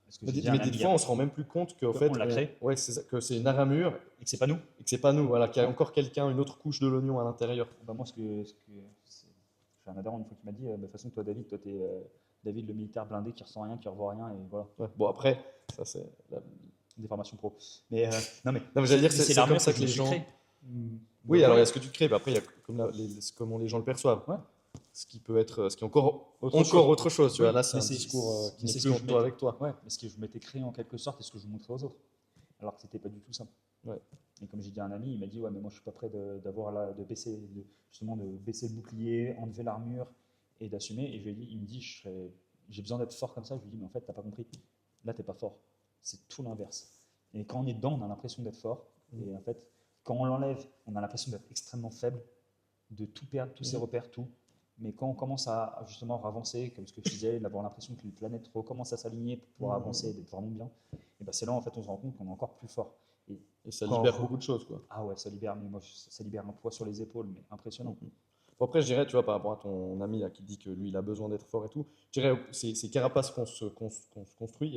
Parce que mais j'ai des, dit à mais un des ami fois on se rend même plus compte qu'en qu'on fait l'a créé. ouais, que c'est une armure et que c'est pas nous. et que c'est pas nous, voilà, qu'il y a encore quelqu'un, une autre couche de l'oignon à l'intérieur. Bah, moi, j'ai un adhérent une fois qui m'a dit de toute façon, toi, David, toi, t'es David le militaire blindé qui ressent rien, qui revoit rien, et voilà, Ouais. Bon après, ça c'est des formations pro. Mais non, mais non, mais j'allais dire c'est c'est l'armure comme ça que que je les me suis gens. créée. Oui, Ouais. alors il y a ce que tu crées, mais après il y a comment les gens le perçoivent. Ouais. Ce qui peut être, ce qui est encore Autre chose. autre chose. Tu vois, Oui, là c'est mais un c'est- discours qui mais n'est c'est plus ce que entre je toi m'étais- avec toi. Ouais, mais ce que je m'étais créé en quelque sorte et ce que je montrais aux autres. Alors que c'était pas du tout ça. Ouais. Et comme j'ai dit à un ami, il m'a dit ouais, mais moi je suis pas prêt justement de baisser le bouclier, enlever l'armure et d'assumer. Et je lui ai dit, il me dit j'ai besoin d'être fort comme ça. Je lui ai dit mais en fait t'as pas compris. Là t'es pas fort. C'est tout l'inverse. Et quand on est dedans, on a l'impression d'être fort. Et en fait, quand on l'enlève, on a l'impression d'être extrêmement faible, de tout perdre, tous ses repères, tout. Mais quand on commence à justement avancer, comme ce que je disais, d'avoir l'impression que les planètes recommencent à s'aligner pour pouvoir avancer et d'être vraiment bien, et ben c'est là en fait on se rend compte qu'on est encore plus fort. Et ça quand libère on- beaucoup de choses, quoi. Ah ouais, ça libère, mais moi, ça libère un poids sur les épaules, mais impressionnant. Bon, après, je dirais, tu vois, par rapport à ton ami là, qui dit que lui, il a besoin d'être fort et tout, je dirais, ces carapaces qu'on se construit,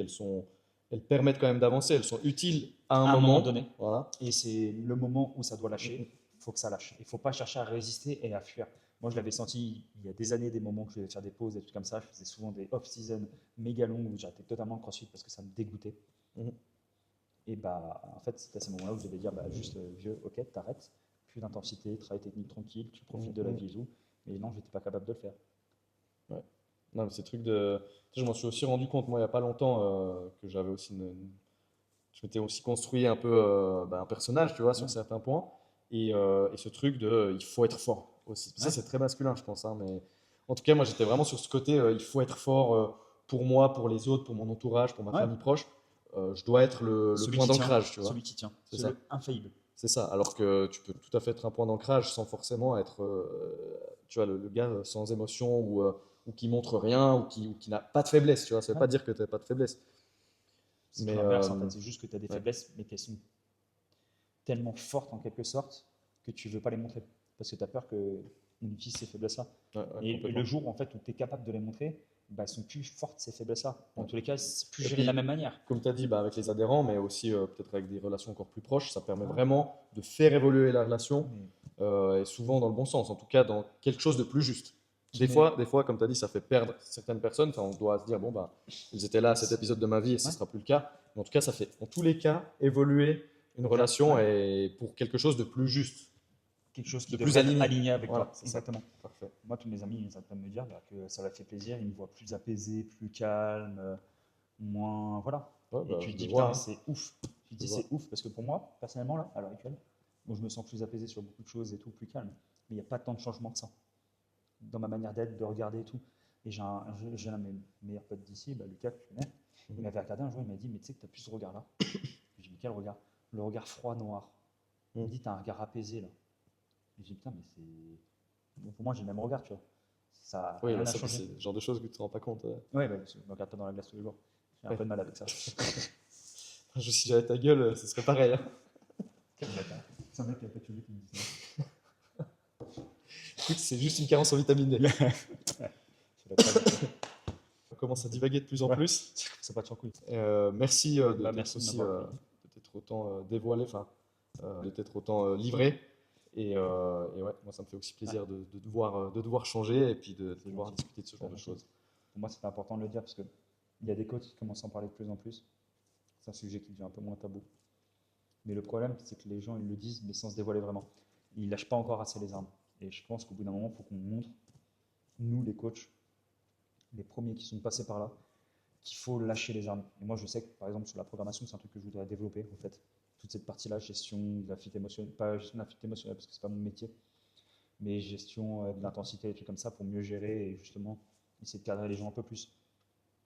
elles permettent quand même d'avancer, elles sont utiles à un moment donné. Voilà. Et c'est le moment où ça doit lâcher, il faut que ça lâche. Il ne faut pas chercher à résister et à fuir. Moi, je l'avais senti il y a des années, des moments que je devais faire des pauses, des trucs comme ça. Je faisais souvent des off-season méga longues où j'arrêtais totalement le crossfit parce que ça me dégoûtait. Mhm. Et bah, en fait, c'était à ces moments-là où je devais dire, bah, juste vieux, ok, t'arrêtes, plus d'intensité, travail technique tranquille, tu profites de la vie et tout. Mais non, j'étais pas capable de le faire. Ouais. Non, mais ces trucs de. Tu sais, je m'en suis aussi rendu compte, moi, il n'y a pas longtemps, que j'avais aussi je m'étais aussi construit un peu un personnage, tu vois, sur certains points. Et ce truc de il faut être fort aussi. Ça, c'est très masculin, je pense. Hein, mais en tout cas, moi, j'étais vraiment sur ce côté il faut être fort pour moi, pour les autres, pour mon entourage, pour ma famille proche. Je dois être le Celui point qui tient, d'ancrage, tu vois. Celui qui tient, C'est c'est ça. le infaillible. C'est ça. Alors que tu peux tout à fait être un point d'ancrage sans forcément être, tu vois, le gars sans émotion ou qui montre rien ou qui n'a pas de faiblesse, tu vois. Ça veut pas dire que tu n'as pas de faiblesse. C'est Mais, l'inverse, en fait. C'est juste que tu as des ouais. faiblesses, mais qu'elles sont tellement fortes en quelque sorte que tu veux pas les montrer. Parce que tu as peur qu'on utilise ces faiblesses-là. Ouais, Et complètement. le jour en fait, où tu es capable de les montrer, bah, elles sont plus fortes ces faiblesses-là. En tous les cas, c'est plus Et géré puis, de la même manière. Comme tu as dit, avec les adhérents, mais aussi peut-être avec des relations encore plus proches, ça permet vraiment de faire évoluer la relation, et souvent dans le bon sens, en tout cas dans quelque chose de plus juste. Des fois, comme tu as dit, ça fait perdre certaines personnes. Enfin, on doit se dire, bon, bah, ils étaient là à cet épisode de ma vie et ce ne sera plus le cas. Mais en tout cas, ça fait, en tous les cas, évoluer une relation et pour quelque chose de plus juste. Quelque chose qui de devrait plus être aligné avec Voilà, toi. c'est ça. Exactement. Parfait. Moi, tous mes amis, ils arrêtent pas de me dire que ça leur fait plaisir. Ils me voient plus apaisé, plus calme, moins. Voilà. Ouais, Et bah, tu je te dis, le putain, vois, mais hein. c'est ouf. Tu te dis, Je le c'est ouf. Parce que pour moi, personnellement, là, à l'heure actuelle, bon, je me sens plus apaisé sur beaucoup de choses et tout, plus calme. Mais il n'y a pas tant de changement que ça dans ma manière d'être, de regarder et tout. Et j'ai un de mes meilleurs potes d'ici, Lucas, que tu connais. Il m'avait regardé un jour, il m'a dit, mais tu sais que tu as plus ce regard-là. Je lui ai dit, mais quel regard? Le regard froid, noir. Il me dit, tu as un regard apaisé là. Je lui ai dit, putain, mais c'est. Bon, pour moi, j'ai le même regard, tu vois. Ça Oui, rien bah, à ça, changer. c'est le genre de choses que tu ne te rends pas compte. Ouais, parce que je me regarde pas dans la glace tous les jours. J'ai un peu de mal avec ça. Si j'avais ta gueule, ce serait pareil. Hein. Quel bâtard. C'est un mec qui a pas de cheveux qui me dit ça. Écoute, c'est juste une carence en vitamine D. commence à divaguer de plus en plus. Ça va te couille. Merci Bah, de merci de aussi, m'avoir pris. de t'être autant dévoilé, enfin, de t'être autant livré. Et ouais, moi, ça me fait aussi plaisir de devoir changer et puis de devoir discuter de ce genre de choses. Pour moi, c'était important de le dire parce qu'il y a des coachs qui commencent à en parler de plus en plus. C'est un sujet qui devient un peu moins tabou. Mais le problème, c'est que les gens, ils le disent, mais sans se dévoiler vraiment. Ils lâchent pas encore assez les armes. Et je pense qu'au bout d'un moment, il faut qu'on montre, nous, les coachs, les premiers qui sont passés par là, qu'il faut lâcher les armes. Et moi, je sais que, par exemple, sur la programmation, c'est un truc que je voudrais développer, en fait. Toute cette partie-là, gestion de la fit émotionnelle, pas gestion de la fit émotionnelle parce que c'est pas mon métier, mais gestion de l'intensité, des trucs comme ça pour mieux gérer et justement essayer de cadrer les gens un peu plus.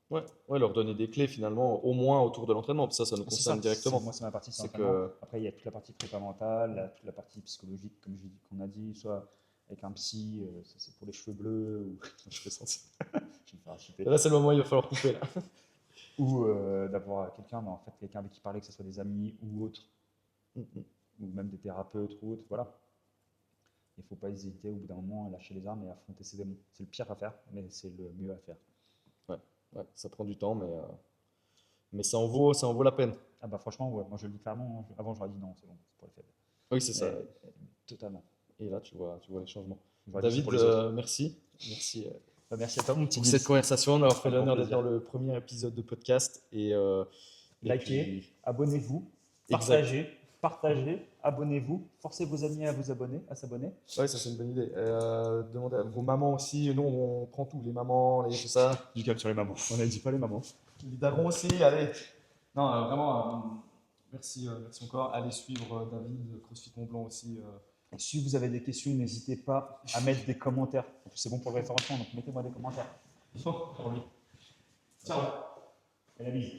Ouais, ouais, leur donner des clés finalement, au moins autour de l'entraînement, parce que ça nous C'est concerne ça, directement. moi c'est ma partie, c'est C'est l'entraînement. que, Après, il y a toute la partie prépa mentale, toute la partie psychologique, comme qu'on a dit, soit avec un psy, ça c'est pour les cheveux bleus, ou je fais sentir. je vais me faire insulter. Là, c'est le moment où il va falloir couper là. Ou d'avoir quelqu'un, mais en fait, quelqu'un avec qui parler, que ce soit des amis ou autres, ou même des thérapeutes ou autres, voilà. Il ne faut pas hésiter au bout d'un moment à lâcher les armes et à affronter ses démons. C'est le pire à faire, mais c'est le mieux à faire. Ouais, ça prend du temps, mais ça en vaut la peine. Ah bah franchement, ouais, moi je le dis clairement, avant j'aurais dit non, c'est bon, c'est pour les faibles. Oui, c'est ça. Totalement. Et là, tu vois les changements. J'aurais dit c'est David, pour les autres. merci. Merci Bah, merci à toi, mon petit pour Nils. cette conversation, d'avoir fait Un grand l'honneur d'être plaisir. dans le premier épisode de podcast. Et Likez, puis- abonnez-vous, Exact. partagez, abonnez-vous, forcez vos amis à vous abonner, à s'abonner. Ouais, ça c'est une bonne idée. Demandez à vos mamans aussi. Nous, on prend tout, les mamans, tout ça. Du calme sur les mamans. On a dit pas les mamans. Les darons aussi, allez. Non, vraiment, merci encore. Allez suivre David, CrossFit Mont Blanc aussi. Et si vous avez des questions, n'hésitez pas à mettre des commentaires. En plus, c'est bon pour le référencement, donc mettez-moi des commentaires. Pour lui. Ciao. Et la bise.